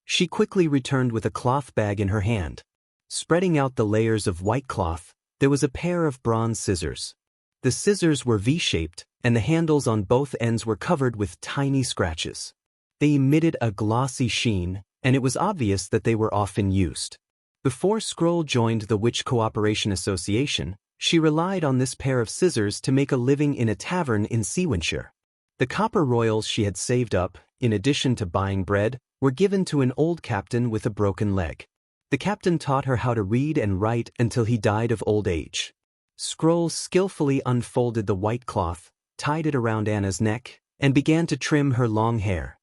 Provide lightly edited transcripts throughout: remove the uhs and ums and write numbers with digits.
She quickly returned with a cloth bag in her hand. Spreading out the layers of white cloth, there was a pair of bronze scissors. The scissors were V-shaped, and the handles on both ends were covered with tiny scratches. They emitted a glossy sheen, and it was obvious that they were often used. Before Scroll joined the Witch Cooperation Association, she relied on this pair of scissors to make a living in a tavern in Seawinshire. The copper royals she had saved up, in addition to buying bread, were given to an old captain with a broken leg. The captain taught her how to read and write until he died of old age. Scroll skillfully unfolded the white cloth, tied it around Anna's neck, and began to trim her long hair.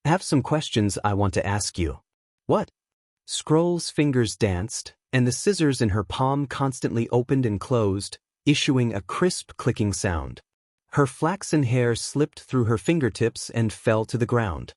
"I have some questions I want to ask you." "What?" Scroll's fingers danced, and the scissors in her palm constantly opened and closed, issuing a crisp clicking sound. Her flaxen hair slipped through her fingertips and fell to the ground.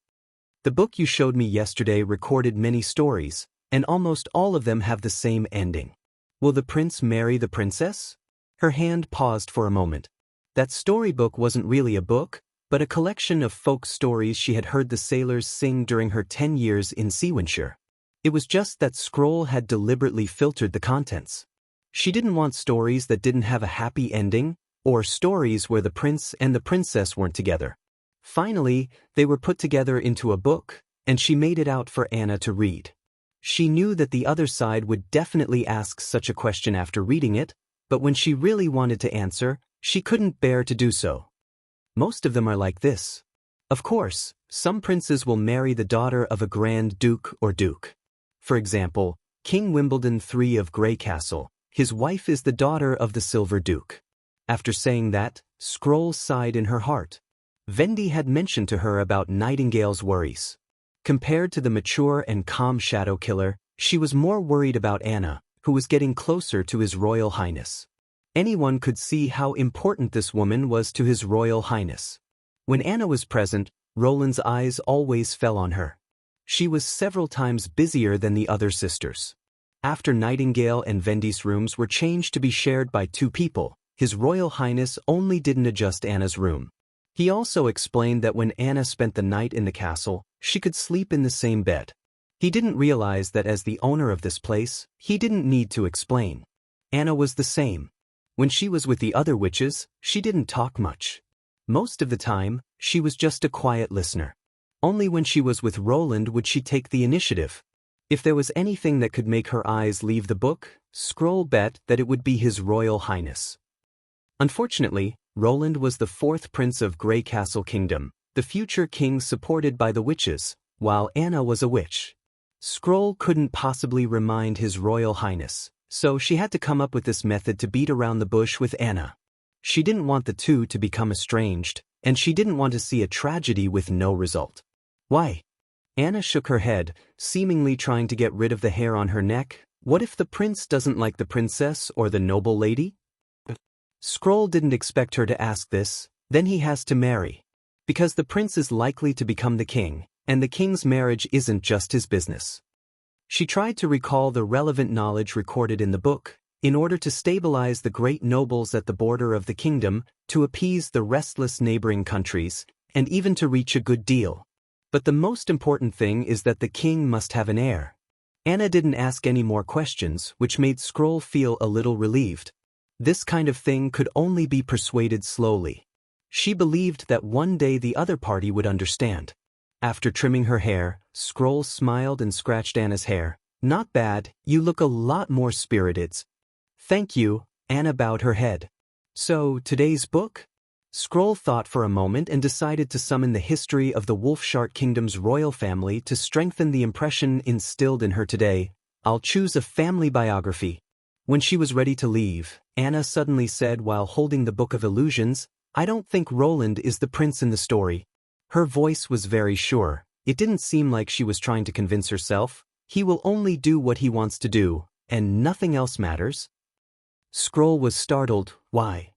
"The book you showed me yesterday recorded many stories, and almost all of them have the same ending. Will the prince marry the princess?" Her hand paused for a moment. That storybook wasn't really a book, but a collection of folk stories she had heard the sailors sing during her 10 years in Seawinshire. It was just that Scroll had deliberately filtered the contents. She didn't want stories that didn't have a happy ending, or stories where the prince and the princess weren't together. Finally, they were put together into a book, and she made it out for Anna to read. She knew that the other side would definitely ask such a question after reading it, but when she really wanted to answer, she couldn't bear to do so. "Most of them are like this. Of course, some princes will marry the daughter of a Grand Duke or Duke. For example, King Wimbledon III of Grey Castle, his wife is the daughter of the Silver Duke." After saying that, Scroll sighed in her heart. Vendy had mentioned to her about Nightingale's worries. Compared to the mature and calm Shadow Killer, she was more worried about Anna, who was getting closer to His Royal Highness. Anyone could see how important this woman was to His Royal Highness. When Anna was present, Roland's eyes always fell on her. She was several times busier than the other sisters. After Nightingale and Vendy's rooms were changed to be shared by 2 people, His Royal Highness only didn't adjust Anna's room. He also explained that when Anna spent the night in the castle, she could sleep in the same bed. He didn't realize that as the owner of this place, he didn't need to explain. Anna was the same. When she was with the other witches, she didn't talk much. Most of the time, she was just a quiet listener. Only when she was with Roland would she take the initiative. If there was anything that could make her eyes leave the book, Scroll bet that it would be His Royal Highness. Unfortunately, Roland was the 4th prince of Grey Castle Kingdom, the future king supported by the witches, while Anna was a witch. Scroll couldn't possibly remind His Royal Highness, so she had to come up with this method to beat around the bush with Anna. She didn't want the two to become estranged, and she didn't want to see a tragedy with no result. "Why?" Anna shook her head, seemingly trying to get rid of the hair on her neck. "What if the prince doesn't like the princess or the noble lady?" Scroll didn't expect her to ask this. "Then he has to marry. Because the prince is likely to become the king, and the king's marriage isn't just his business." She tried to recall the relevant knowledge recorded in the book, in order to stabilize the great nobles at the border of the kingdom, to appease the restless neighboring countries, and even to reach a good deal. But the most important thing is that the king must have an heir. Anna didn't ask any more questions, which made Scroll feel a little relieved. This kind of thing could only be persuaded slowly. She believed that one day the other party would understand. After trimming her hair, Scroll smiled and scratched Anna's hair. "Not bad, you look a lot more spirited." "Thank you," Anna bowed her head. "So, today's book?" Scroll thought for a moment and decided to summon the history of the Wolfshark Kingdom's royal family to strengthen the impression instilled in her today. "I'll choose a family biography." When she was ready to leave, Anna suddenly said while holding the Book of Illusions, "I don't think Roland is the prince in the story." Her voice was very sure. It didn't seem like she was trying to convince herself. He will only do what he wants to do, and nothing else matters. Scroll was startled. Why?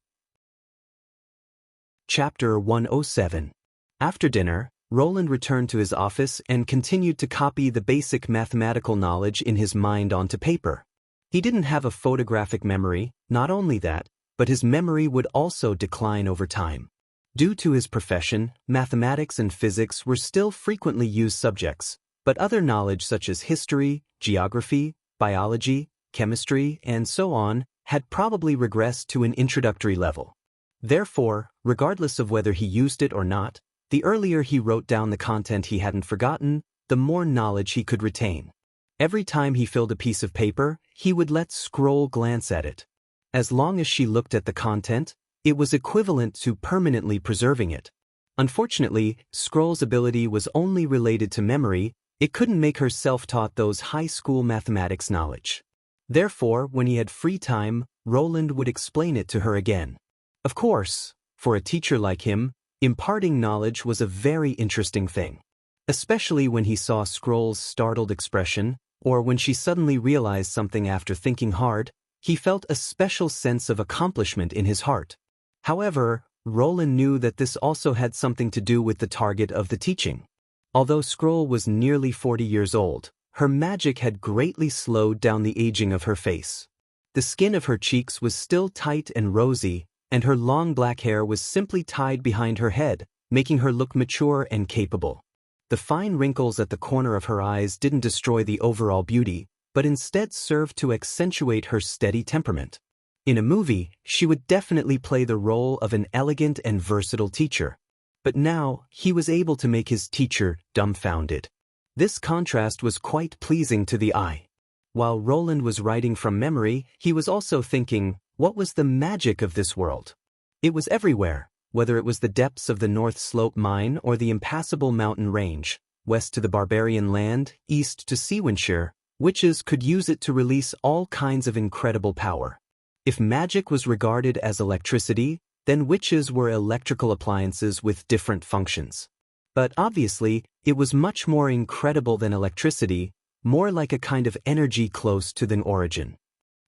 Chapter 107. After dinner, Roland returned to his office and continued to copy the basic mathematical knowledge in his mind onto paper. He didn't have a photographic memory. Not only that, but his memory would also decline over time. Due to his profession, mathematics and physics were still frequently used subjects, But other knowledge such as history, geography, biology, chemistry, and so on had probably regressed to an introductory level. Therefore, regardless of whether he used it or not, the earlier he wrote down the content he hadn't forgotten, the more knowledge he could retain. Every time he filled a piece of paper, he would let Scroll glance at it. As long as she looked at the content, it was equivalent to permanently preserving it. Unfortunately, Scroll's ability was only related to memory. It couldn't make her self-taught those high school mathematics knowledge. Therefore, when he had free time, Roland would explain it to her again. Of course, for a teacher like him, imparting knowledge was a very interesting thing. Especially when he saw Scroll's startled expression, or when she suddenly realized something after thinking hard, he felt a special sense of accomplishment in his heart. However, Roland knew that this also had something to do with the target of the teaching. Although Scroll was nearly 40 years old, her magic had greatly slowed down the aging of her face. The skin of her cheeks was still tight and rosy, and her long black hair was simply tied behind her head, making her look mature and capable. The fine wrinkles at the corner of her eyes didn't destroy the overall beauty, but instead served to accentuate her steady temperament. In a movie, she would definitely play the role of an elegant and versatile teacher. But now, he was able to make his teacher dumbfounded. This contrast was quite pleasing to the eye. While Roland was writing from memory, he was also thinking, what was the magic of this world? It was everywhere, whether it was the depths of the North Slope mine or the impassable mountain range, west to the barbarian land, east to Seawinshire, witches could use it to release all kinds of incredible power. If magic was regarded as electricity, then witches were electrical appliances with different functions. But obviously, it was much more incredible than electricity, more like a kind of energy close to the origin.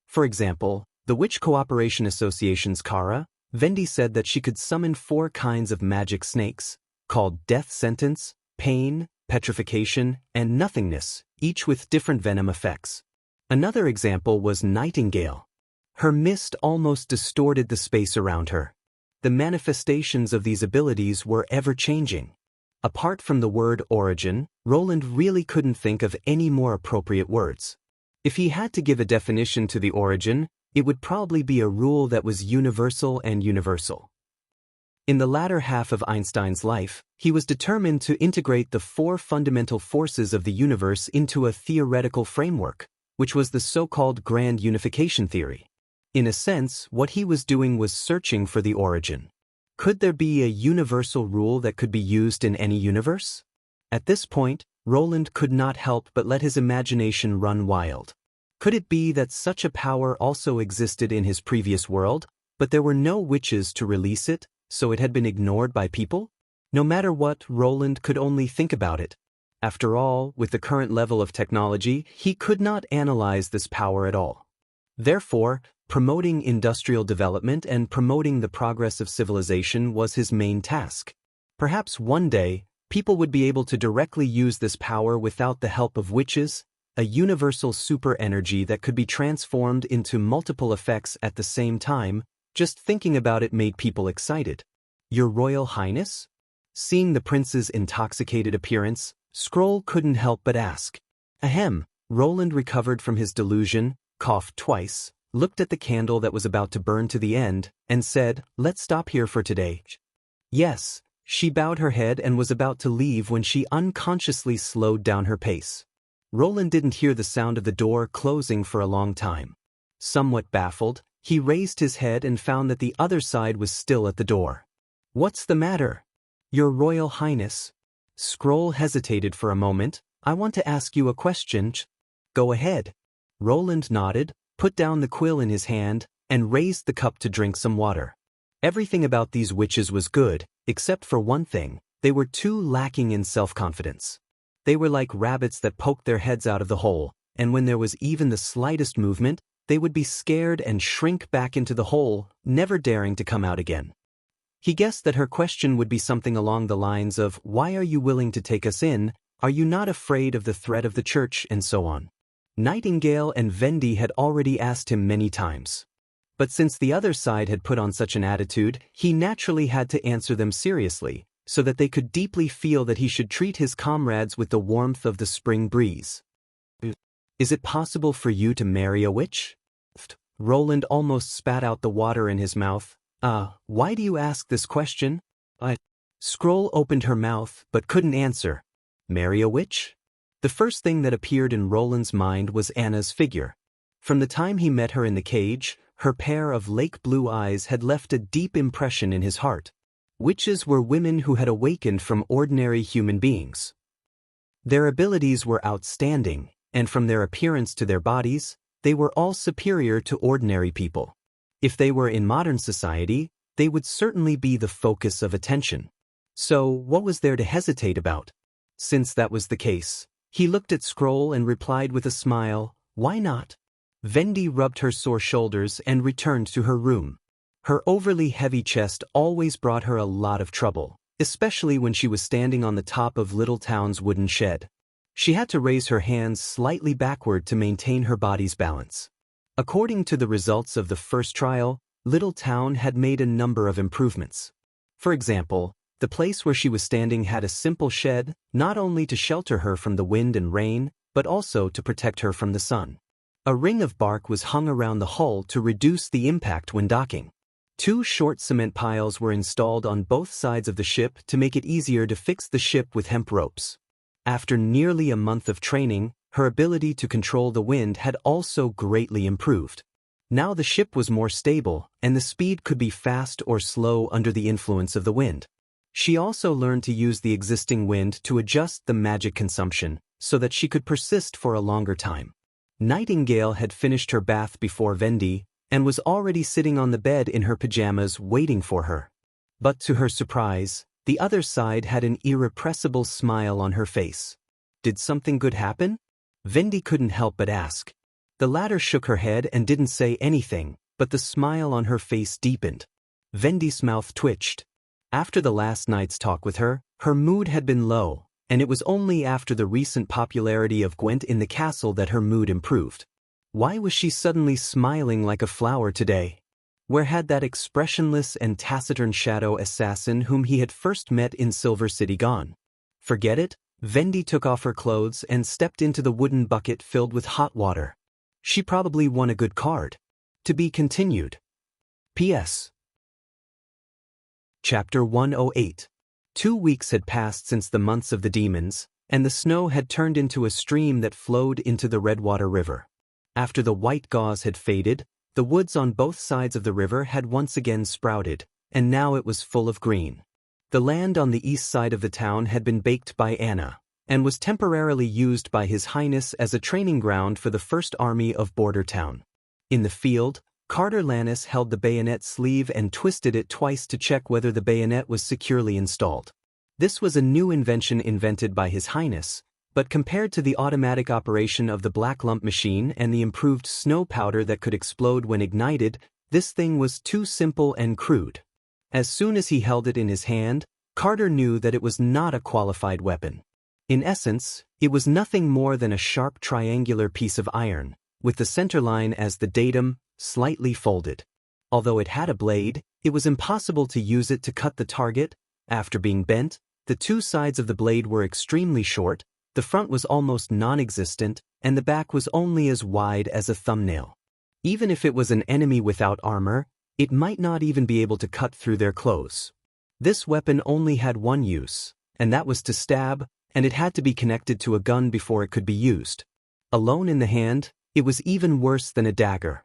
For example, the Witch Cooperation Association's Kara, Vendi said that she could summon 4 kinds of magic snakes, called Death Sentence, Pain, Petrification, and Nothingness, each with different venom effects. Another example was Nightingale. Her mist almost distorted the space around her. The manifestations of these abilities were ever-changing. Apart from the word origin, Roland really couldn't think of any more appropriate words. If he had to give a definition to the origin, it would probably be a rule that was universal and universal. In the latter half of Einstein's life, he was determined to integrate the 4 fundamental forces of the universe into a theoretical framework, which was the so-called grand unification theory. In a sense, what he was doing was searching for the origin. Could there be a universal rule that could be used in any universe? At this point, Roland could not help but let his imagination run wild. Could it be that such a power also existed in his previous world, but there were no witches to release it, so it had been ignored by people? No matter what, Roland could only think about it. After all, with the current level of technology, he could not analyze this power at all. Therefore, promoting industrial development and promoting the progress of civilization was his main task. Perhaps one day, people would be able to directly use this power without the help of witches, a universal super energy that could be transformed into multiple effects at the same time. Just thinking about it made people excited. Your Royal Highness? Seeing the prince's intoxicated appearance, Scroll couldn't help but ask. Ahem. Roland recovered from his delusion, coughed twice, looked at the candle that was about to burn to the end, and said, "Let's stop here for today." Yes, she bowed her head and was about to leave when she unconsciously slowed down her pace. Roland didn't hear the sound of the door closing for a long time. Somewhat baffled, he raised his head and found that the other side was still at the door. "What's the matter?" "Your Royal Highness." Scroll hesitated for a moment. "I want to ask you a question." "Go ahead." Roland nodded, put down the quill in his hand, and raised the cup to drink some water. Everything about these witches was good, except for one thing: they were too lacking in self-confidence. They were like rabbits that poked their heads out of the hole, and when there was even the slightest movement, they would be scared and shrink back into the hole, never daring to come out again. He guessed that her question would be something along the lines of, "Why are you willing to take us in? Are you not afraid of the threat of the church?" and so on. Nightingale and Vendi had already asked him many times. But since the other side had put on such an attitude, he naturally had to answer them seriously, so that they could deeply feel that he should treat his comrades with the warmth of the spring breeze. Is it possible for you to marry a witch? Roland almost spat out the water in his mouth. Why do you ask this question? Scroll opened her mouth but couldn't answer. Marry a witch? The first thing that appeared in Roland's mind was Anna's figure. From the time he met her in the cage, her pair of lake blue eyes had left a deep impression in his heart. Witches were women who had awakened from ordinary human beings. Their abilities were outstanding, and from their appearance to their bodies, they were all superior to ordinary people. If they were in modern society, they would certainly be the focus of attention. So, what was there to hesitate about? Since that was the case, he looked at Scroll and replied with a smile, "Why not?" Vendi rubbed her sore shoulders and returned to her room. Her overly heavy chest always brought her a lot of trouble, especially when she was standing on the top of Little Town's wooden shed. She had to raise her hands slightly backward to maintain her body's balance. According to the results of the first trial, Little Town had made a number of improvements. For example, the place where she was standing had a simple shed, not only to shelter her from the wind and rain, but also to protect her from the sun. A ring of bark was hung around the hull to reduce the impact when docking. 2 short cement piles were installed on both sides of the ship to make it easier to fix the ship with hemp ropes. After nearly a month of training, her ability to control the wind had also greatly improved. Now the ship was more stable, and the speed could be fast or slow under the influence of the wind. She also learned to use the existing wind to adjust the magic consumption, so that she could persist for a longer time. Nightingale had finished her bath before Vendi, and was already sitting on the bed in her pajamas waiting for her. But to her surprise, the other side had an irrepressible smile on her face. Did something good happen? Vendi couldn't help but ask. The latter shook her head and didn't say anything, but the smile on her face deepened. Vendi's mouth twitched. After the last night's talk with her, her mood had been low, and it was only after the recent popularity of Gwent in the castle that her mood improved. Why was she suddenly smiling like a flower today? Where had that expressionless and taciturn shadow assassin whom he had first met in Silver City gone? Forget it, Vendi took off her clothes and stepped into the wooden bucket filled with hot water. She probably won a good card. To be continued. P.S. Chapter 108. 2 weeks had passed since the months of the demons, and the snow had turned into a stream that flowed into the Redwater River. After the white gauze had faded, the woods on both sides of the river had once again sprouted, and now it was full of green. The land on the east side of the town had been baked by Anna, and was temporarily used by His Highness as a training ground for the First Army of Border Town. In the field, Carter Lannis held the bayonet sleeve and twisted it twice to check whether the bayonet was securely installed. This was a new invention invented by His Highness, but compared to the automatic operation of the black lump machine and the improved snow powder that could explode when ignited, this thing was too simple and crude. As soon as he held it in his hand, Carter knew that it was not a qualified weapon. In essence, it was nothing more than a sharp triangular piece of iron, with the center line as the datum, slightly folded. Although it had a blade, it was impossible to use it to cut the target. After being bent, the 2 sides of the blade were extremely short, the front was almost non-existent, and the back was only as wide as a thumbnail. Even if it was an enemy without armor, it might not even be able to cut through their clothes. This weapon only had one use, and that was to stab, and it had to be connected to a gun before it could be used. Alone in the hand, it was even worse than a dagger.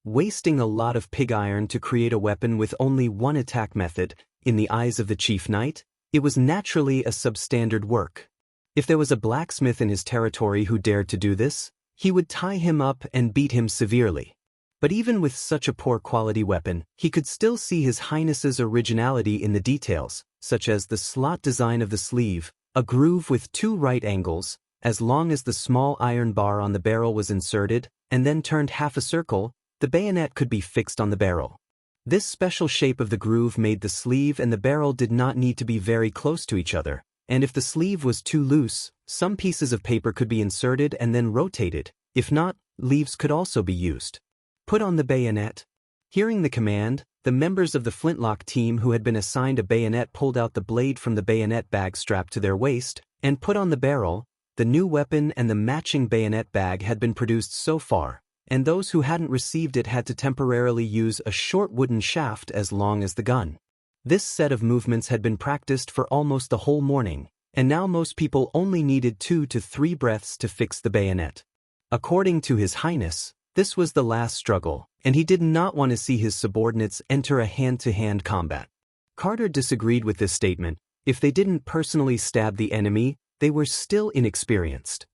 Wasting a lot of pig iron to create a weapon with only one attack method, in the eyes of the chief knight, it was naturally a substandard work. If there was a blacksmith in his territory who dared to do this, he would tie him up and beat him severely. But even with such a poor quality weapon, he could still see His Highness's originality in the details, such as the slot design of the sleeve, a groove with 2 right angles, as long as the small iron bar on the barrel was inserted, and then turned half a circle, the bayonet could be fixed on the barrel. This special shape of the groove made the sleeve and the barrel did not need to be very close to each other, and if the sleeve was too loose, some pieces of paper could be inserted and then rotated. If not, leaves could also be used. Put on the bayonet. Hearing the command, the members of the flintlock team who had been assigned a bayonet pulled out the blade from the bayonet bag strapped to their waist and put on the barrel. The new weapon and the matching bayonet bag had been produced so far, and those who hadn't received it had to temporarily use a short wooden shaft as long as the gun. This set of movements had been practiced for almost the whole morning, and now most people only needed 2 to 3 breaths to fix the bayonet. According to His Highness, this was the last struggle, and he did not want to see his subordinates enter a hand-to-hand combat. Carter disagreed with this statement. If they didn't personally stab the enemy, they were still inexperienced.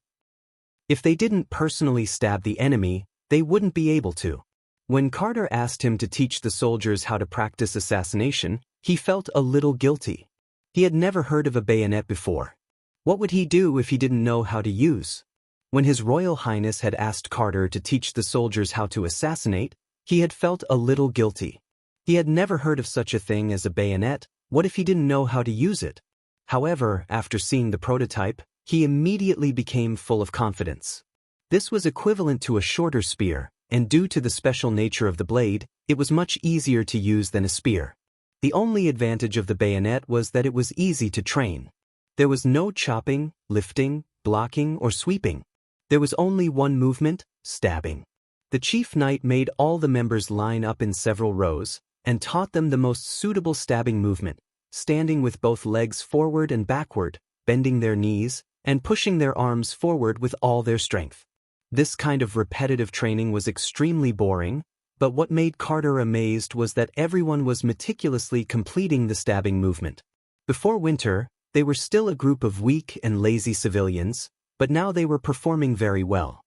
If they didn't personally stab the enemy, they wouldn't be able to. When Carter asked him to teach the soldiers how to practice assassination, he felt a little guilty. He had never heard of a bayonet before. What would he do if he didn't know how to use? When His Royal Highness had asked Carter to teach the soldiers how to assassinate, he had felt a little guilty. He had never heard of such a thing as a bayonet. What if he didn't know how to use it? However, after seeing the prototype, he immediately became full of confidence. This was equivalent to a shorter spear, and due to the special nature of the blade, it was much easier to use than a spear. The only advantage of the bayonet was that it was easy to train. There was no chopping, lifting, blocking, or sweeping. There was only one movement, stabbing. The chief knight made all the members line up in several rows, and taught them the most suitable stabbing movement, standing with both legs forward and backward, bending their knees, and pushing their arms forward with all their strength. This kind of repetitive training was extremely boring, but what made Carter amazed was that everyone was meticulously completing the stabbing movement. Before winter, they were still a group of weak and lazy civilians, but now they were performing very well.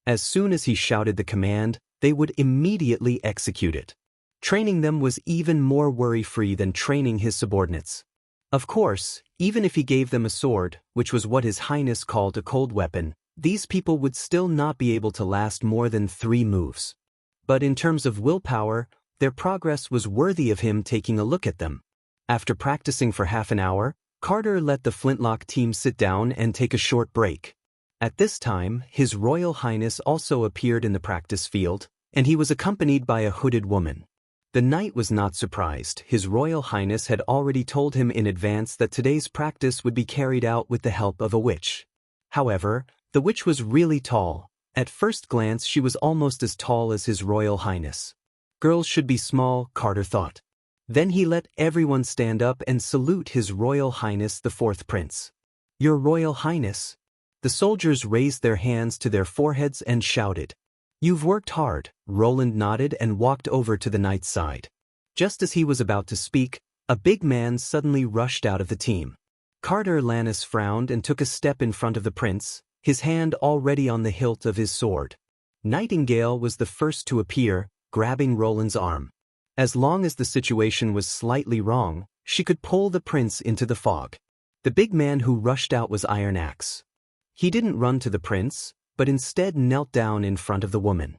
As soon as he shouted the command, they would immediately execute it. Training them was even more worry-free than training his subordinates. Of course, even if he gave them a sword, which was what His Highness called a cold weapon, these people would still not be able to last more than 3 moves. But in terms of willpower, their progress was worthy of him taking a look at them. After practicing for half an hour, Carter let the flintlock team sit down and take a short break. At this time, His Royal Highness also appeared in the practice field, and he was accompanied by a hooded woman. The knight was not surprised. His Royal Highness had already told him in advance that today's practice would be carried out with the help of a witch. However, the witch was really tall. At first glance, she was almost as tall as His Royal Highness. Girls should be small, Carter thought. Then he let everyone stand up and salute His Royal Highness the 4th Prince. Your Royal Highness. The soldiers raised their hands to their foreheads and shouted. You've worked hard. Roland nodded and walked over to the knight's side. Just as he was about to speak, a big man suddenly rushed out of the team. Carter Lannis frowned and took a step in front of the prince, his hand already on the hilt of his sword. Nightingale was the first to appear, grabbing Roland's arm. As long as the situation was slightly wrong, she could pull the prince into the fog. The big man who rushed out was Iron Axe. He didn't run to the prince, but instead knelt down in front of the woman.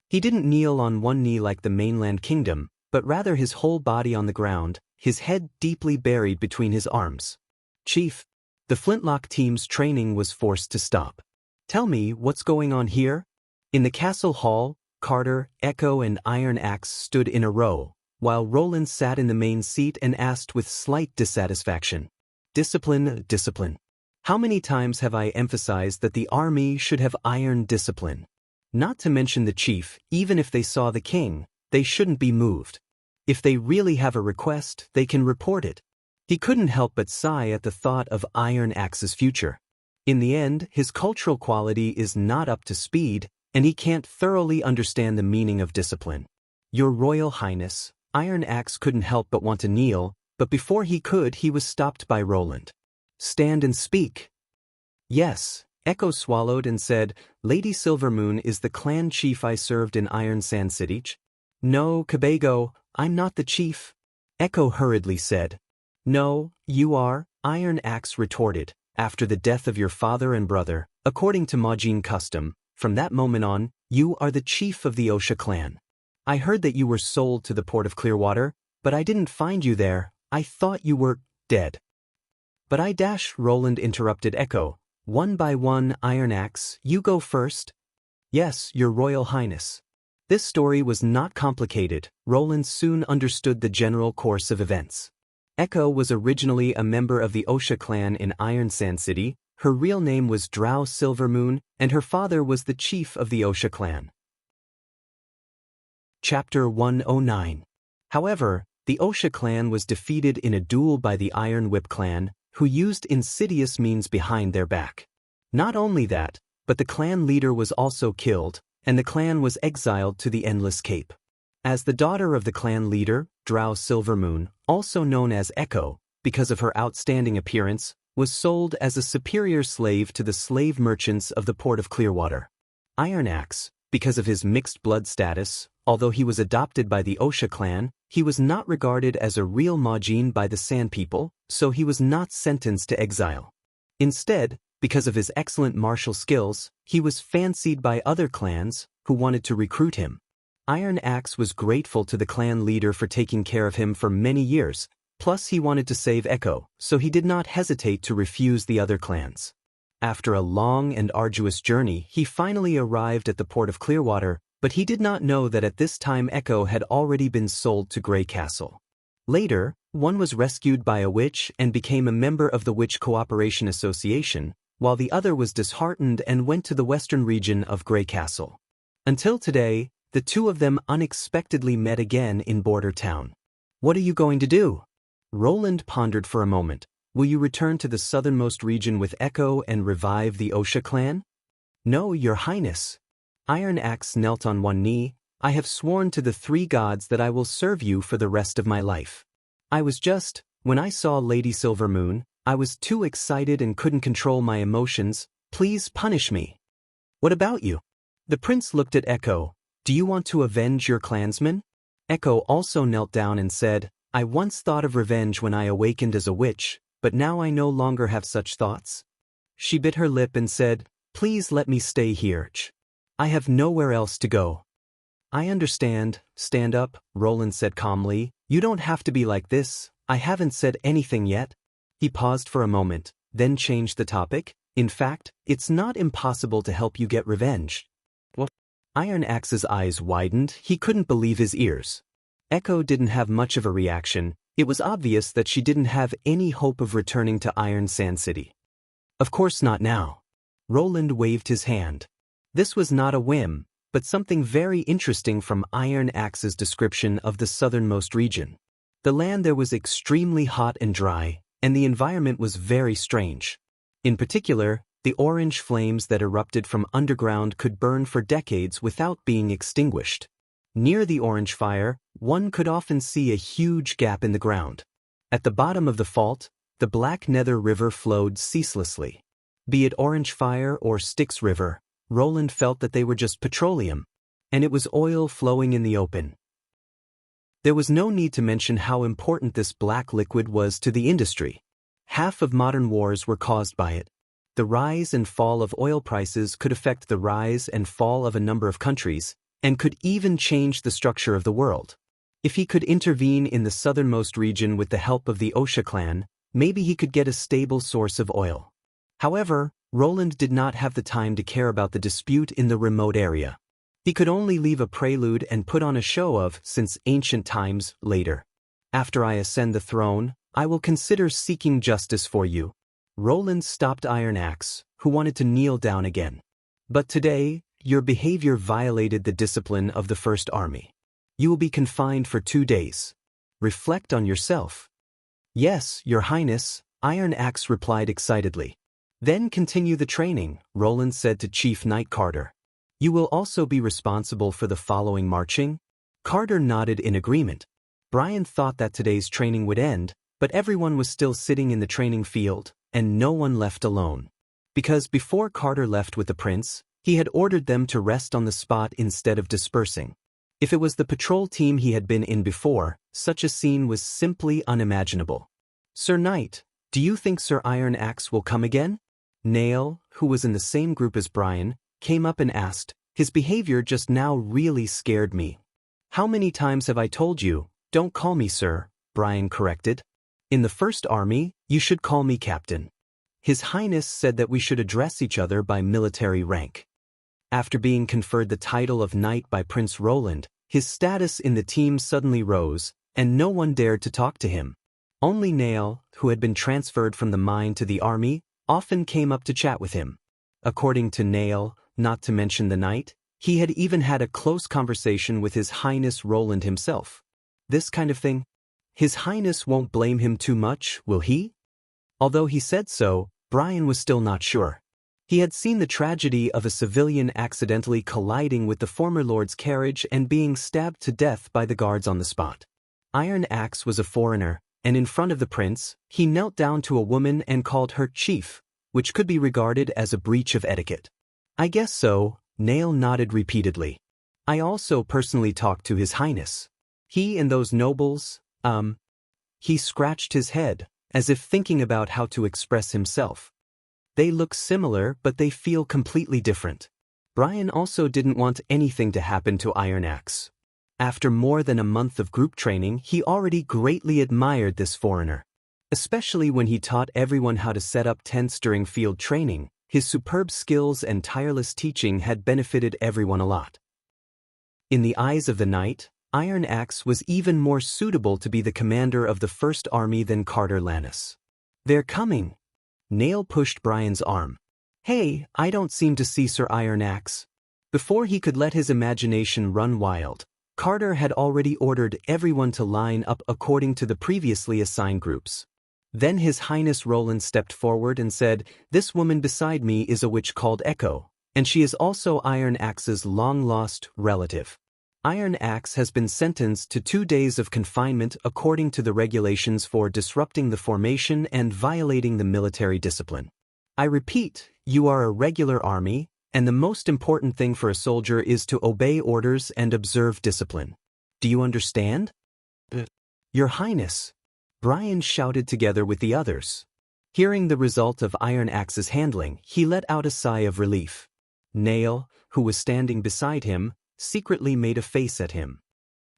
He didn't kneel on one knee like the mainland kingdom, but rather his whole body on the ground, his head deeply buried between his arms. Chief, the flintlock team's training was forced to stop. Tell me what's going on here? In the castle hall, Carter, Echo, and Iron Axe stood in a row, while Roland sat in the main seat and asked with slight dissatisfaction. Discipline, discipline. How many times have I emphasized that the army should have iron discipline? Not to mention the chief, even if they saw the king, they shouldn't be moved. If they really have a request, they can report it. He couldn't help but sigh at the thought of Iron Axe's future. In the end, his cultural quality is not up to speed, and he can't thoroughly understand the meaning of discipline. Your Royal Highness, Iron Axe couldn't help but want to kneel, but before he could, he was stopped by Roland. Stand and speak. Yes, Echo swallowed and said, Lady Silvermoon is the clan chief I served in Iron Sand City. No, Cabago, I'm not the chief. Echo hurriedly said. No, you are, Iron Axe retorted. After the death of your father and brother, according to Majin custom, from that moment on, you are the chief of the Osha clan. I heard that you were sold to the port of Clearwater, but I didn't find you there. I thought you were dead. But Roland interrupted Echo. One by one, Iron Axe, you go first. Yes, your Royal Highness. This story was not complicated. Roland soon understood the general course of events. Echo was originally a member of the Osha clan in Iron Sand City. Her real name was Drow Silvermoon, and her father was the chief of the Osha clan. Chapter 109. However, the Osha clan was defeated in a duel by the Iron Whip clan, who used insidious means behind their back. Not only that, but the clan leader was also killed, and the clan was exiled to the Endless Cape. As the daughter of the clan leader, Drow Silvermoon, also known as Echo, because of her outstanding appearance, was sold as a superior slave to the slave merchants of the port of Clearwater. Iron Axe, because of his mixed blood status, although he was adopted by the Osha clan, he was not regarded as a real Majin by the Sand People, so he was not sentenced to exile. Instead, because of his excellent martial skills, he was fancied by other clans who wanted to recruit him. Iron Axe was grateful to the clan leader for taking care of him for many years, plus he wanted to save Echo, so he did not hesitate to refuse the other clans. After a long and arduous journey, he finally arrived at the port of Clearwater, but he did not know that at this time Echo had already been sold to Grey Castle. Later, one was rescued by a witch and became a member of the Witch Cooperation Association, while the other was disheartened and went to the western region of Grey Castle. Until today, the two of them unexpectedly met again in Border Town. What are you going to do? Roland pondered for a moment. Will you return to the southernmost region with Echo and revive the Osha clan? No, Your Highness. Iron Axe knelt on one knee. I have sworn to the three gods that I will serve you for the rest of my life. When I saw Lady Silvermoon, I was too excited and couldn't control my emotions. Please punish me. What about you? The prince looked at Echo. Do you want to avenge your clansmen? Echo also knelt down and said, I once thought of revenge when I awakened as a witch, but now I no longer have such thoughts. She bit her lip and said, Please let me stay here. I have nowhere else to go. I understand. Stand up, Roland said calmly. You don't have to be like this. I haven't said anything yet. He paused for a moment, then changed the topic. In fact, it's not impossible to help you get revenge. What? Iron Axe's eyes widened. He couldn't believe his ears. Echo didn't have much of a reaction. It was obvious that she didn't have any hope of returning to Iron Sand City. Of course not now. Roland waved his hand. This was not a whim, but something very interesting from Iron Axe's description of the southernmost region. The land there was extremely hot and dry, and the environment was very strange. In particular, the orange flames that erupted from underground could burn for decades without being extinguished. Near the orange fire, one could often see a huge gap in the ground. At the bottom of the fault, the Black Nether River flowed ceaselessly. Be it orange fire or Styx River, Roland felt that they were just petroleum, and it was oil flowing in the open. There was no need to mention how important this black liquid was to the industry. Half of modern wars were caused by it. The rise and fall of oil prices could affect the rise and fall of a number of countries, and could even change the structure of the world. If he could intervene in the southernmost region with the help of the Osha clan, maybe he could get a stable source of oil. However, Roland did not have the time to care about the dispute in the remote area. He could only leave a prelude and put on a show of, since ancient times, later. After I ascend the throne, I will consider seeking justice for you. Roland stopped Iron Axe, who wanted to kneel down again. But today, your behavior violated the discipline of the First Army. You will be confined for 2 days. Reflect on yourself. Yes, Your Highness, Iron Axe replied excitedly. Then continue the training, Roland said to Chief Knight Carter. You will also be responsible for the following marching? Carter nodded in agreement. Brian thought that today's training would end, but everyone was still sitting in the training field, and no one left alone. Because before Carter left with the prince, he had ordered them to rest on the spot instead of dispersing. If it was the patrol team he had been in before, such a scene was simply unimaginable. Sir Knight, do you think Sir Iron Axe will come again? Nail, who was in the same group as Brian, came up and asked, his behavior just now really scared me. How many times have I told you, don't call me sir, Brian corrected. In the First Army, you should call me Captain. His Highness said that we should address each other by military rank. After being conferred the title of knight by Prince Roland, his status in the team suddenly rose, and no one dared to talk to him. Only Nail, who had been transferred from the mine to the army, often came up to chat with him. According to Nail, not to mention the knight, he had even had a close conversation with His Highness Roland himself. This kind of thing? His Highness won't blame him too much, will he? Although he said so, Brian was still not sure. He had seen the tragedy of a civilian accidentally colliding with the former lord's carriage and being stabbed to death by the guards on the spot. Iron Axe was a foreigner, and in front of the prince, he knelt down to a woman and called her chief, which could be regarded as a breach of etiquette. I guess so, Nail nodded repeatedly. I also personally talked to His Highness. He and those nobles, He scratched his head, as if thinking about how to express himself. They look similar, but they feel completely different. Brian also didn't want anything to happen to Iron Axe. After more than a month of group training, he already greatly admired this foreigner. Especially when he taught everyone how to set up tents during field training, his superb skills and tireless teaching had benefited everyone a lot. In the eyes of the knight, Iron Axe was even more suitable to be the commander of the First Army than Carter Lannis. They're coming. Nail pushed Brian's arm. Hey, I don't seem to see Sir Iron Axe. Before he could let his imagination run wild, Carter had already ordered everyone to line up according to the previously assigned groups. Then His Highness Roland stepped forward and said, "This woman beside me is a witch called Echo, and she is also Iron Axe's long-lost relative. Iron Axe has been sentenced to 2 days of confinement according to the regulations for disrupting the formation and violating the military discipline. I repeat, you are a regular army, and the most important thing for a soldier is to obey orders and observe discipline. Do you understand?" "Your Highness," Brian shouted together with the others. Hearing the result of Iron Axe's handling, he let out a sigh of relief. Nail, who was standing beside him, secretly made a face at him.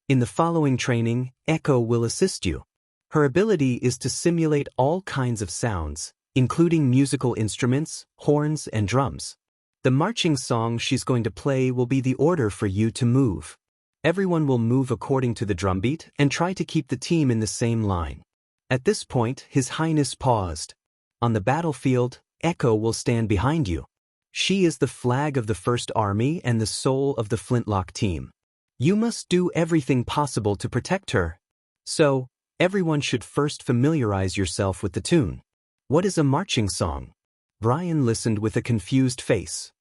"In the following training, Echo will assist you. Her ability is to simulate all kinds of sounds, including musical instruments, horns, and drums. The marching song she's going to play will be the order for you to move. Everyone will move according to the drumbeat and try to keep the team in the same line." At this point, His Highness paused. "On the battlefield, Echo will stand behind you. She is the flag of the First Army and the soul of the Flintlock team. You must do everything possible to protect her. So, everyone should first familiarize yourself with the tune." "What is a marching song?" Brian listened with a confused face.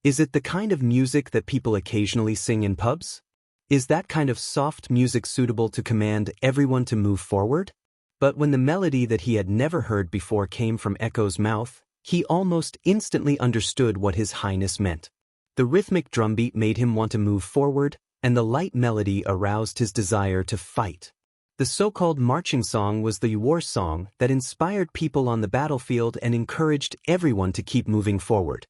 "Is it the kind of music that people occasionally sing in pubs? Is that kind of soft music suitable to command everyone to move forward?" But when the melody that he had never heard before came from Echo's mouth, he almost instantly understood what His Highness meant. The rhythmic drumbeat made him want to move forward, and the light melody aroused his desire to fight. The so-called marching song was the war song that inspired people on the battlefield and encouraged everyone to keep moving forward.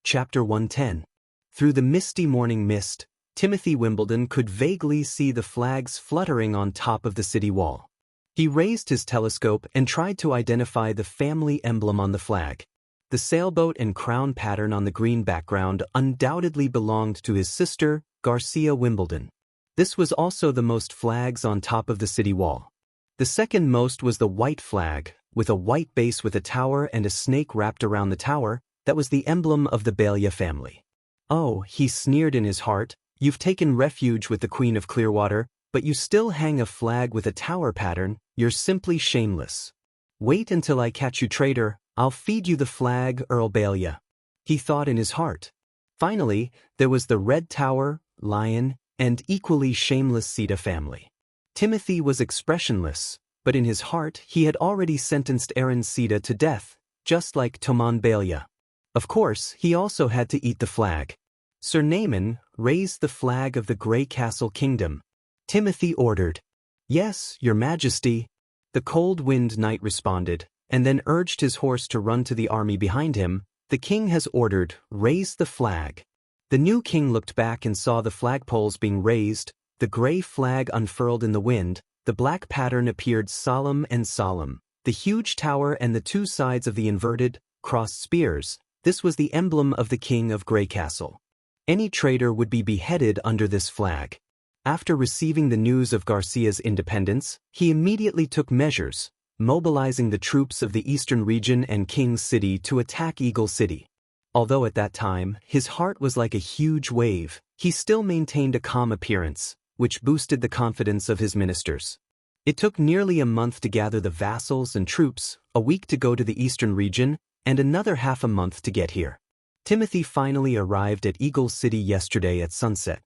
Chapter 110. Through the misty morning mist, Timothy Wimbledon could vaguely see the flags fluttering on top of the city wall. He raised his telescope and tried to identify the family emblem on the flag. The sailboat and crown pattern on the green background undoubtedly belonged to his sister, Garcia Wimbledon. This was also the most flags on top of the city wall. The second most was the white flag, with a white base with a tower and a snake wrapped around the tower. That was the emblem of the Balia family. "Oh," he sneered in his heart, "you've taken refuge with the Queen of Clearwater, but you still hang a flag with a tower pattern. You're simply shameless. Wait until I catch you, traitor. I'll feed you the flag, Earl Balia," he thought in his heart. Finally, there was the Red Tower, Lion, and equally shameless Sita family. Timothy was expressionless, but in his heart he had already sentenced Aaron Sita to death, just like Toman Balia. Of course, he also had to eat the flag. Sir Naaman raised the flag of the Grey Castle Kingdom. Timothy ordered. "Yes, Your Majesty," the cold wind knight responded, and then urged his horse to run to the army behind him. "The king has ordered, raise the flag." The new king looked back and saw the flagpoles being raised, the gray flag unfurled in the wind, the black pattern appeared solemn and solemn. The huge tower and the two sides of the inverted, crossed spears. This was the emblem of the king of Greycastle. Any traitor would be beheaded under this flag. After receiving the news of Garcia's independence, he immediately took measures, mobilizing the troops of the eastern region and King's City to attack Eagle City. Although at that time, his heart was like a huge wave, he still maintained a calm appearance, which boosted the confidence of his ministers. It took nearly a month to gather the vassals and troops, a week to go to the eastern region, and another half a month to get here. Timothy finally arrived at Eagle City yesterday at sunset.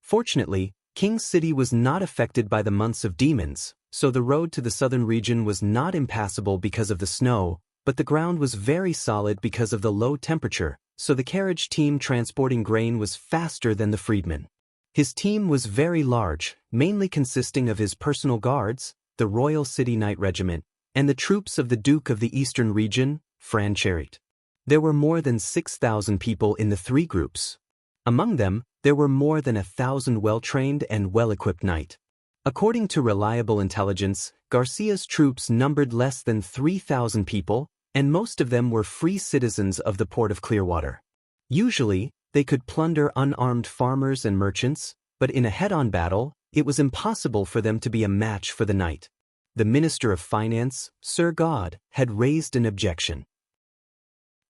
Fortunately, King's City was not affected by the months of demons, so the road to the southern region was not impassable because of the snow, but the ground was very solid because of the low temperature, so the carriage team transporting grain was faster than the freedmen. His team was very large, mainly consisting of his personal guards, the Royal City Knight Regiment, and the troops of the Duke of the Eastern Region, Fran Chariot. There were more than 6,000 people in the three groups. Among them, there were more than 1,000 well-trained and well-equipped knight. According to reliable intelligence, Garcia's troops numbered less than 3,000 people, and most of them were free citizens of the port of Clearwater. Usually, they could plunder unarmed farmers and merchants, but in a head-on battle, it was impossible for them to be a match for the knight. The Minister of Finance, Sir God, had raised an objection.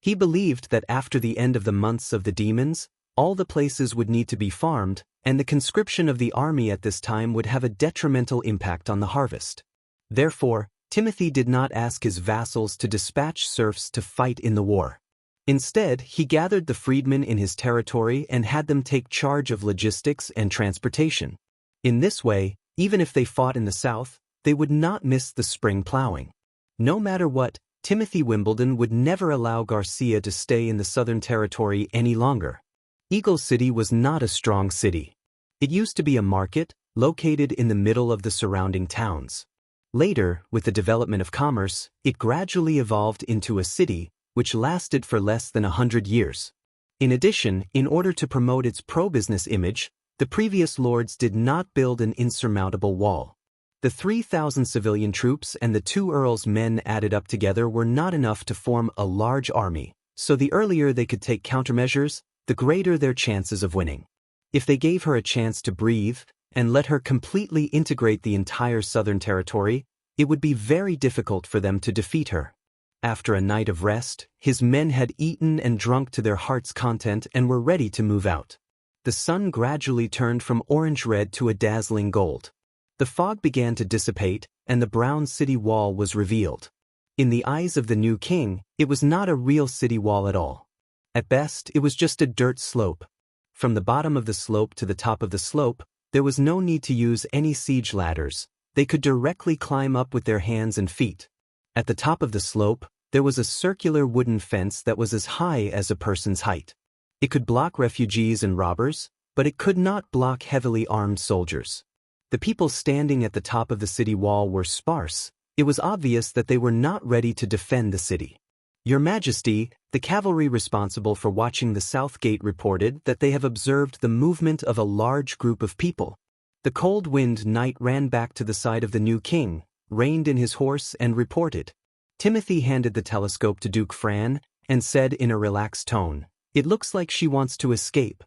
He believed that after the end of the months of the demons, all the places would need to be farmed, and the conscription of the army at this time would have a detrimental impact on the harvest. Therefore, Timothy did not ask his vassals to dispatch serfs to fight in the war. Instead, he gathered the freedmen in his territory and had them take charge of logistics and transportation. In this way, even if they fought in the south, they would not miss the spring plowing. No matter what, Timothy Wimbledon would never allow Garcia to stay in the Southern Territory any longer. Eagle City was not a strong city. It used to be a market, located in the middle of the surrounding towns. Later, with the development of commerce, it gradually evolved into a city, which lasted for less than 100 years. In addition, in order to promote its pro-business image, the previous lords did not build an insurmountable wall. The 3,000 civilian troops and the 2 earls' men added up together were not enough to form a large army, so the earlier they could take countermeasures, the greater their chances of winning. If they gave her a chance to breathe and let her completely integrate the entire Southern Territory, it would be very difficult for them to defeat her. After a night of rest, his men had eaten and drunk to their heart's content and were ready to move out. The sun gradually turned from orange-red to a dazzling gold. The fog began to dissipate, and the brown city wall was revealed. In the eyes of the new king, it was not a real city wall at all. At best, it was just a dirt slope. From the bottom of the slope to the top of the slope, there was no need to use any siege ladders. They could directly climb up with their hands and feet. At the top of the slope, there was a circular wooden fence that was as high as a person's height. It could block refugees and robbers, but it could not block heavily armed soldiers. The people standing at the top of the city wall were sparse. It was obvious that they were not ready to defend the city. Your Majesty, the cavalry responsible for watching the South Gate reported that they have observed the movement of a large group of people. The cold wind knight ran back to the side of the new king, reined in his horse and reported. Timothy handed the telescope to Duke Fran and said in a relaxed tone, "It looks like she wants to escape."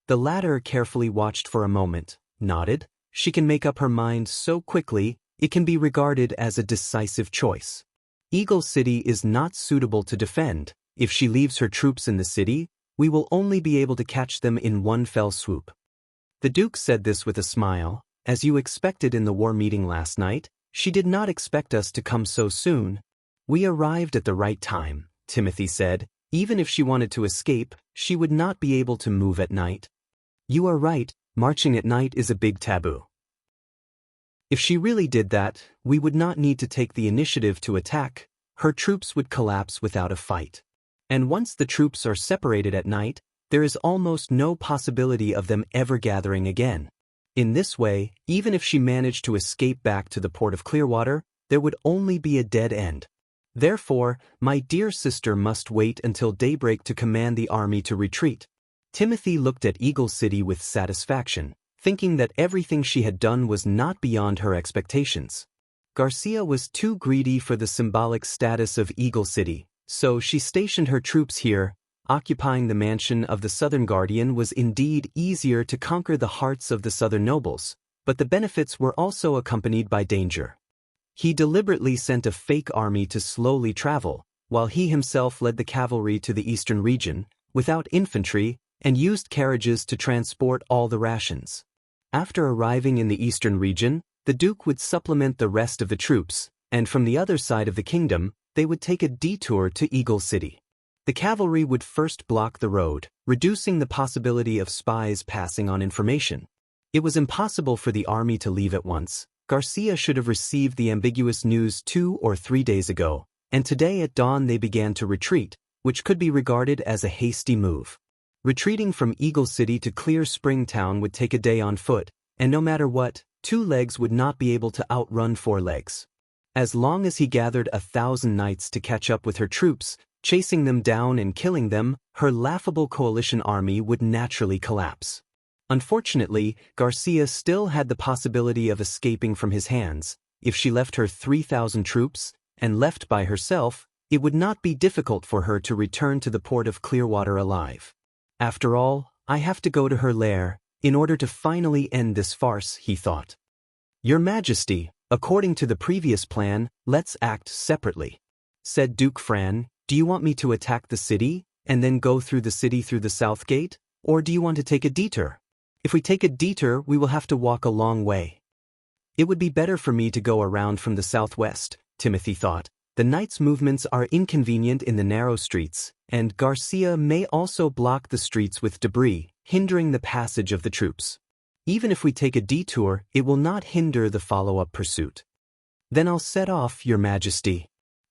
The latter carefully watched for a moment, nodded. She can make up her mind so quickly, it can be regarded as a decisive choice. Eagle City is not suitable to defend. If she leaves her troops in the city, we will only be able to catch them in one fell swoop. The Duke said this with a smile. As you expected in the war meeting last night, she did not expect us to come so soon. We arrived at the right time, Timothy said. Even if she wanted to escape, she would not be able to move at night. You are right, marching at night is a big taboo. If she really did that, we would not need to take the initiative to attack. Her troops would collapse without a fight. And once the troops are separated at night, there is almost no possibility of them ever gathering again. In this way, even if she managed to escape back to the port of Clearwater, there would only be a dead end. Therefore, my dear sister must wait until daybreak to command the army to retreat. Timothy looked at Eagle City with satisfaction, thinking that everything she had done was not beyond her expectations. Garcia was too greedy for the symbolic status of Eagle City, So she stationed her troops here. Occupying the mansion of the Southern Guardian was indeed easier to conquer the hearts of the Southern nobles, but the benefits were also accompanied by danger. He deliberately sent a fake army to slowly travel, while he himself led the cavalry to the eastern region, without infantry, and used carriages to transport all the rations. After arriving in the eastern region, the Duke would supplement the rest of the troops, and from the other side of the kingdom, they would take a detour to Eagle City. The cavalry would first block the road, reducing the possibility of spies passing on information. It was impossible for the army to leave at once. Garcia should have received the ambiguous news 2 or 3 days ago, and today at dawn they began to retreat, which could be regarded as a hasty move. Retreating from Eagle City to Clear Spring Town would take a day on foot, and no matter what, 2 legs would not be able to outrun 4 legs. As long as he gathered 1,000 knights to catch up with her troops, chasing them down and killing them, her laughable coalition army would naturally collapse. Unfortunately, Garcia still had the possibility of escaping from his hands. If she left her 3,000 troops, and left by herself, it would not be difficult for her to return to the port of Clearwater alive. After all, I have to go to her lair, in order to finally end this farce, he thought. Your Majesty, according to the previous plan, let's act separately, said Duke Fran. Do you want me to attack the city, and then go through the city through the south gate, or do you want to take a detour? If we take a detour, we will have to walk a long way. It would be better for me to go around from the southwest, Timothy thought. The knights' movements are inconvenient in the narrow streets, and Garcia may also block the streets with debris, hindering the passage of the troops. Even if we take a detour, it will not hinder the follow-up pursuit. Then I'll set off, Your Majesty.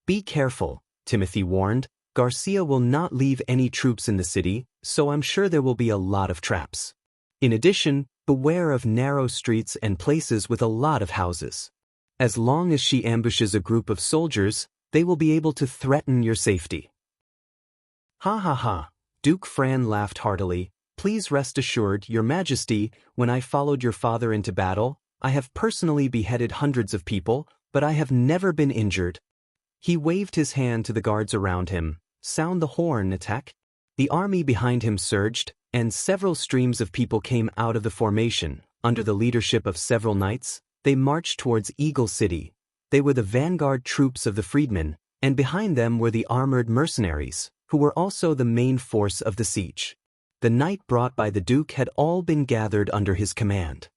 Be careful, Timothy warned. Garcia will not leave any troops in the city, so I'm sure there will be a lot of traps. In addition, beware of narrow streets and places with a lot of houses. As long as she ambushes a group of soldiers, they will be able to threaten your safety. Ha ha ha, Duke Fran laughed heartily. Please rest assured, Your Majesty, when I followed your father into battle, I have personally beheaded hundreds of people, but I have never been injured. He waved his hand to the guards around him. Sound the horn, attack. The army behind him surged, and several streams of people came out of the formation. Under the leadership of several knights, they marched towards Eagle City. They were the vanguard troops of the freedmen, and behind them were the armored mercenaries, who were also the main force of the siege. The knight brought by the Duke had all been gathered under his command.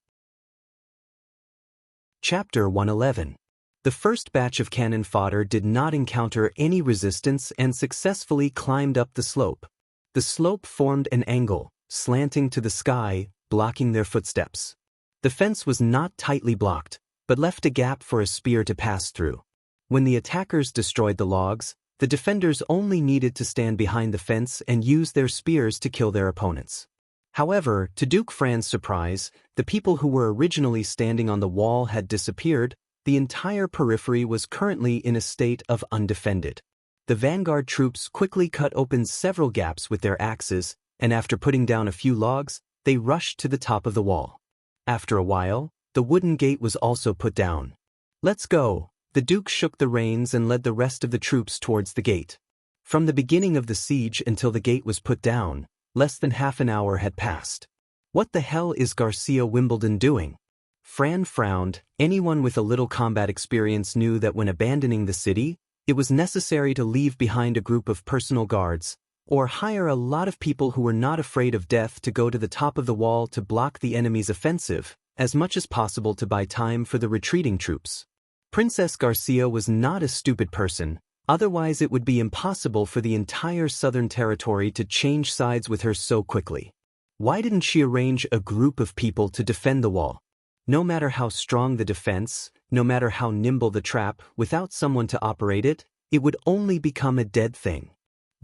Chapter 111. The first batch of cannon fodder did not encounter any resistance and successfully climbed up the slope. The slope formed an angle, slanting to the sky, blocking their footsteps. The fence was not tightly blocked, but left a gap for a spear to pass through. When the attackers destroyed the logs, the defenders only needed to stand behind the fence and use their spears to kill their opponents. However, to Duke Fran's surprise, the people who were originally standing on the wall had disappeared. The entire periphery was currently in a state of undefended. The vanguard troops quickly cut open several gaps with their axes, and after putting down a few logs, they rushed to the top of the wall. After a while, the wooden gate was also put down. Let's go. The Duke shook the reins and led the rest of the troops towards the gate. From the beginning of the siege until the gate was put down, less than half an hour had passed. What the hell is Garcia Wimbledon doing? Fran frowned. Anyone with a little combat experience knew that when abandoning the city, it was necessary to leave behind a group of personal guards, or hire a lot of people who were not afraid of death to go to the top of the wall to block the enemy's offensive, as much as possible to buy time for the retreating troops. Princess Garcia was not a stupid person, otherwise it would be impossible for the entire southern territory to change sides with her so quickly. Why didn't she arrange a group of people to defend the wall? No matter how strong the defense, no matter how nimble the trap, without someone to operate it, it would only become a dead thing.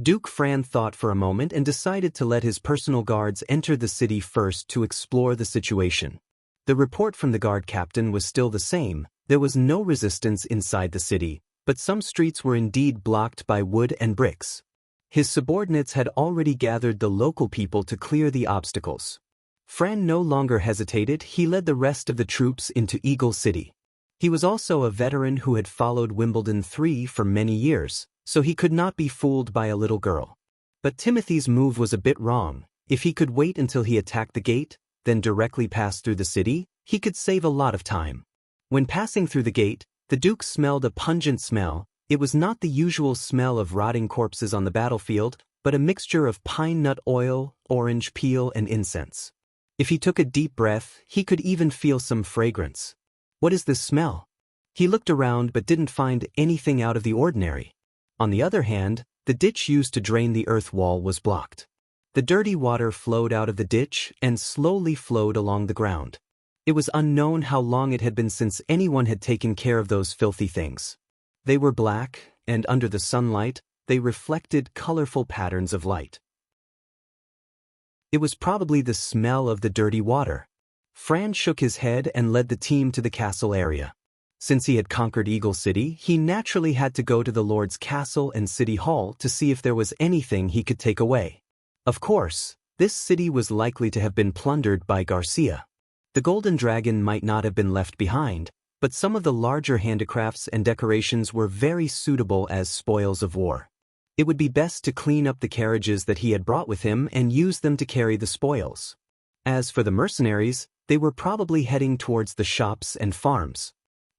Duke Fran thought for a moment and decided to let his personal guards enter the city first to explore the situation. The report from the guard captain was still the same. There was no resistance inside the city, but some streets were indeed blocked by wood and bricks. His subordinates had already gathered the local people to clear the obstacles. Fran no longer hesitated. He led the rest of the troops into Eagle City. He was also a veteran who had followed Wimbledon 3 for many years, so he could not be fooled by a little girl. But Timothy's move was a bit wrong. If he could wait until he attacked the gate, then directly pass through the city, he could save a lot of time. When passing through the gate, the Duke smelled a pungent smell. It was not the usual smell of rotting corpses on the battlefield, but a mixture of pine nut oil, orange peel, and incense. If he took a deep breath, he could even feel some fragrance. What is this smell? He looked around but didn't find anything out of the ordinary. On the other hand, the ditch used to drain the earth wall was blocked. The dirty water flowed out of the ditch and slowly flowed along the ground. It was unknown how long it had been since anyone had taken care of those filthy things. They were black, and under the sunlight, they reflected colorful patterns of light. It was probably the smell of the dirty water. Fran shook his head and led the team to the castle area. Since he had conquered Eagle City, he naturally had to go to the Lord's castle and city hall to see if there was anything he could take away. Of course, this city was likely to have been plundered by Garcia. The golden dragon might not have been left behind, but some of the larger handicrafts and decorations were very suitable as spoils of war. It would be best to clean up the carriages that he had brought with him and use them to carry the spoils. As for the mercenaries, they were probably heading towards the shops and farms.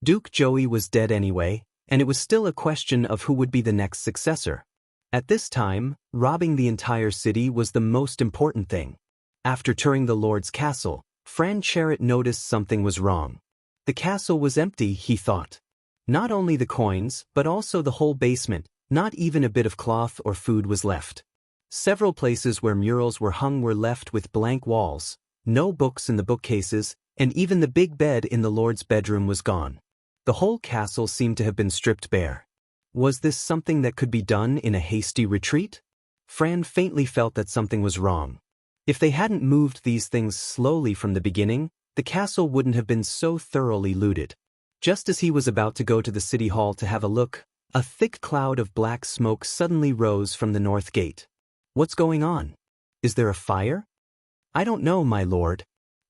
Duke Joey was dead anyway, and it was still a question of who would be the next successor. At this time, robbing the entire city was the most important thing. After touring the Lord's castle, Fran Charrot noticed something was wrong. The castle was empty, he thought. Not only the coins, but also the whole basement. Not even a bit of cloth or food was left. Several places where murals were hung were left with blank walls, no books in the bookcases, and even the big bed in the Lord's bedroom was gone. The whole castle seemed to have been stripped bare. Was this something that could be done in a hasty retreat? Fran faintly felt that something was wrong. If they hadn't moved these things slowly from the beginning, the castle wouldn't have been so thoroughly looted. Just as he was about to go to the city hall to have a look, a thick cloud of black smoke suddenly rose from the north gate. What's going on? Is there a fire? I don't know, my lord.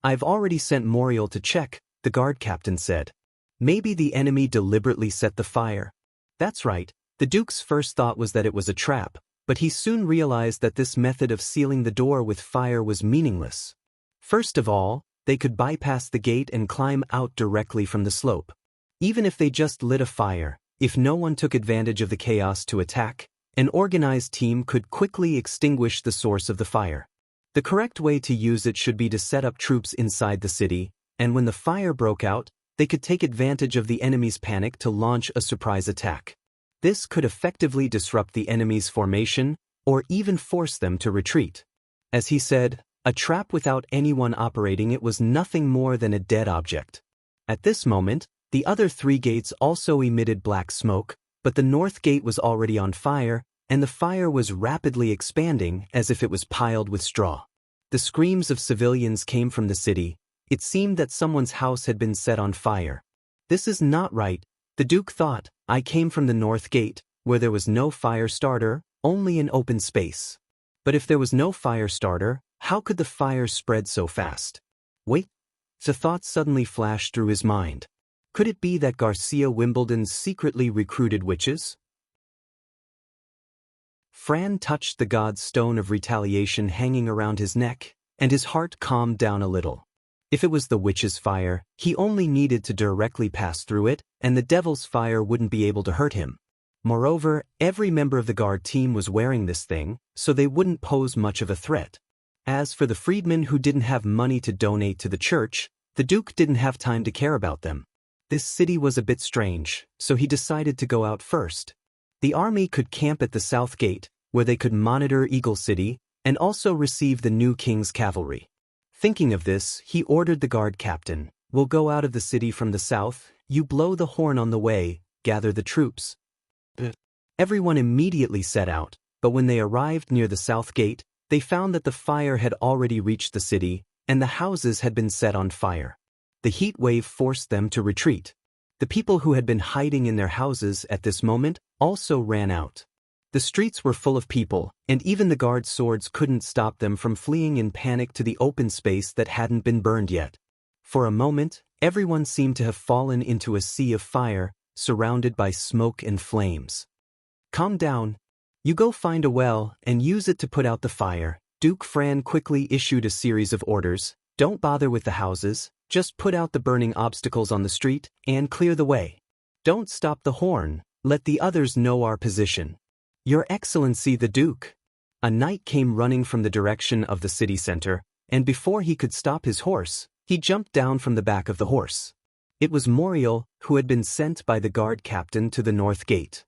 I've already sent Moriel to check, the guard captain said. Maybe the enemy deliberately set the fire. That's right, the Duke's first thought was that it was a trap, but he soon realized that this method of sealing the door with fire was meaningless. First of all, they could bypass the gate and climb out directly from the slope. Even if they just lit a fire, if no one took advantage of the chaos to attack, an organized team could quickly extinguish the source of the fire. The correct way to use it should be to set up troops inside the city, and when the fire broke out, they could take advantage of the enemy's panic to launch a surprise attack. This could effectively disrupt the enemy's formation, or even force them to retreat. As he said, a trap without anyone operating it was nothing more than a dead object. At this moment, the other three gates also emitted black smoke, but the north gate was already on fire, and the fire was rapidly expanding as if it was piled with straw. The screams of civilians came from the city. It seemed that someone's house had been set on fire. This is not right, the Duke thought. I came from the north gate, where there was no fire starter, only an open space. But if there was no fire starter, how could the fire spread so fast? Wait, the thought suddenly flashed through his mind. Could it be that Garcia Wimbledon secretly recruited witches? Fran touched the god's stone of retaliation hanging around his neck, and his heart calmed down a little. If it was the witch's fire, he only needed to directly pass through it, and the devil's fire wouldn't be able to hurt him. Moreover, every member of the guard team was wearing this thing, so they wouldn't pose much of a threat. As for the freedmen who didn't have money to donate to the church, the Duke didn't have time to care about them. This city was a bit strange, so he decided to go out first. The army could camp at the south gate, where they could monitor Eagle City, and also receive the new king's cavalry. Thinking of this, he ordered the guard captain, "We'll go out of the city from the south, you blow the horn on the way, gather the troops." Everyone immediately set out, but when they arrived near the south gate, they found that the fire had already reached the city, and the houses had been set on fire. The heat wave forced them to retreat. The people who had been hiding in their houses at this moment also ran out. The streets were full of people, and even the guard swords couldn't stop them from fleeing in panic to the open space that hadn't been burned yet. For a moment, everyone seemed to have fallen into a sea of fire, surrounded by smoke and flames. Calm down. You go find a well and use it to put out the fire. Duke Fran quickly issued a series of orders. Don't bother with the houses, just put out the burning obstacles on the street and clear the way. Don't stop the horn, let the others know our position. Your Excellency the Duke. A knight came running from the direction of the city center, and before he could stop his horse, he jumped down from the back of the horse. It was Moriel, who had been sent by the guard captain to the north gate.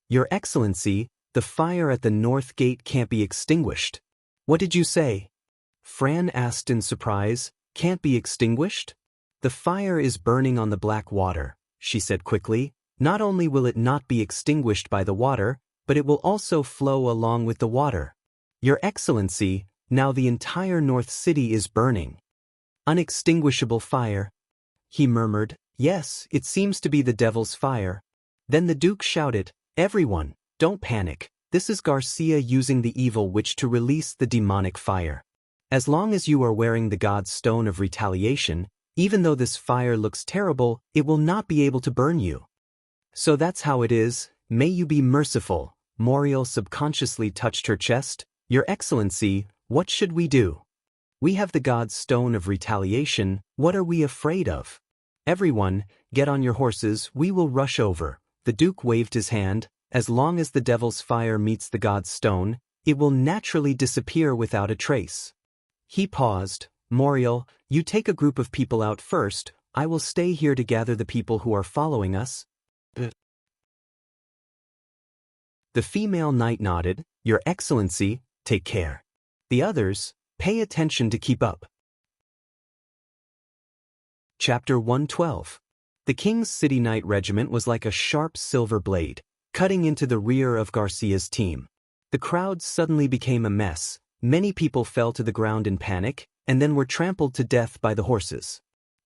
Your Excellency, the fire at the north gate can't be extinguished. What did you say? Fran asked in surprise. Can't be extinguished? The fire is burning on the black water, she said quickly. Not only will it not be extinguished by the water, but it will also flow along with the water. Your Excellency, now the entire North City is burning. Unextinguishable fire. He murmured, yes, it seems to be the devil's fire. Then the Duke shouted, everyone, don't panic. This is Garcia using the evil witch to release the demonic fire. As long as you are wearing the God's stone of retaliation, even though this fire looks terrible, it will not be able to burn you. So that's how it is. May you be merciful. Moriel subconsciously touched her chest. Your Excellency, what should we do? We have the God's stone of retaliation. What are we afraid of? Everyone, get on your horses, we will rush over. The Duke waved his hand. As long as the devil's fire meets the God's stone, it will naturally disappear without a trace. He paused. Moriel, you take a group of people out first. I will stay here to gather the people who are following us. The female knight nodded. Your Excellency, take care. The others, pay attention to keep up. Chapter 112. The King's City Knight Regiment was like a sharp silver blade, cutting into the rear of Garcia's team. The crowd suddenly became a mess. Many people fell to the ground in panic, and then were trampled to death by the horses.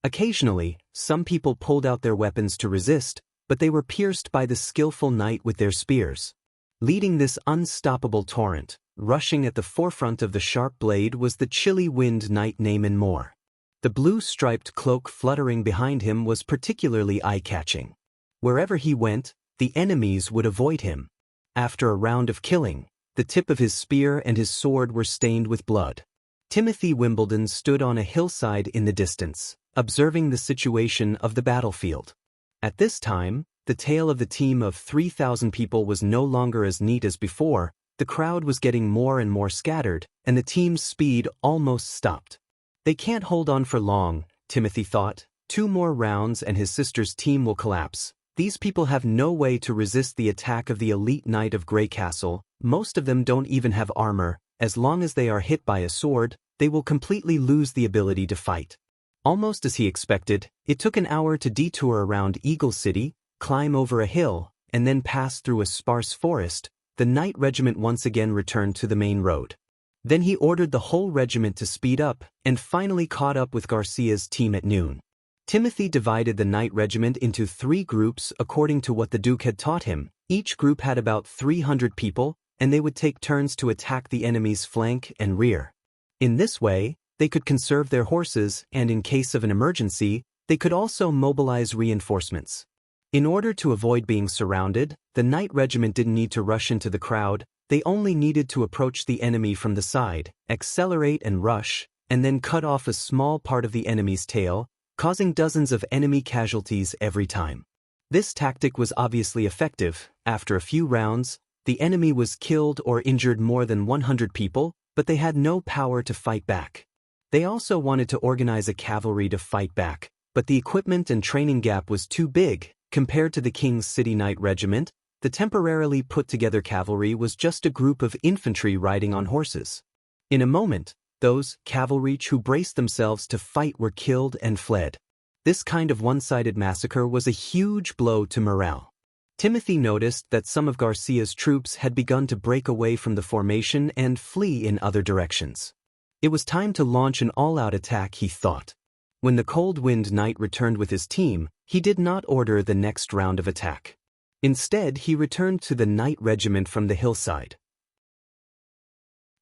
Occasionally, some people pulled out their weapons to resist, but they were pierced by the skillful knight with their spears. Leading this unstoppable torrent, rushing at the forefront of the sharp blade was the chilly-wind knight Naaman Moore. The blue-striped cloak fluttering behind him was particularly eye-catching. Wherever he went, the enemies would avoid him. After a round of killing, the tip of his spear and his sword were stained with blood. Timothy Wimbledon stood on a hillside in the distance, observing the situation of the battlefield. At this time, the tale of the team of 3,000 people was no longer as neat as before. The crowd was getting more and more scattered, and the team's speed almost stopped. They can't hold on for long, Timothy thought. 2 more rounds and his sister's team will collapse. These people have no way to resist the attack of the elite knight of Grey Castle. Most of them don't even have armor. As long as they are hit by a sword, they will completely lose the ability to fight. Almost as he expected, it took an hour to detour around Eagle City, climb over a hill, and then pass through a sparse forest. The Knight Regiment once again returned to the main road. Then he ordered the whole regiment to speed up, and finally caught up with Garcia's team at noon. Timothy divided the Knight Regiment into 3 groups according to what the Duke had taught him. Each group had about 300 people, and they would take turns to attack the enemy's flank and rear. In this way, they could conserve their horses, and in case of an emergency, they could also mobilize reinforcements. In order to avoid being surrounded, the Knight Regiment didn't need to rush into the crowd. They only needed to approach the enemy from the side, accelerate and rush, and then cut off a small part of the enemy's tail, causing dozens of enemy casualties every time. This tactic was obviously effective. After a few rounds, the enemy was killed or injured more than 100 people, but they had no power to fight back. They also wanted to organize a cavalry to fight back, but the equipment and training gap was too big. Compared to the King's City Knight Regiment, the temporarily put-together cavalry was just a group of infantry riding on horses. In a moment, those cavalry who braced themselves to fight were killed and fled. This kind of one-sided massacre was a huge blow to morale. Timothy noticed that some of Garcia's troops had begun to break away from the formation and flee in other directions. It was time to launch an all-out attack, he thought. When the Cold Wind Knight returned with his team, he did not order the next round of attack. Instead, he returned to the Knight Regiment from the hillside.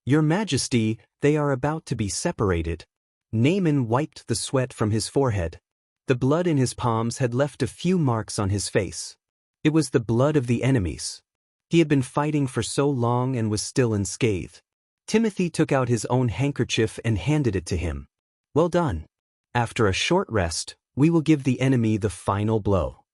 Your Majesty, they are about to be separated. Naaman wiped the sweat from his forehead. The blood in his palms had left a few marks on his face. It was the blood of the enemies. He had been fighting for so long and was still unscathed. Timothy took out his own handkerchief and handed it to him. "Well done. After a short rest, we will give the enemy the final blow."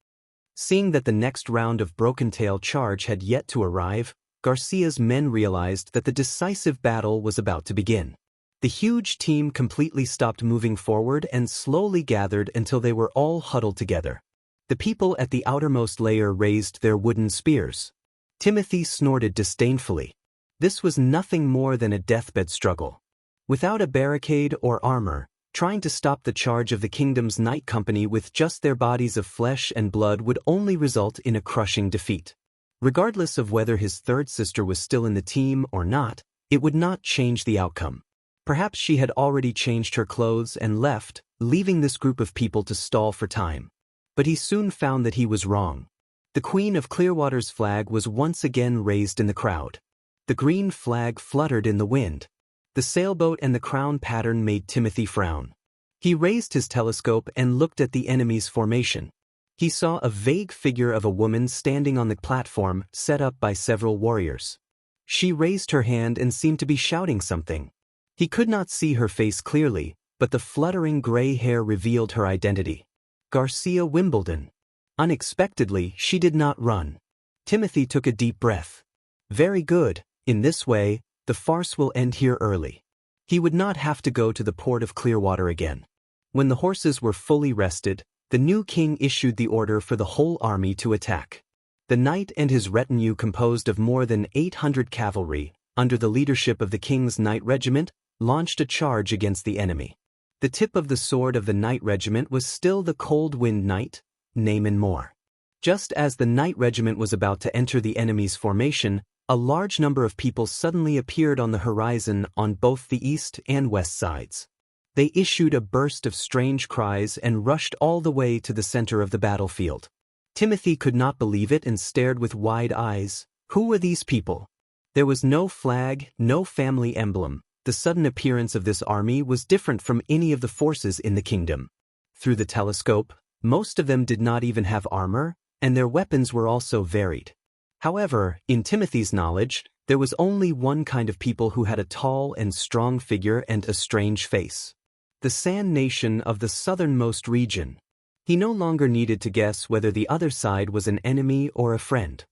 Seeing that the next round of Broken Tail charge had yet to arrive, Garcia's men realized that the decisive battle was about to begin. The huge team completely stopped moving forward and slowly gathered until they were all huddled together. The people at the outermost layer raised their wooden spears. Timothy snorted disdainfully. This was nothing more than a deathbed struggle. Without a barricade or armor, trying to stop the charge of the kingdom's Knight Company with just their bodies of flesh and blood would only result in a crushing defeat. Regardless of whether his third sister was still in the team or not, it would not change the outcome. Perhaps she had already changed her clothes and left, leaving this group of people to stall for time. But he soon found that he was wrong. The Queen of Clearwater's flag was once again raised in the crowd. The green flag fluttered in the wind. The sailboat and the crown pattern made Timothy frown. He raised his telescope and looked at the enemy's formation. He saw a vague figure of a woman standing on the platform set up by several warriors. She raised her hand and seemed to be shouting something. He could not see her face clearly, but the fluttering gray hair revealed her identity. Garcia Wimbledon. Unexpectedly, she did not run. Timothy took a deep breath. Very good. In this way, the farce will end here early. He would not have to go to the port of Clearwater again. When the horses were fully rested, the new king issued the order for the whole army to attack. The knight and his retinue, composed of more than 800 cavalry, under the leadership of the king's Knight Regiment, launched a charge against the enemy. The tip of the sword of the Knight Regiment was still the Cold Wind Knight, Naaman Moore. Just as the Knight Regiment was about to enter the enemy's formation, a large number of people suddenly appeared on the horizon on both the east and west sides. They issued a burst of strange cries and rushed all the way to the center of the battlefield. Timothy could not believe it and stared with wide eyes. Who were these people? There was no flag, no family emblem. The sudden appearance of this army was different from any of the forces in the kingdom. Through the telescope, most of them did not even have armor, and their weapons were also varied. However, in Timothy's knowledge, there was only one kind of people who had a tall and strong figure and a strange face. The Sand Nation of the southernmost region. He no longer needed to guess whether the other side was an enemy or a friend.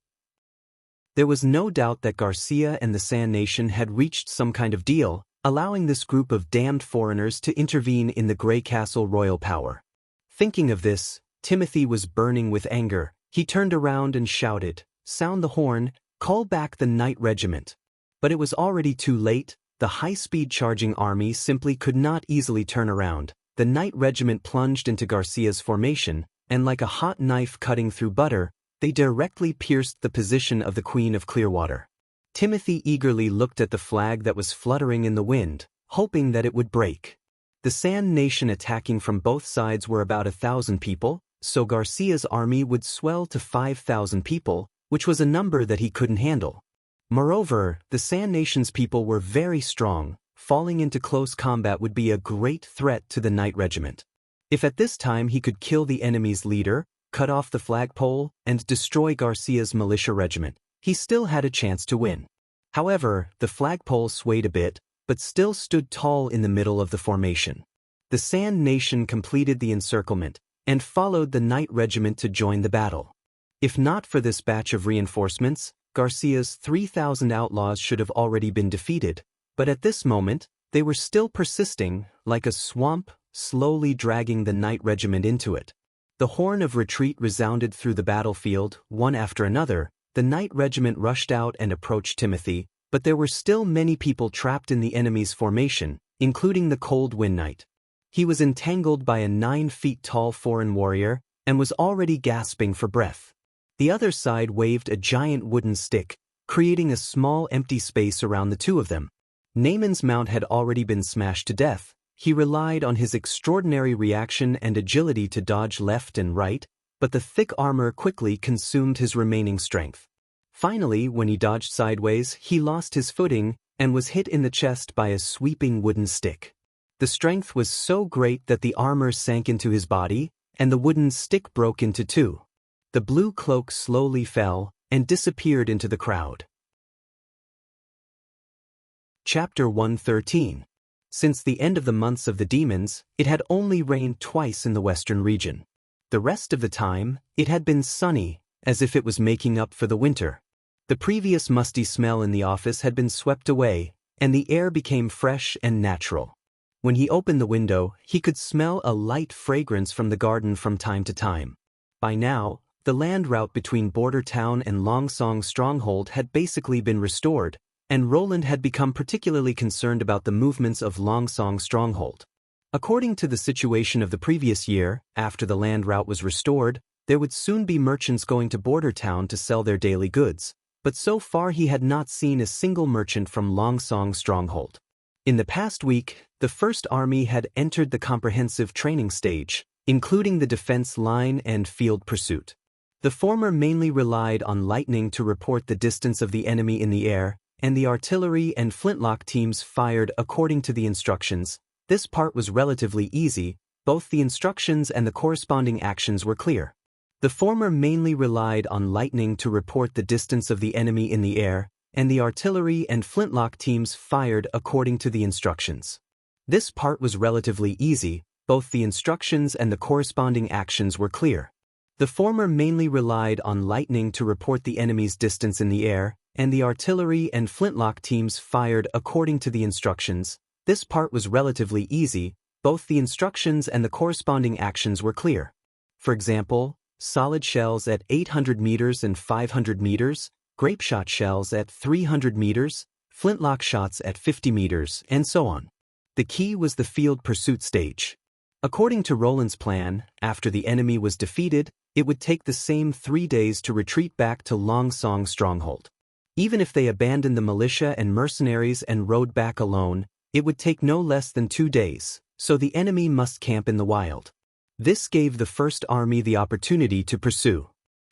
There was no doubt that Garcia and the Sand Nation had reached some kind of deal, allowing this group of damned foreigners to intervene in the Grey Castle royal power. Thinking of this, Timothy was burning with anger. He turned around and shouted, "Sound the horn, call back the Knight Regiment." But it was already too late. The high-speed charging army simply could not easily turn around. The Knight Regiment plunged into Garcia's formation, and like a hot knife cutting through butter, they directly pierced the position of the Queen of Clearwater. Timothy eagerly looked at the flag that was fluttering in the wind, hoping that it would break. The Sand Nation attacking from both sides were about 1,000 people, so Garcia's army would swell to 5,000 people, which was a number that he couldn't handle. Moreover, the Sand Nation's people were very strong. Falling into close combat would be a great threat to the Knight Regiment. If at this time he could kill the enemy's leader, cut off the flagpole, and destroy Garcia's militia regiment, he still had a chance to win. However, the flagpole swayed a bit, but still stood tall in the middle of the formation. The Sand Nation completed the encirclement, and followed the Knight Regiment to join the battle. If not for this batch of reinforcements, Garcia's 3,000 outlaws should have already been defeated, but at this moment, they were still persisting, like a swamp, slowly dragging the Knight Regiment into it. The horn of retreat resounded through the battlefield, one after another. The Knight Regiment rushed out and approached Timothy, but there were still many people trapped in the enemy's formation, including the Cold Wind Knight. He was entangled by a 9 feet tall foreign warrior, and was already gasping for breath. The other side waved a giant wooden stick, creating a small empty space around the two of them. Naaman's mount had already been smashed to death. He relied on his extraordinary reaction and agility to dodge left and right, but the thick armor quickly consumed his remaining strength. Finally, when he dodged sideways, he lost his footing and was hit in the chest by a sweeping wooden stick. The strength was so great that the armor sank into his body, and the wooden stick broke into two. The blue cloak slowly fell, and disappeared into the crowd. Chapter 113. Since the end of the months of the demons, it had only rained twice in the western region. The rest of the time, it had been sunny, as if it was making up for the winter. The previous musty smell in the office had been swept away, and the air became fresh and natural. When he opened the window, he could smell a light fragrance from the garden from time to time. By now, the land route between Border Town and Longsong Stronghold had basically been restored, and Roland had become particularly concerned about the movements of Longsong Stronghold. According to the situation of the previous year, after the land route was restored, there would soon be merchants going to Border Town to sell their daily goods, but so far he had not seen a single merchant from Longsong Stronghold. In the past week, the First Army had entered the comprehensive training stage, including the defense line and field pursuit. The former mainly relied on lightning to report the distance of the enemy in the air, and the artillery and flintlock teams fired according to the instructions. This part was relatively easy, both the instructions and the corresponding actions were clear. The former mainly relied on lightning to report the distance of the enemy in the air, and the artillery and flintlock teams fired according to the instructions. This part was relatively easy, both the instructions and the corresponding actions were clear. The former mainly relied on lightning to report the enemy's distance in the air, and the artillery and flintlock teams fired according to the instructions. This part was relatively easy, both the instructions and the corresponding actions were clear. For example, solid shells at 800 meters and 500 meters, grape shot shells at 300 meters, flintlock shots at 50 meters, and so on. The key was the field pursuit stage. According to Roland's plan, after the enemy was defeated, it would take the same 3 days to retreat back to Longsong Stronghold. Even if they abandoned the militia and mercenaries and rode back alone, it would take no less than 2 days, so the enemy must camp in the wild. This gave the First Army the opportunity to pursue.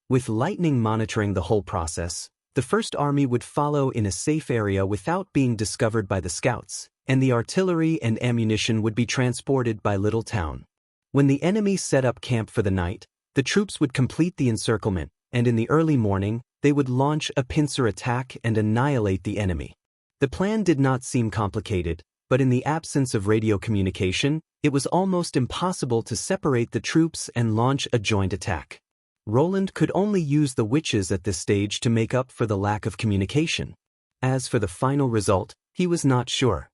With lightning monitoring the whole process, the First Army would follow in a safe area without being discovered by the scouts, and the artillery and ammunition would be transported by Little Town. When the enemy set up camp for the night, the troops would complete the encirclement, and in the early morning, they would launch a pincer attack and annihilate the enemy. The plan did not seem complicated, but in the absence of radio communication, it was almost impossible to separate the troops and launch a joint attack. Roland could only use the witches at this stage to make up for the lack of communication. As for the final result, he was not sure.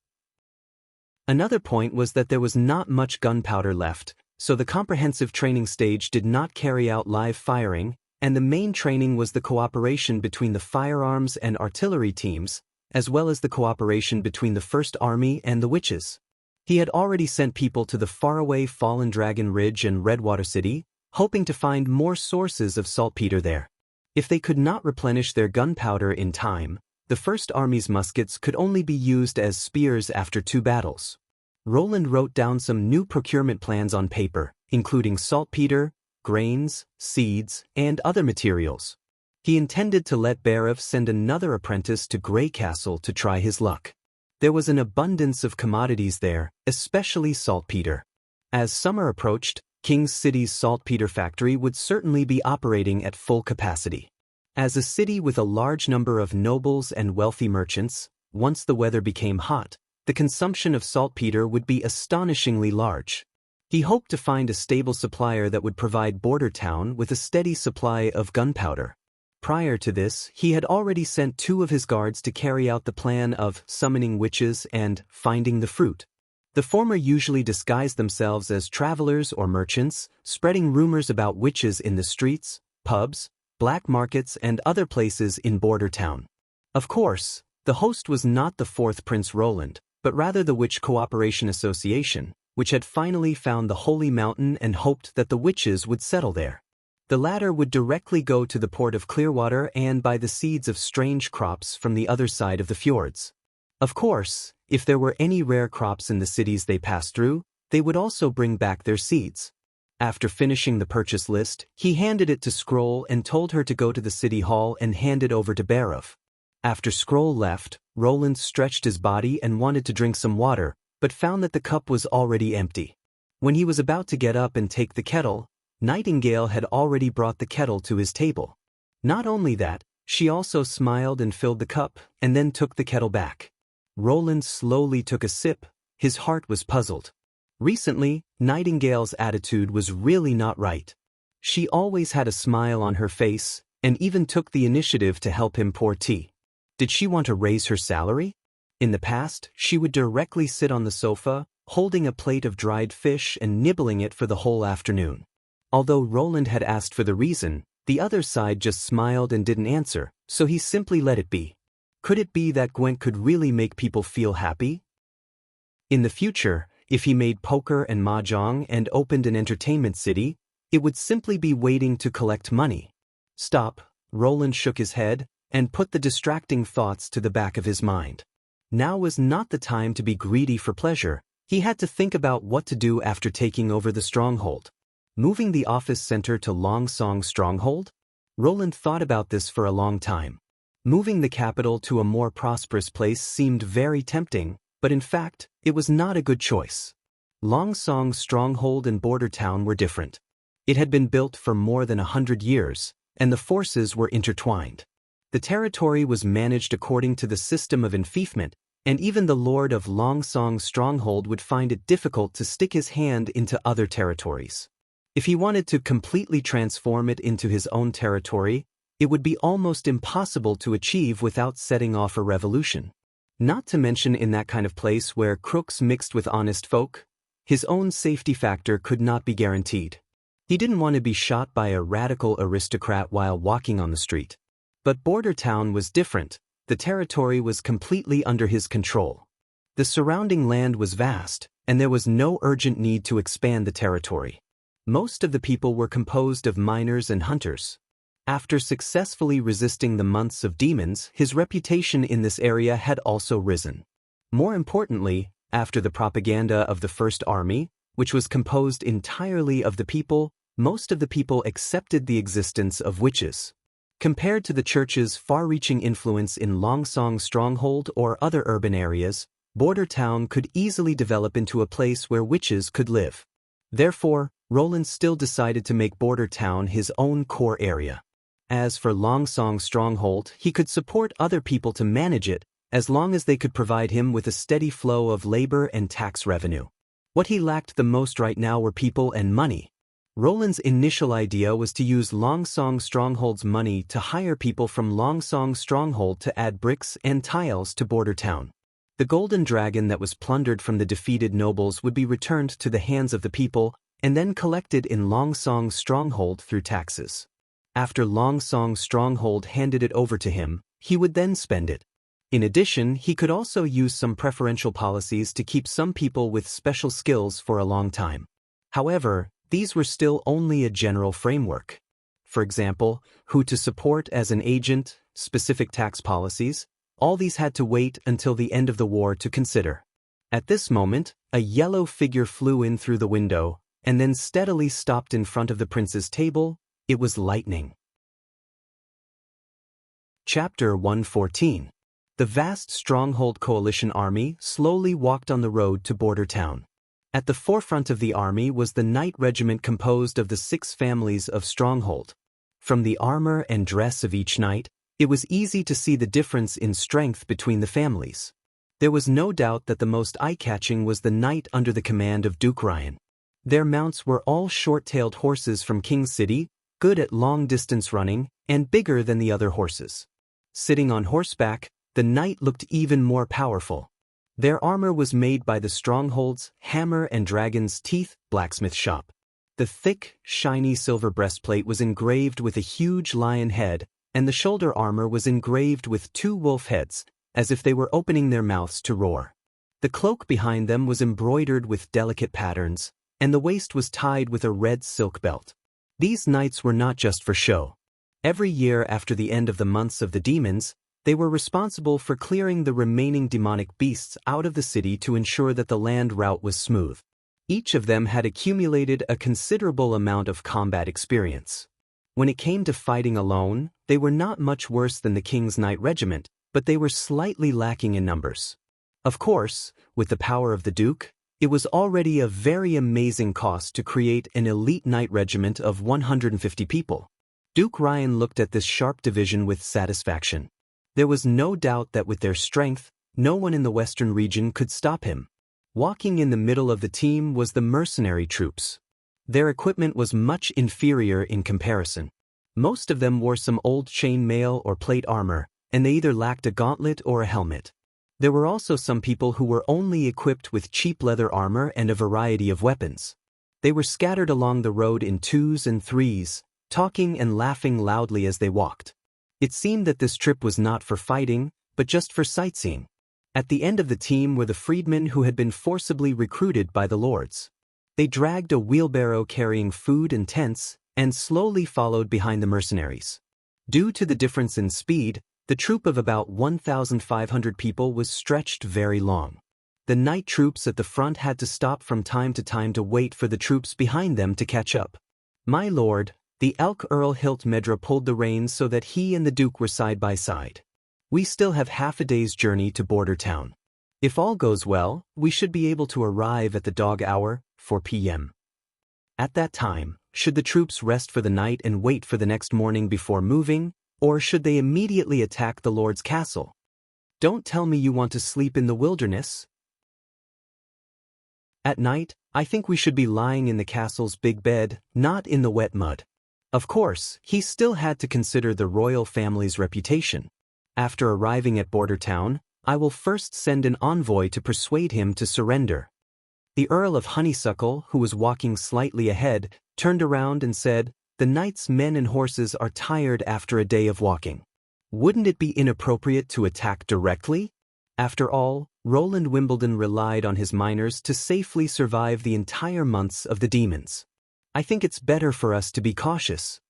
Another point was that there was not much gunpowder left, so the comprehensive training stage did not carry out live firing, and the main training was the cooperation between the firearms and artillery teams, as well as the cooperation between the First Army and the witches. He had already sent people to the faraway Fallen Dragon Ridge and Redwater City, hoping to find more sources of saltpeter there. If they could not replenish their gunpowder in time, the First Army's muskets could only be used as spears after 2 battles. Roland wrote down some new procurement plans on paper, including saltpeter, grains, seeds, and other materials. He intended to let Barav send another apprentice to Grey Castle to try his luck. There was an abundance of commodities there, especially saltpeter. As summer approached, King's City's saltpeter factory would certainly be operating at full capacity. As a city with a large number of nobles and wealthy merchants, once the weather became hot, the consumption of saltpeter would be astonishingly large. He hoped to find a stable supplier that would provide Border Town with a steady supply of gunpowder. Prior to this, he had already sent 2 of his guards to carry out the plan of summoning witches and finding the fruit. The former usually disguised themselves as travelers or merchants, spreading rumors about witches in the streets, pubs, black markets, and other places in Border Town. Of course, the host was not the 4th Prince Roland, but rather the Witch Cooperation Association, which had finally found the Holy Mountain and hoped that the witches would settle there. The latter would directly go to the port of Clearwater and buy the seeds of strange crops from the other side of the fjords. Of course, if there were any rare crops in the cities they passed through, they would also bring back their seeds. After finishing the purchase list, he handed it to Scroll and told her to go to the city hall and hand it over to Barav. After Scroll left, Roland stretched his body and wanted to drink some water, but found that the cup was already empty. When he was about to get up and take the kettle, Nightingale had already brought the kettle to his table. Not only that, She also smiled and filled the cup, and then took the kettle back. Roland slowly took a sip. His heart was puzzled. Recently, Nightingale's attitude was really not right. She always had a smile on her face, and even took the initiative to help him pour tea. Did she want to raise her salary? In the past, she would directly sit on the sofa, holding a plate of dried fish and nibbling it for the whole afternoon. Although Roland had asked for the reason, the other side just smiled and didn't answer, so he simply let it be. Could it be that Gwent could really make people feel happy? In the future, if he made poker and mahjong and opened an entertainment city, it would simply be waiting to collect money. Stop, Roland shook his head and put the distracting thoughts to the back of his mind. Now was not the time to be greedy for pleasure. He had to think about what to do after taking over the stronghold. Moving the office center to Longsong Stronghold? Roland thought about this for a long time. Moving the capital to a more prosperous place seemed very tempting, but in fact, it was not a good choice. Longsong Stronghold and Border Town were different. It had been built for more than 100 years, and the forces were intertwined. The territory was managed according to the system of enfeoffment, and even the lord of Longsong Stronghold would find it difficult to stick his hand into other territories. If he wanted to completely transform it into his own territory, it would be almost impossible to achieve without setting off a revolution. Not to mention in that kind of place where crooks mixed with honest folk, his own safety factor could not be guaranteed. He didn't want to be shot by a radical aristocrat while walking on the street. But Border Town was different. The territory was completely under his control. The surrounding land was vast, and there was no urgent need to expand the territory. Most of the people were composed of miners and hunters. After successfully resisting the months of demons, his reputation in this area had also risen. More importantly, after the propaganda of the First Army, which was composed entirely of the people, most of the people accepted the existence of witches. Compared to the church's far-reaching influence in Longsong Stronghold or other urban areas, Border Town could easily develop into a place where witches could live. Therefore, Roland still decided to make Border Town his own core area. As for Longsong Stronghold, he could support other people to manage it, as long as they could provide him with a steady flow of labor and tax revenue. What he lacked the most right now were people and money. Roland's initial idea was to use Longsong Stronghold's money to hire people from Longsong Stronghold to add bricks and tiles to Border Town. The golden dragon that was plundered from the defeated nobles would be returned to the hands of the people and then collected in Longsong Stronghold through taxes. After Longsong Stronghold handed it over to him, he would then spend it. In addition, he could also use some preferential policies to keep some people with special skills for a long time. However, these were still only a general framework. For example, who to support as an agent, specific tax policies, all these had to wait until the end of the war to consider. At this moment, a yellow figure flew in through the window, and then steadily stopped in front of the prince's table. It was lightning. Chapter 114. The vast Stronghold Coalition army slowly walked on the road to Border Town. At the forefront of the army was the Knight Regiment composed of the 6 families of Stronghold. From the armor and dress of each knight, it was easy to see the difference in strength between the families. There was no doubt that the most eye-catching was the knight under the command of Duke Ryan. Their mounts were all short-tailed horses from King's City, good at long-distance running, and bigger than the other horses. Sitting on horseback, the knight looked even more powerful. Their armor was made by the Stronghold's Hammer and Dragon's Teeth blacksmith shop. The thick, shiny silver breastplate was engraved with a huge lion head, and the shoulder armor was engraved with 2 wolf heads, as if they were opening their mouths to roar. The cloak behind them was embroidered with delicate patterns, and the waist was tied with a red silk belt. These knights were not just for show. Every year after the end of the months of the demons, they were responsible for clearing the remaining demonic beasts out of the city to ensure that the land route was smooth. Each of them had accumulated a considerable amount of combat experience. When it came to fighting alone, they were not much worse than the King's Knight Regiment, but they were slightly lacking in numbers. Of course, with the power of the Duke, it was already a very amazing cost to create an elite knight regiment of 150 people. Duke Ryan looked at this sharp division with satisfaction. There was no doubt that with their strength, no one in the western region could stop him. Walking in the middle of the team was the mercenary troops. Their equipment was much inferior in comparison. Most of them wore some old chain mail or plate armor, and they either lacked a gauntlet or a helmet. There were also some people who were only equipped with cheap leather armor and a variety of weapons. They were scattered along the road in twos and threes, talking and laughing loudly as they walked. It seemed that this trip was not for fighting, but just for sightseeing. At the end of the team were the freedmen who had been forcibly recruited by the lords. They dragged a wheelbarrow carrying food and tents, and slowly followed behind the mercenaries. Due to the difference in speed, the troop of about 1,500 people was stretched very long. The night troops at the front had to stop from time to time to wait for the troops behind them to catch up. My lord, the Elk Earl Hilt Medra pulled the reins so that he and the Duke were side by side. We still have half a day's journey to Border Town. If all goes well, we should be able to arrive at the dog hour, 4 p.m. At that time, should the troops rest for the night and wait for the next morning before moving, or should they immediately attack the Lord's castle? Don't tell me you want to sleep in the wilderness. At night, I think we should be lying in the castle's big bed, not in the wet mud. Of course, he still had to consider the royal family's reputation. After arriving at Border Town, I will first send an envoy to persuade him to surrender. The Earl of Honeysuckle, who was walking slightly ahead, turned around and said, "The knight's men and horses are tired after a day of walking. Wouldn't it be inappropriate to attack directly? After all, Roland Wimbledon relied on his miners to safely survive the entire months of the demons. I think it's better for us to be cautious."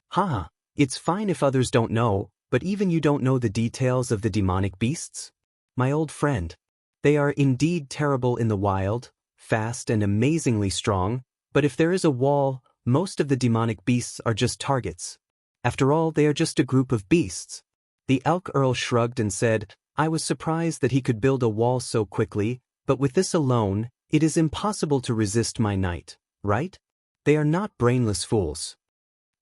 Haha, it's fine if others don't know, but even you don't know the details of the demonic beasts? My old friend. They are indeed terrible in the wild, fast and amazingly strong, but if there is a wall, most of the demonic beasts are just targets. After all, they are just a group of beasts. The Elk Earl shrugged and said, "I was surprised that he could build a wall so quickly, but with this alone, it is impossible to resist my knight, right? They are not brainless fools."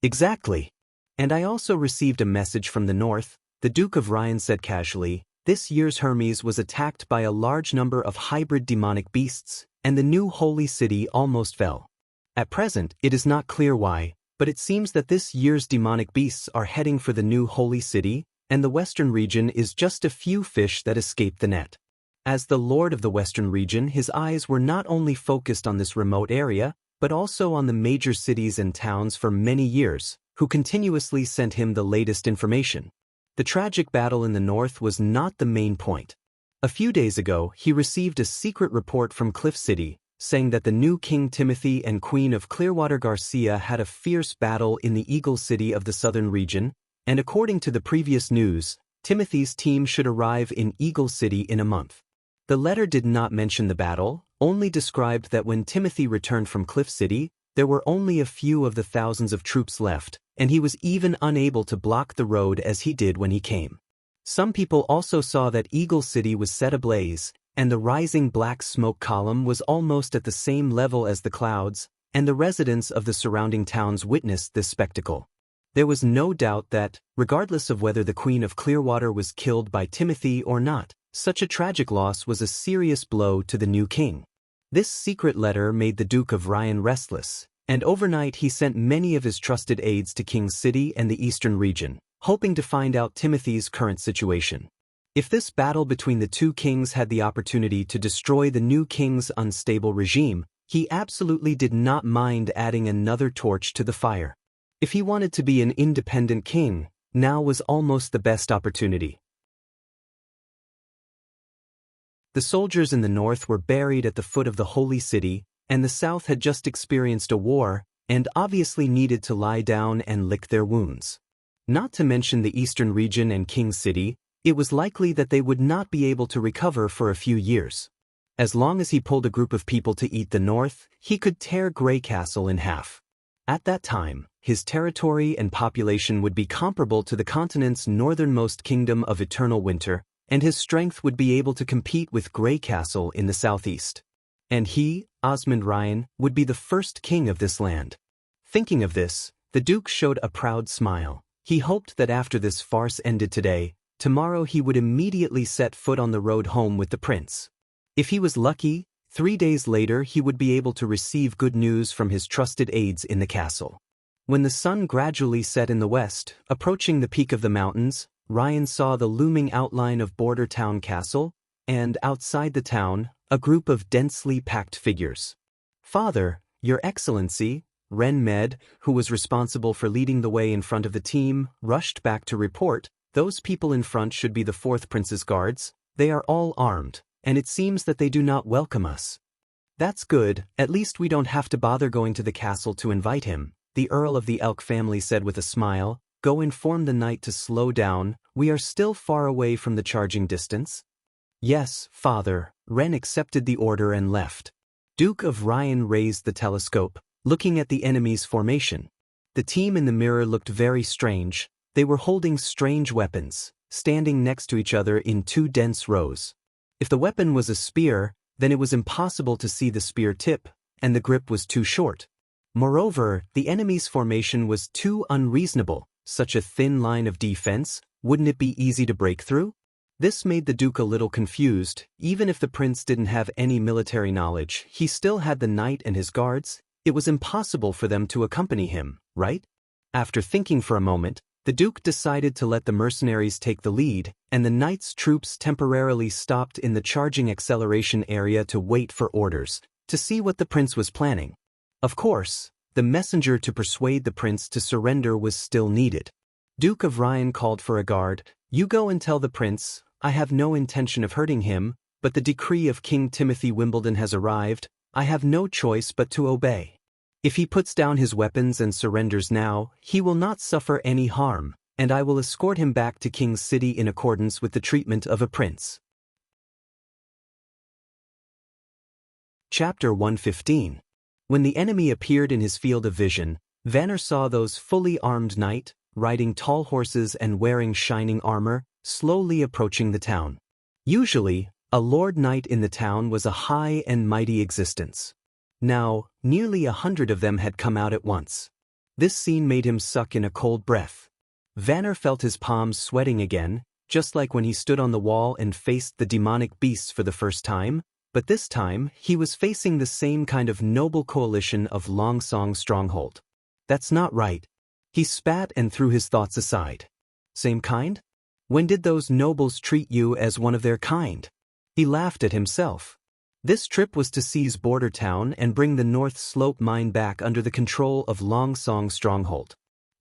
Exactly. And I also received a message from the north. The Duke of Ryan said casually, "This year's Hermes was attacked by a large number of hybrid demonic beasts, and the new holy city almost fell. At present, it is not clear why, but it seems that this year's demonic beasts are heading for the new holy city, and the western region is just a few fish that escaped the net." As the lord of the western region, his eyes were not only focused on this remote area, but also on the major cities and towns for many years, who continuously sent him the latest information. The tragic battle in the north was not the main point. A few days ago, he received a secret report from Cliff City, saying that the new King Timothy and Queen of Clearwater Garcia had a fierce battle in the Eagle City of the southern region, and according to the previous news, Timothy's team should arrive in Eagle City in a month. The letter did not mention the battle, only described that when Timothy returned from Cliff City, there were only a few of the thousands of troops left, and he was even unable to block the road as he did when he came. Some people also saw that Eagle City was set ablaze, and the rising black smoke column was almost at the same level as the clouds, and the residents of the surrounding towns witnessed this spectacle. There was no doubt that, regardless of whether the Queen of Clearwater was killed by Timothy or not, such a tragic loss was a serious blow to the new king. This secret letter made the Duke of Ryan restless, and overnight he sent many of his trusted aides to King's City and the eastern region, hoping to find out Timothy's current situation. If this battle between the two kings had the opportunity to destroy the new king's unstable regime, he absolutely did not mind adding another torch to the fire. If he wanted to be an independent king, now was almost the best opportunity. The soldiers in the north were buried at the foot of the holy city, and the south had just experienced a war, and obviously needed to lie down and lick their wounds. Not to mention the eastern region and King's City, it was likely that they would not be able to recover for a few years. As long as he pulled a group of people to eat the north, he could tear Grey Castle in half. At that time, his territory and population would be comparable to the continent's northernmost kingdom of Eternal Winter, and his strength would be able to compete with Grey Castle in the southeast. And he, Osmond Ryan, would be the first king of this land. Thinking of this, The Duke showed a proud smile. He hoped that after this farce ended today, tomorrow he would immediately set foot on the road home with the prince. If he was lucky, 3 days later he would be able to receive good news from his trusted aides in the castle. When the sun gradually set in the west, approaching the peak of the mountains, Ryan saw the looming outline of Border Town Castle, and outside the town, a group of densely packed figures. "Father, Your Excellency," Ren Med, who was responsible for leading the way in front of the team, rushed back to report, "Those people in front should be the fourth prince's guards. They are all armed, and it seems that they do not welcome us." "That's good, at least we don't have to bother going to the castle to invite him," the Earl of the Elk family said with a smile. "Go inform the knight to slow down, we are still far away from the charging distance." "Yes, father." Ren accepted the order and left. Duke of Ryan raised the telescope, looking at the enemy's formation. The team in the mirror looked very strange. They were holding strange weapons, standing next to each other in 2 dense rows. If the weapon was a spear, then it was impossible to see the spear tip, and the grip was too short. Moreover, the enemy's formation was too unreasonable. Such a thin line of defense, wouldn't it be easy to break through? This made the Duke a little confused. Even if the prince didn't have any military knowledge, he still had the knight and his guards. It was impossible for them to accompany him, right? After thinking for a moment, the Duke decided to let the mercenaries take the lead, and the knight's troops temporarily stopped in the charging acceleration area to wait for orders, to see what the prince was planning. Of course, the messenger to persuade the prince to surrender was still needed. Duke of Ryan called for a guard. "You go and tell the prince, I have no intention of hurting him, but the decree of King Timothy Wimbledon has arrived. I have no choice but to obey. If he puts down his weapons and surrenders now, he will not suffer any harm, and I will escort him back to King's City in accordance with the treatment of a prince." Chapter 115. When the enemy appeared in his field of vision, Vanner saw those fully armed knight, riding tall horses and wearing shining armor, slowly approaching the town. Usually, a lord knight in the town was a high and mighty existence. Now, nearly 100 of them had come out at once. This scene made him suck in a cold breath. Vanner felt his palms sweating again, just like when he stood on the wall and faced the demonic beasts for the first time, but this time, he was facing the same kind of noble coalition of Longsong Stronghold. "That's not right." He spat and threw his thoughts aside. "Same kind? When did those nobles treat you as one of their kind?" He laughed at himself. This trip was to seize Border Town and bring the North Slope mine back under the control of Longsong Stronghold.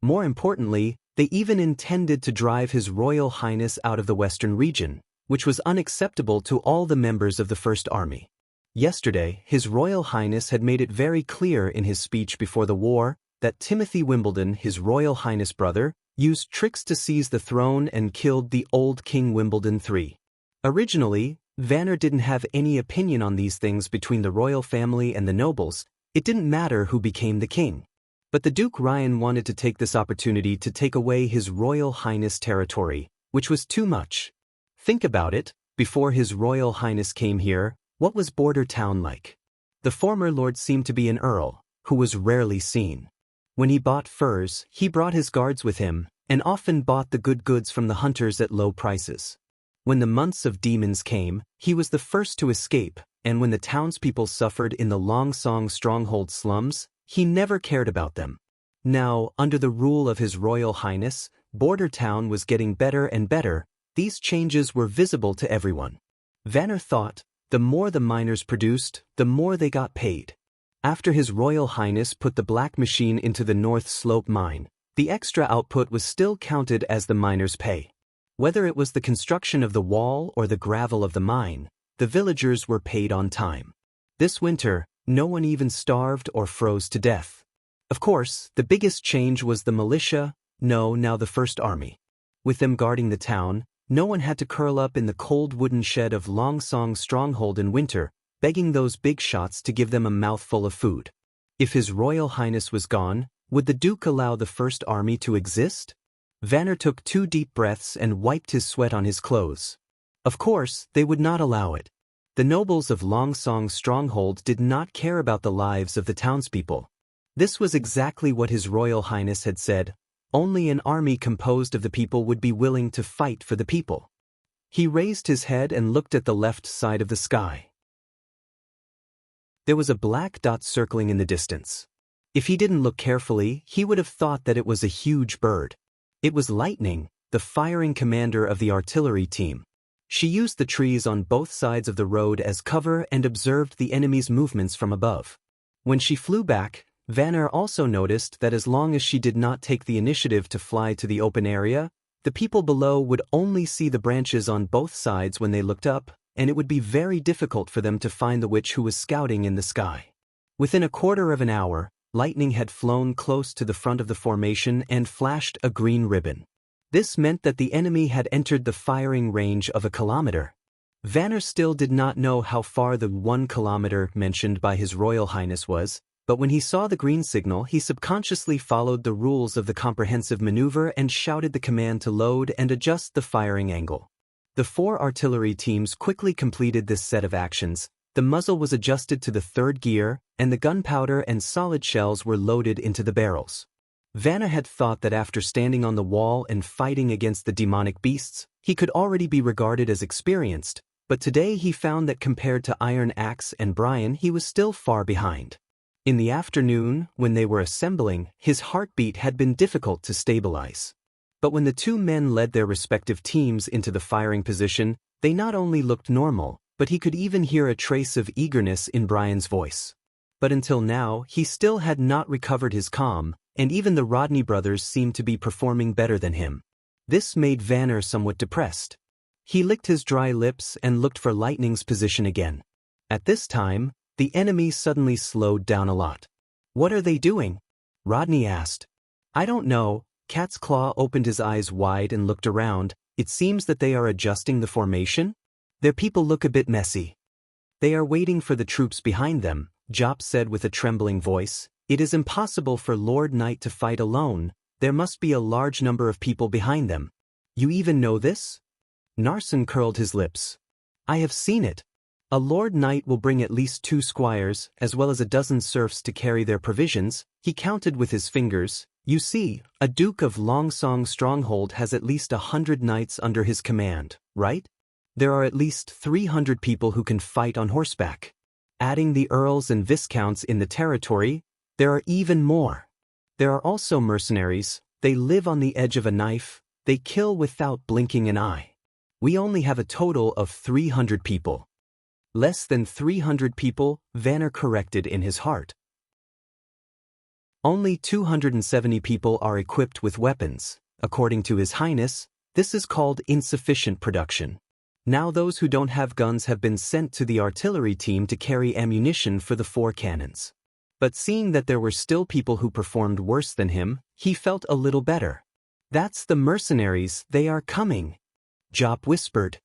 More importantly, they even intended to drive His Royal Highness out of the Western region, which was unacceptable to all the members of the First Army. Yesterday, His Royal Highness had made it very clear in his speech before the war that Timothy Wimbledon, His Royal Highness' brother, used tricks to seize the throne and killed the old King Wimbledon III. Originally, Vanner didn't have any opinion on these things between the royal family and the nobles. It didn't matter who became the king. But the Duke Ryan wanted to take this opportunity to take away His Royal Highness' territory, which was too much. Think about it, before His Royal Highness came here, what was Border Town like? The former lord seemed to be an earl, who was rarely seen. When he bought furs, he brought his guards with him, and often bought the good goods from the hunters at low prices. When the months of demons came, he was the first to escape, and when the townspeople suffered in the Longsong Stronghold slums, he never cared about them. Now, under the rule of His Royal Highness, Border Town was getting better and better. These changes were visible to everyone. Vanner thought, the more the miners produced, the more they got paid. After His Royal Highness put the black machine into the North Slope mine, the extra output was still counted as the miners' pay. Whether it was the construction of the wall or the gravel of the mine, the villagers were paid on time. This winter, no one even starved or froze to death. Of course, the biggest change was the militia, now the First Army. With them guarding the town, no one had to curl up in the cold wooden shed of Longsong Stronghold in winter, begging those big shots to give them a mouthful of food. If His Royal Highness was gone, would the Duke allow the First Army to exist? Vanner took 2 deep breaths and wiped his sweat on his clothes. Of course, they would not allow it. The nobles of Longsong Stronghold did not care about the lives of the townspeople. This was exactly what His Royal Highness had said. Only an army composed of the people would be willing to fight for the people. He raised his head and looked at the left side of the sky. There was a black dot circling in the distance. If he didn't look carefully, he would have thought that it was a huge bird. It was Lightning, the firing commander of the artillery team. She used the trees on both sides of the road as cover and observed the enemy's movements from above. When she flew back, Vanner also noticed that as long as she did not take the initiative to fly to the open area, the people below would only see the branches on both sides when they looked up, and it would be very difficult for them to find the witch who was scouting in the sky. Within a quarter of an hour, Lightning had flown close to the front of the formation and flashed a green ribbon. This meant that the enemy had entered the firing range of 1 kilometer. Vanner still did not know how far the 1 kilometer mentioned by His Royal Highness was, but when he saw the green signal, he subconsciously followed the rules of the comprehensive maneuver and shouted the command to load and adjust the firing angle. The 4 artillery teams quickly completed this set of actions. The muzzle was adjusted to the 3rd gear, and the gunpowder and solid shells were loaded into the barrels. Vanner had thought that after standing on the wall and fighting against the demonic beasts, he could already be regarded as experienced, but today he found that compared to Iron Axe and Brian, he was still far behind. In the afternoon, when they were assembling, his heartbeat had been difficult to stabilize. But when the 2 men led their respective teams into the firing position, they not only looked normal, but he could even hear a trace of eagerness in Brian's voice. But until now, he still had not recovered his calm, and even the Rodney brothers seemed to be performing better than him. This made Vanner somewhat depressed. He licked his dry lips and looked for Lightning's position again. At this time, the enemy suddenly slowed down a lot. "What are they doing?" Rodney asked. "I don't know." Cat's Claw opened his eyes wide and looked around. "It seems that they are adjusting the formation. Their people look a bit messy." "They are waiting for the troops behind them," Jop said with a trembling voice. "It is impossible for Lord Knight to fight alone. There must be a large number of people behind them." "You even know this?" Narsen curled his lips. "I have seen it. A Lord Knight will bring at least 2 squires, as well as a dozen serfs to carry their provisions." He counted with his fingers. "You see, a Duke of Longsong Stronghold has at least 100 knights under his command, right? There are at least 300 people who can fight on horseback. Adding the earls and viscounts in the territory, there are even more. There are also mercenaries. They live on the edge of a knife. They kill without blinking an eye. We only have a total of 300 people." "Less than 300 people," Vanner corrected in his heart. "Only 270 people are equipped with weapons. According to His Highness, this is called insufficient production. Now those who don't have guns have been sent to the artillery team to carry ammunition for the 4 cannons." But seeing that there were still people who performed worse than him, he felt a little better. "That's the mercenaries, they are coming," Jop whispered.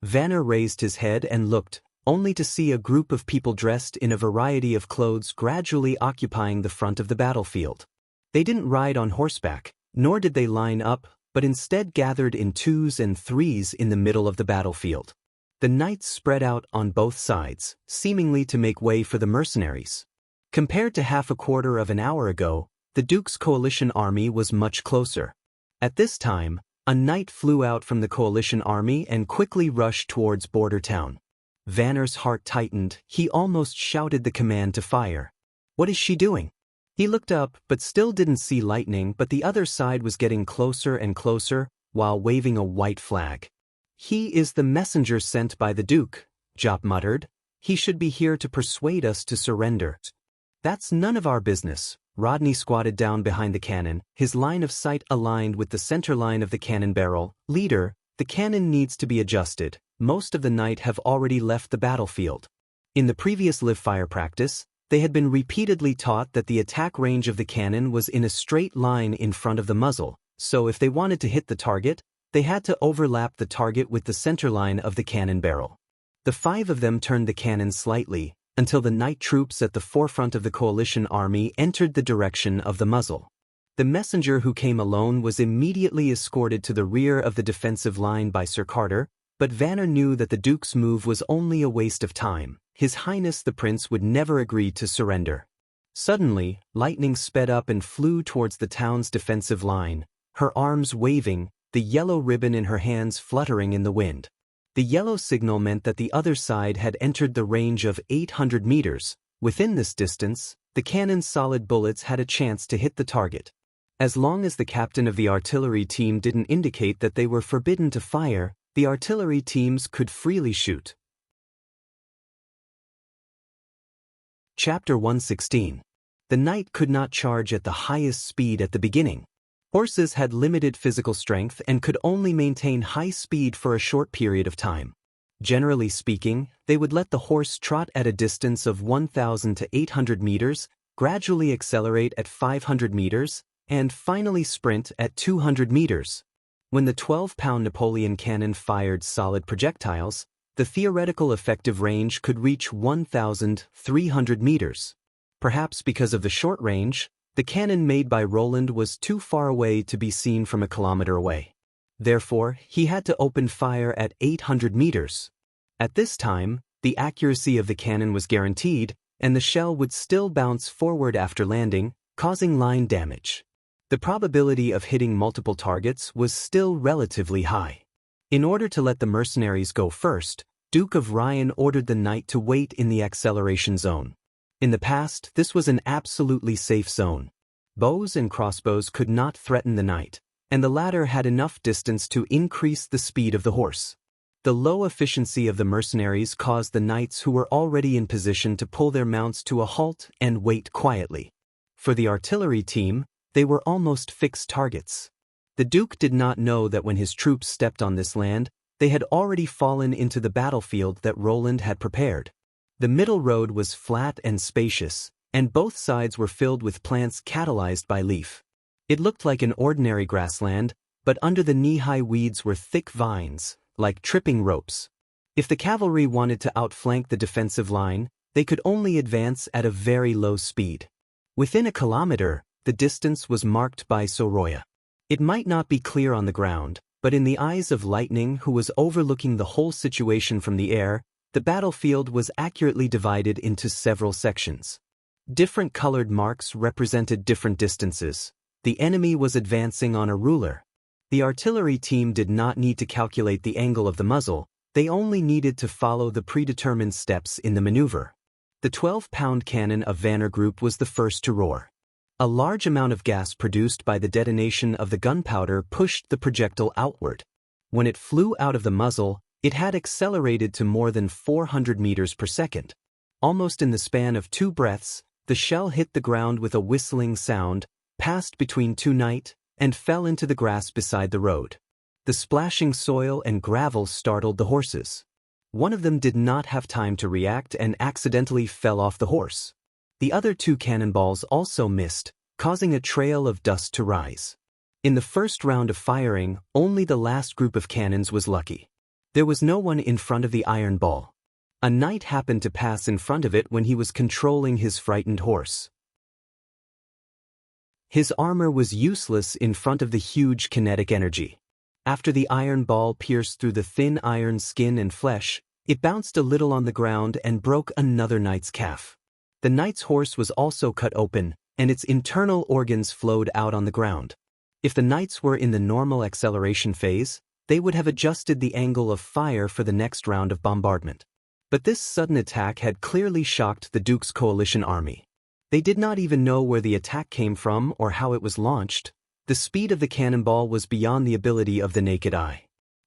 Vanner raised his head and looked, only to see a group of people dressed in a variety of clothes gradually occupying the front of the battlefield. They didn't ride on horseback, nor did they line up, but instead gathered in 2s and 3s in the middle of the battlefield. The knights spread out on both sides, seemingly to make way for the mercenaries. Compared to half a quarter of an hour ago, the Duke's coalition army was much closer. At this time, a knight flew out from the coalition army and quickly rushed towards Border Town. Vanner's heart tightened. He almost shouted the command to fire. "What is she doing?" He looked up but still didn't see Lightning, but the other side was getting closer and closer, while waving a white flag. "He is the messenger sent by the Duke," Jop muttered. "He should be here to persuade us to surrender." "That's none of our business." Rodney squatted down behind the cannon, his line of sight aligned with the center line of the cannon barrel. "Leader, the cannon needs to be adjusted. Most of the knight have already left the battlefield." In the previous live fire practice, they had been repeatedly taught that the attack range of the cannon was in a straight line in front of the muzzle, so if they wanted to hit the target, they had to overlap the target with the center line of the cannon barrel. The 5 of them turned the cannon slightly, until the knight troops at the forefront of the coalition army entered the direction of the muzzle. The messenger who came alone was immediately escorted to the rear of the defensive line by Sir Carter, but Vanner knew that the Duke's move was only a waste of time. His Highness the Prince would never agree to surrender. Suddenly, Lightning sped up and flew towards the town's defensive line, her arms waving, the yellow ribbon in her hands fluttering in the wind. The yellow signal meant that the other side had entered the range of 800 meters. Within this distance, the cannon's solid bullets had a chance to hit the target. As long as the captain of the artillery team didn't indicate that they were forbidden to fire, the artillery teams could freely shoot. Chapter 116. The knight could not charge at the highest speed at the beginning. Horses had limited physical strength and could only maintain high speed for a short period of time. Generally speaking, they would let the horse trot at a distance of 1,000 to 800 meters, gradually accelerate at 500 meters, and finally sprint at 200 meters. When the 12-pound Napoleon cannon fired solid projectiles, the theoretical effective range could reach 1,300 meters. Perhaps because of the short range, the cannon made by Roland was too far away to be seen from a kilometer away. Therefore, he had to open fire at 800 meters. At this time, the accuracy of the cannon was guaranteed, and the shell would still bounce forward after landing, causing line damage. The probability of hitting multiple targets was still relatively high. In order to let the mercenaries go first, Duke of Ryan ordered the knight to wait in the acceleration zone. In the past, this was an absolutely safe zone. Bows and crossbows could not threaten the knight, and the latter had enough distance to increase the speed of the horse. The low efficiency of the mercenaries caused the knights who were already in position to pull their mounts to a halt and wait quietly. For the artillery team, they were almost fixed targets. The Duke did not know that when his troops stepped on this land, they had already fallen into the battlefield that Roland had prepared. The middle road was flat and spacious, and both sides were filled with plants catalyzed by leaf. It looked like an ordinary grassland, but under the knee-high weeds were thick vines, like tripping ropes. If the cavalry wanted to outflank the defensive line, they could only advance at a very low speed. Within a kilometer, the distance was marked by Soroya. It might not be clear on the ground, but in the eyes of Lightning, who was overlooking the whole situation from the air, the battlefield was accurately divided into several sections. Different colored marks represented different distances. The enemy was advancing on a ruler. The artillery team did not need to calculate the angle of the muzzle, they only needed to follow the predetermined steps in the maneuver. The 12-pound cannon of Vanner Group was the first to roar. A large amount of gas produced by the detonation of the gunpowder pushed the projectile outward. When it flew out of the muzzle, it had accelerated to more than 400 meters per second. Almost in the span of 2 breaths, the shell hit the ground with a whistling sound, passed between 2 knights, and fell into the grass beside the road. The splashing soil and gravel startled the horses. One of them did not have time to react and accidentally fell off the horse. The other 2 cannonballs also missed, causing a trail of dust to rise. In the first round of firing, only the last group of cannons was lucky. There was no one in front of the iron ball. A knight happened to pass in front of it when he was controlling his frightened horse. His armor was useless in front of the huge kinetic energy. After the iron ball pierced through the thin iron skin and flesh, it bounced a little on the ground and broke another knight's calf. The knight's horse was also cut open, and its internal organs flowed out on the ground. If the knights were in the normal acceleration phase, they would have adjusted the angle of fire for the next round of bombardment. But this sudden attack had clearly shocked the Duke's coalition army. They did not even know where the attack came from or how it was launched. The speed of the cannonball was beyond the ability of the naked eye.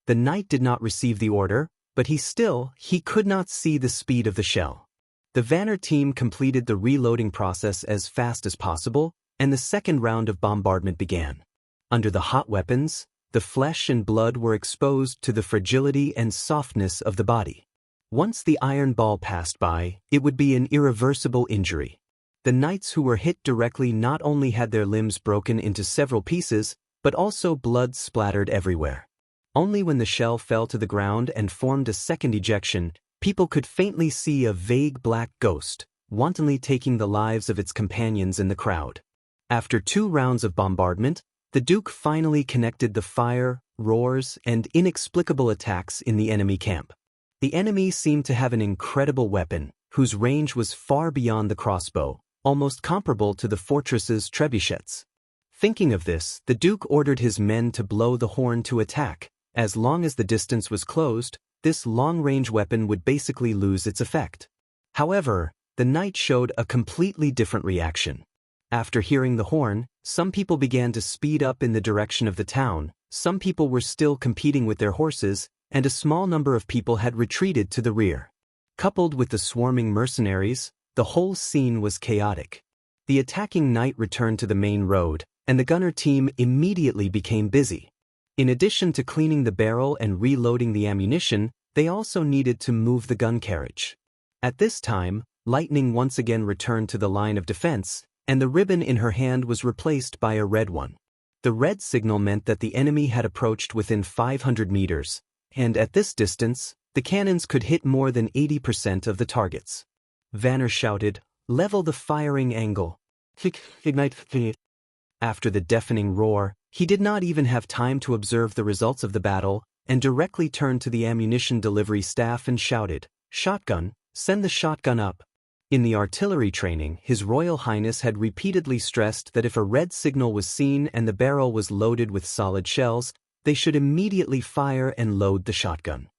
The knight did not receive the order, but he could not see the speed of the shell. The Vanner team completed the reloading process as fast as possible, and the second round of bombardment began. Under the hot weapons, the flesh and blood were exposed to the fragility and softness of the body. Once the iron ball passed by, it would be an irreversible injury. The knights who were hit directly not only had their limbs broken into several pieces, but also blood splattered everywhere. Only when the shell fell to the ground and formed a second ejection, people could faintly see a vague black ghost, wantonly taking the lives of its companions in the crowd. After 2 rounds of bombardment, the Duke finally connected the fire, roars, and inexplicable attacks in the enemy camp. The enemy seemed to have an incredible weapon, whose range was far beyond the crossbow, almost comparable to the fortress's trebuchets. Thinking of this, the Duke ordered his men to blow the horn to attack. As long as the distance was closed, this long-range weapon would basically lose its effect. However, the knight showed a completely different reaction. After hearing the horn, some people began to speed up in the direction of the town, some people were still competing with their horses, and a small number of people had retreated to the rear. Coupled with the swarming mercenaries, the whole scene was chaotic. The attacking knight returned to the main road, and the gunner team immediately became busy. In addition to cleaning the barrel and reloading the ammunition, they also needed to move the gun carriage. At this time, Lightning once again returned to the line of defense, and the ribbon in her hand was replaced by a red one. The red signal meant that the enemy had approached within 500 meters, and at this distance, the cannons could hit more than 80% of the targets. Vanner shouted, "Level the firing angle." After the deafening roar, he did not even have time to observe the results of the battle, and directly turned to the ammunition delivery staff and shouted, "Shotgun, send the shotgun up." In the artillery training, His Royal Highness had repeatedly stressed that if a red signal was seen and the barrel was loaded with solid shells, they should immediately fire and load the shotgun.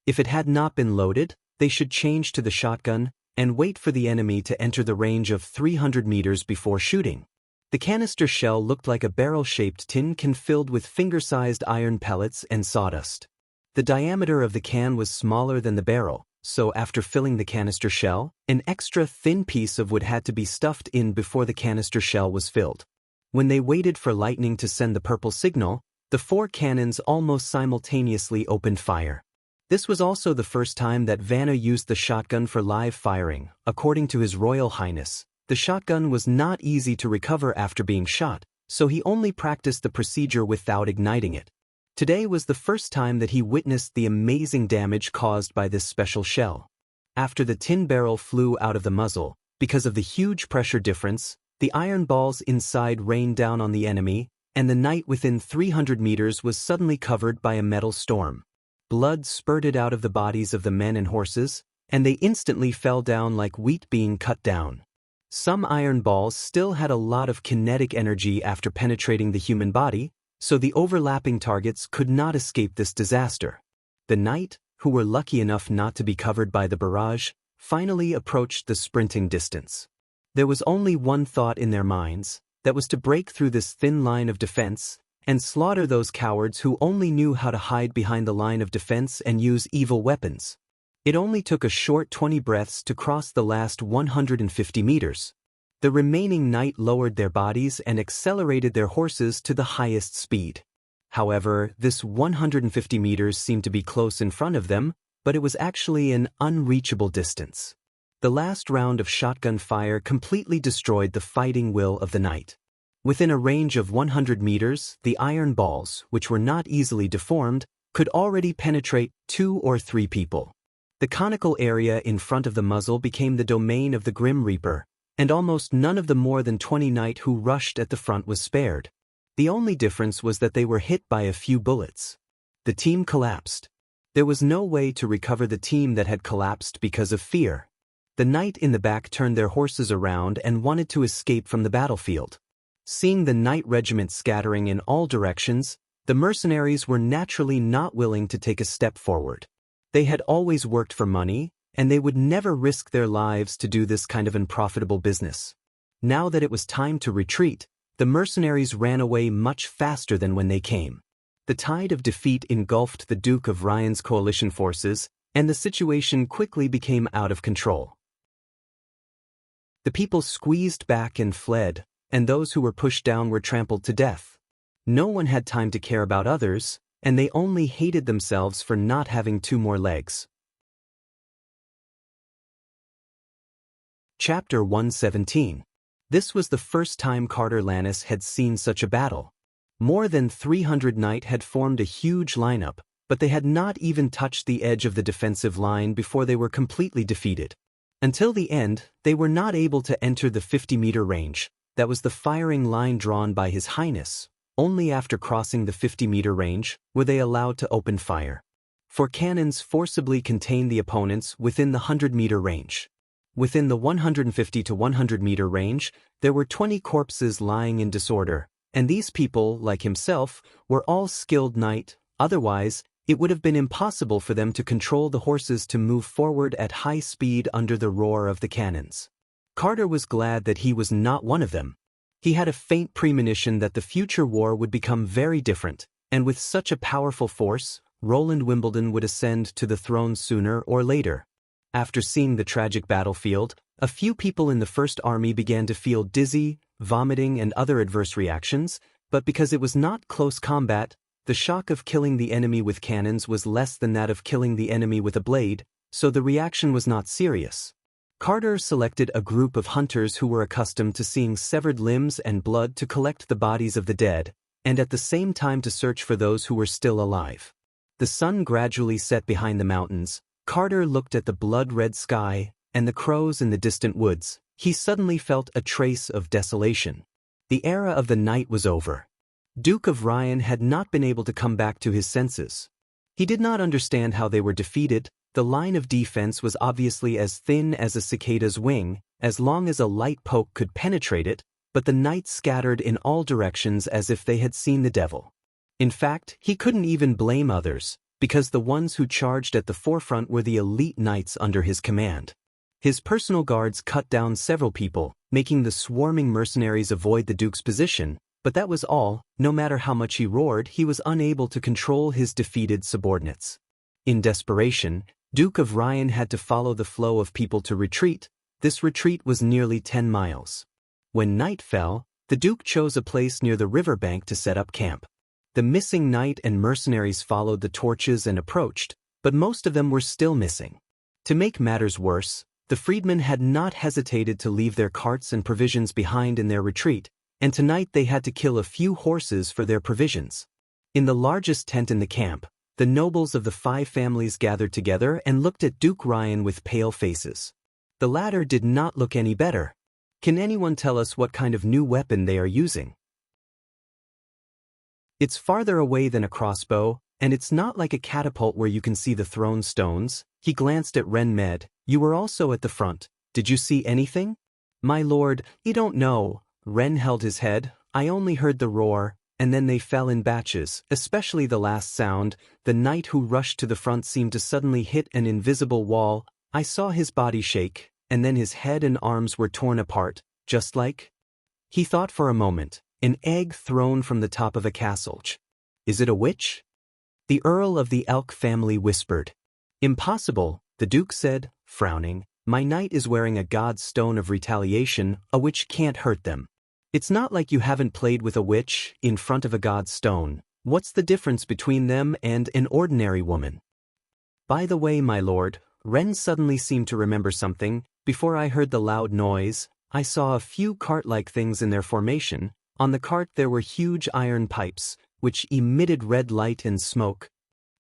If it had not been loaded, they should change to the shotgun and wait for the enemy to enter the range of 300 meters before shooting. The canister shell looked like a barrel-shaped tin can filled with finger-sized iron pellets and sawdust. The diameter of the can was smaller than the barrel, so after filling the canister shell, an extra thin piece of wood had to be stuffed in before the canister shell was filled. When they waited for Lightning to send the purple signal, the 4 cannons almost simultaneously opened fire. This was also the first time that Vanna used the shotgun for live firing. According to His Royal Highness, the shotgun was not easy to recover after being shot, so he only practiced the procedure without igniting it. Today was the first time that he witnessed the amazing damage caused by this special shell. After the tin barrel flew out of the muzzle, because of the huge pressure difference, the iron balls inside rained down on the enemy, and the knight within 300 meters was suddenly covered by a metal storm. Blood spurted out of the bodies of the men and horses, and they instantly fell down like wheat being cut down. Some iron balls still had a lot of kinetic energy after penetrating the human body, so the overlapping targets could not escape this disaster. The knight, who were lucky enough not to be covered by the barrage, finally approached the sprinting distance. There was only one thought in their minds, that was to break through this thin line of defense and slaughter those cowards who only knew how to hide behind the line of defense and use evil weapons. It only took a short 20 breaths to cross the last 150 meters. The remaining knight lowered their bodies and accelerated their horses to the highest speed. However, this 150 meters seemed to be close in front of them, but it was actually an unreachable distance. The last round of shotgun fire completely destroyed the fighting will of the knight. Within a range of 100 meters, the iron balls, which were not easily deformed, could already penetrate 2 or 3 people. The conical area in front of the muzzle became the domain of the Grim Reaper, and almost none of the more than 20 knight who rushed at the front was spared. The only difference was that they were hit by a few bullets. The team collapsed. There was no way to recover the team that had collapsed because of fear. The knight in the back turned their horses around and wanted to escape from the battlefield. Seeing the knight regiment scattering in all directions, the mercenaries were naturally not willing to take a step forward. They had always worked for money, and they would never risk their lives to do this kind of unprofitable business. Now that it was time to retreat, the mercenaries ran away much faster than when they came. The tide of defeat engulfed the Duke of Ryan's coalition forces, and the situation quickly became out of control. The people squeezed back and fled, and those who were pushed down were trampled to death. No one had time to care about others, and they only hated themselves for not having 2 more legs. Chapter 117. This was the first time Carter Lannis had seen such a battle. More than 300 knight had formed a huge lineup, but they had not even touched the edge of the defensive line before they were completely defeated. Until the end, they were not able to enter the 50-meter range. That was the firing line drawn by His Highness. Only after crossing the 50-meter range were they allowed to open fire. 4 cannons forcibly contained the opponents within the 100-meter range. Within the 150 to 100 meter range, there were 20 corpses lying in disorder, and these people, like himself, were all skilled knight, otherwise, it would have been impossible for them to control the horses to move forward at high speed under the roar of the cannons. Carter was glad that he was not one of them. He had a faint premonition that the future war would become very different, and with such a powerful force, Roland Wimbledon would ascend to the throne sooner or later. After seeing the tragic battlefield, a few people in the First Army began to feel dizzy, vomiting and other adverse reactions, but because it was not close combat, the shock of killing the enemy with cannons was less than that of killing the enemy with a blade, so the reaction was not serious. Carter selected a group of hunters who were accustomed to seeing severed limbs and blood to collect the bodies of the dead, and at the same time to search for those who were still alive. The sun gradually set behind the mountains. Carter looked at the blood-red sky and the crows in the distant woods. He suddenly felt a trace of desolation. The era of the night was over. Duke of Ryan had not been able to come back to his senses. He did not understand how they were defeated. The line of defense was obviously as thin as a cicada's wing, as long as a light poke could penetrate it, but the knights scattered in all directions as if they had seen the devil. In fact, he couldn't even blame others, because the ones who charged at the forefront were the elite knights under his command. His personal guards cut down several people, making the swarming mercenaries avoid the Duke's position, but that was all. No matter how much he roared, he was unable to control his defeated subordinates. In desperation, Duke of Ryan had to follow the flow of people to retreat. This retreat was nearly 10 miles. When night fell, the Duke chose a place near the riverbank to set up camp. The missing knight and mercenaries followed the torches and approached, but most of them were still missing. To make matters worse, the freedmen had not hesitated to leave their carts and provisions behind in their retreat, and tonight they had to kill a few horses for their provisions. In the largest tent in the camp, the nobles of the 5 families gathered together and looked at Duke Ryan with pale faces. The latter did not look any better. Can anyone tell us what kind of new weapon they are using? It's farther away than a crossbow, and it's not like a catapult where you can see the thrown stones. He glanced at Ren Med. You were also at the front. Did you see anything? My lord, you don't know. Ren held his head. I only heard the roar, and then they fell in batches, especially the last sound. The knight who rushed to the front seemed to suddenly hit an invisible wall. I saw his body shake, and then his head and arms were torn apart, just like... He thought for a moment. An egg thrown from the top of a castle. Is it a witch? The Earl of the Elk family whispered. Impossible, the Duke said, frowning. My knight is wearing a god's stone of retaliation. A witch can't hurt them. It's not like you haven't played with a witch in front of a god's stone. What's the difference between them and an ordinary woman? By the way, my lord, Ren suddenly seemed to remember something. Before I heard the loud noise, I saw a few cart-like things in their formation. On the cart there were huge iron pipes, which emitted red light and smoke.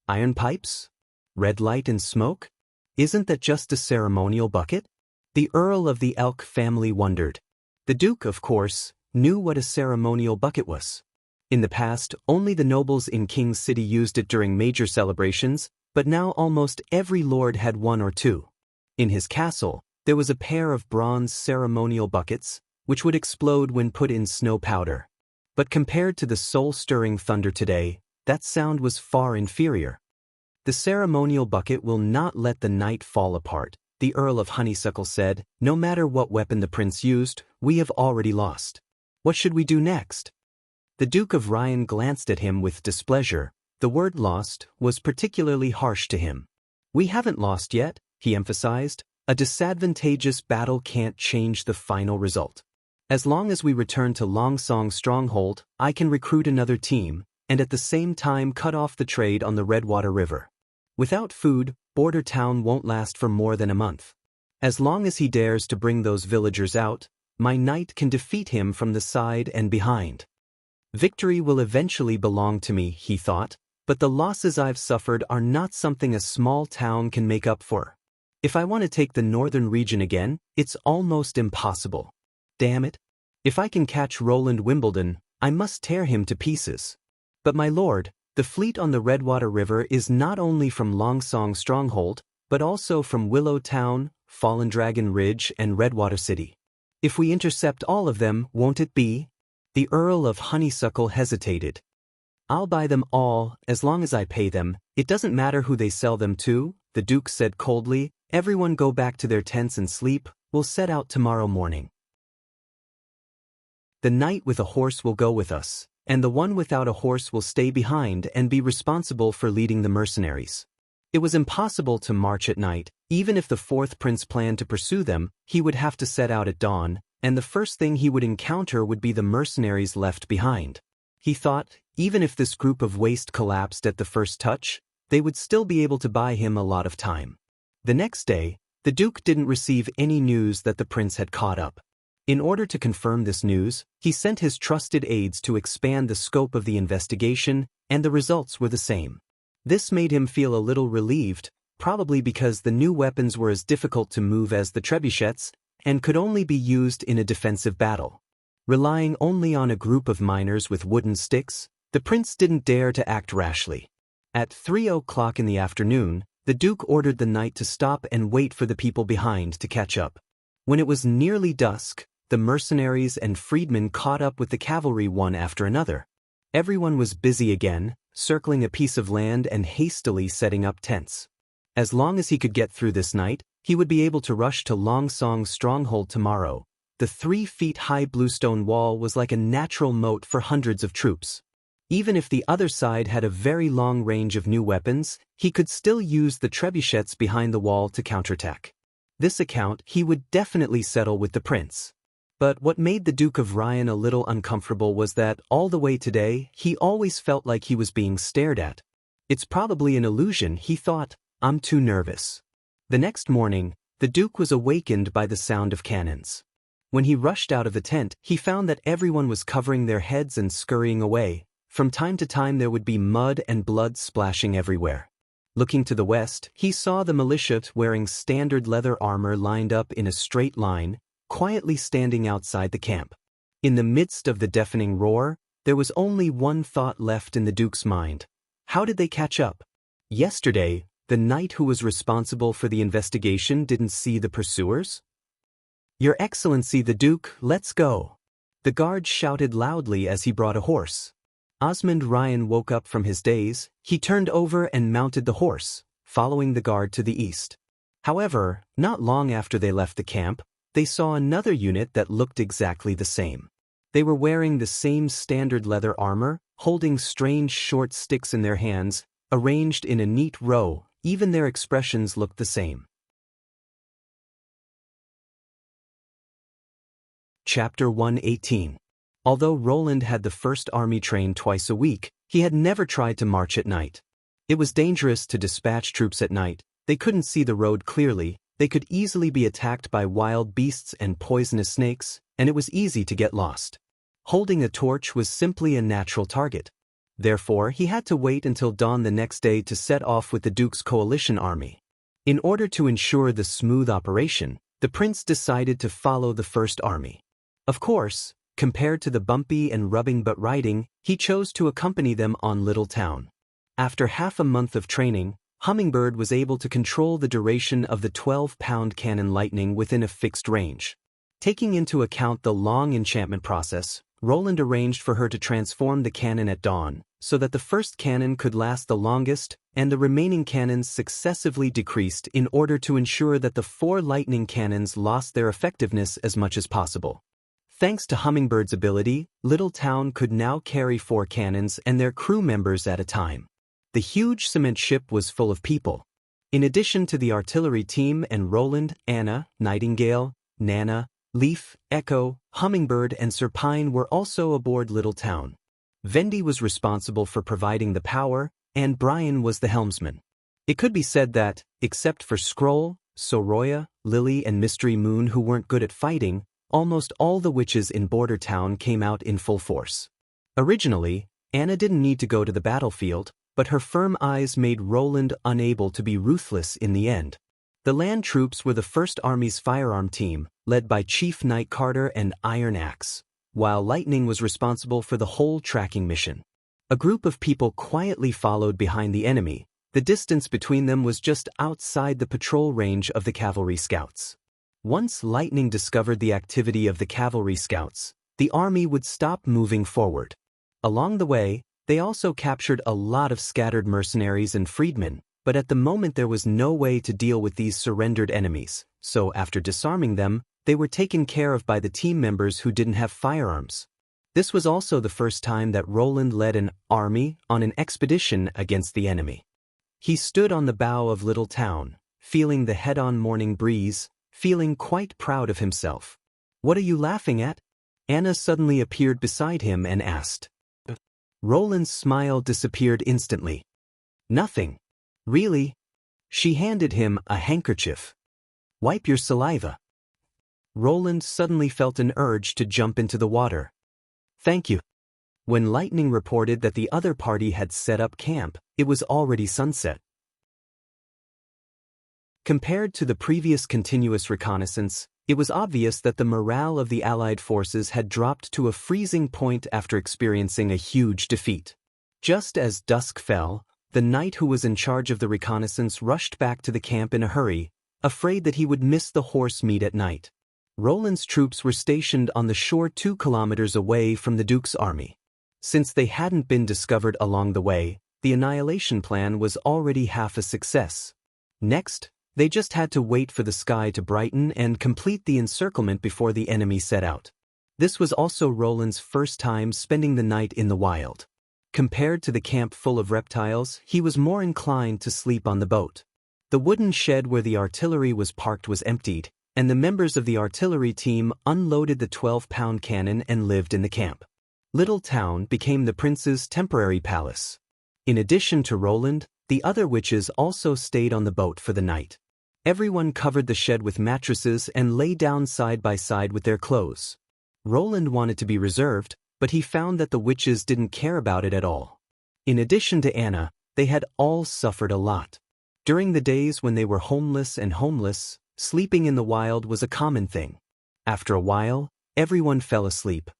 Iron pipes? Red light and smoke? Isn't that just a ceremonial bucket? The Earl of the Elk family wondered. The Duke, of course, knew what a ceremonial bucket was. In the past, only the nobles in King's City used it during major celebrations, but now almost every lord had one or two. In his castle, there was a pair of bronze ceremonial buckets, which would explode when put in snow powder. But compared to the soul-stirring thunder today, that sound was far inferior. The ceremonial bucket will not let the night fall apart, the Earl of Honeysuckle said. No matter what weapon the prince used, we have already lost. What should we do next? The Duke of Ryan glanced at him with displeasure. The word lost was particularly harsh to him. We haven't lost yet, he emphasized. A disadvantageous battle can't change the final result. As long as we return to Longsong Stronghold, I can recruit another team, and at the same time cut off the trade on the Redwater River. Without food, Border Town won't last for more than a month. As long as he dares to bring those villagers out, my knight can defeat him from the side and behind. Victory will eventually belong to me, he thought, but the losses I've suffered are not something a small town can make up for. If I want to take the northern region again, it's almost impossible. Damn it. If I can catch Roland Wimbledon, I must tear him to pieces. But my lord, the fleet on the Redwater River is not only from Longsong Stronghold, but also from Willow Town, Fallen Dragon Ridge, and Redwater City. If we intercept all of them, won't it be? The Earl of Honeysuckle hesitated. I'll buy them all, as long as I pay them. It doesn't matter who they sell them to, the Duke said coldly. Everyone go back to their tents and sleep. We'll set out tomorrow morning. The knight with a horse will go with us, and the one without a horse will stay behind and be responsible for leading the mercenaries. It was impossible to march at night. Even if the fourth prince planned to pursue them, he would have to set out at dawn, and the first thing he would encounter would be the mercenaries left behind. He thought, even if this group of waste collapsed at the first touch, they would still be able to buy him a lot of time. The next day, the Duke didn't receive any news that the prince had caught up. In order to confirm this news, he sent his trusted aides to expand the scope of the investigation, and the results were the same. This made him feel a little relieved, probably because the new weapons were as difficult to move as the trebuchets, and could only be used in a defensive battle. Relying only on a group of miners with wooden sticks, the prince didn't dare to act rashly. At 3 o'clock in the afternoon, the Duke ordered the knight to stop and wait for the people behind to catch up. When it was nearly dusk, the mercenaries and freedmen caught up with the cavalry one after another. Everyone was busy again, circling a piece of land and hastily setting up tents. As long as he could get through this night, he would be able to rush to Long Song's stronghold tomorrow. The 3-feet-high bluestone wall was like a natural moat for hundreds of troops. Even if the other side had a very long range of new weapons, he could still use the trebuchets behind the wall to counterattack. This account he would definitely settle with the prince. But what made the Duke of Ryan a little uncomfortable was that, all the way today, he always felt like he was being stared at. It's probably an illusion, he thought. I'm too nervous. The next morning, the Duke was awakened by the sound of cannons. When he rushed out of the tent, he found that everyone was covering their heads and scurrying away. From time to time there would be mud and blood splashing everywhere. Looking to the west, he saw the militia wearing standard leather armor lined up in a straight line, quietly standing outside the camp. In the midst of the deafening roar, there was only one thought left in the Duke's mind. How did they catch up? Yesterday, the knight who was responsible for the investigation didn't see the pursuers? Your Excellency the Duke, let's go. The guard shouted loudly as he brought a horse. Osmond Ryan woke up from his daze. He turned over and mounted the horse, following the guard to the east. However, not long after they left the camp, they saw another unit that looked exactly the same. They were wearing the same standard leather armor, holding strange short sticks in their hands, arranged in a neat row. Even their expressions looked the same. Chapter 118. Although Roland had the first army trained twice a week, he had never tried to march at night. It was dangerous to dispatch troops at night. They couldn't see the road clearly, they could easily be attacked by wild beasts and poisonous snakes, and it was easy to get lost. Holding a torch was simply a natural target. Therefore, he had to wait until dawn the next day to set off with the Duke's coalition army. In order to ensure the smooth operation, the prince decided to follow the first army. Of course, compared to the bumpy and rubbing butt riding, he chose to accompany them on Little Town. After half a month of training, Hummingbird was able to control the duration of the 12-pound cannon lightning within a fixed range. Taking into account the long enchantment process, Roland arranged for her to transform the cannon at dawn, so that the first cannon could last the longest, and the remaining cannons successively decreased in order to ensure that the 4 lightning cannons lost their effectiveness as much as possible. Thanks to Hummingbird's ability, Little Town could now carry 4 cannons and their crew members at a time. The huge cement ship was full of people. In addition to the artillery team and Roland, Anna, Nightingale, Nana, Leaf, Echo, Hummingbird and Serpine were also aboard Little Town. Vendi was responsible for providing the power, and Brian was the helmsman. It could be said that, except for Scroll, Soroya, Lily and Mystery Moon who weren't good at fighting, almost all the witches in Border Town came out in full force. Originally, Anna didn't need to go to the battlefield, but her firm eyes made Roland unable to be ruthless in the end. The land troops were the First Army's firearm team, led by Chief Knight Carter and Iron Axe, while Lightning was responsible for the whole tracking mission. A group of people quietly followed behind the enemy, The distance between them was just outside the patrol range of the cavalry scouts. Once Lightning discovered the activity of the cavalry scouts, the army would stop moving forward. Along the way, they also captured a lot of scattered mercenaries and freedmen, but at the moment there was no way to deal with these surrendered enemies, so after disarming them, they were taken care of by the team members who didn't have firearms. This was also the first time that Roland led an army on an expedition against the enemy. He stood on the bow of Little Town, feeling the head-on morning breeze, feeling quite proud of himself. "What are you laughing at?" Anna suddenly appeared beside him and asked. Roland's smile disappeared instantly. "Nothing. Really?" She handed him a handkerchief. "Wipe your saliva." Roland suddenly felt an urge to jump into the water. "Thank you." When Lightning reported that the other party had set up camp, it was already sunset. Compared to the previous continuous reconnaissance, it was obvious that the morale of the Allied forces had dropped to a freezing point after experiencing a huge defeat. Just as dusk fell, the knight who was in charge of the reconnaissance rushed back to the camp in a hurry, afraid that he would miss the horse meet at night. Roland's troops were stationed on the shore 2 kilometers away from the Duke's army. Since they hadn't been discovered along the way, the annihilation plan was already half a success. Next, they just had to wait for the sky to brighten and complete the encirclement before the enemy set out. This was also Roland's first time spending the night in the wild. Compared to the camp full of reptiles, he was more inclined to sleep on the boat. The wooden shed where the artillery was parked was emptied, and the members of the artillery team unloaded the 12-pound cannon and lived in the camp. Little Town became the prince's temporary palace. In addition to Roland, the other witches also stayed on the boat for the night. Everyone covered the shed with mattresses and lay down side by side with their clothes. Roland wanted to be reserved, but he found that the witches didn't care about it at all. In addition to Anna, they had all suffered a lot. During the days when they were homeless, sleeping in the wild was a common thing. After a while, everyone fell asleep.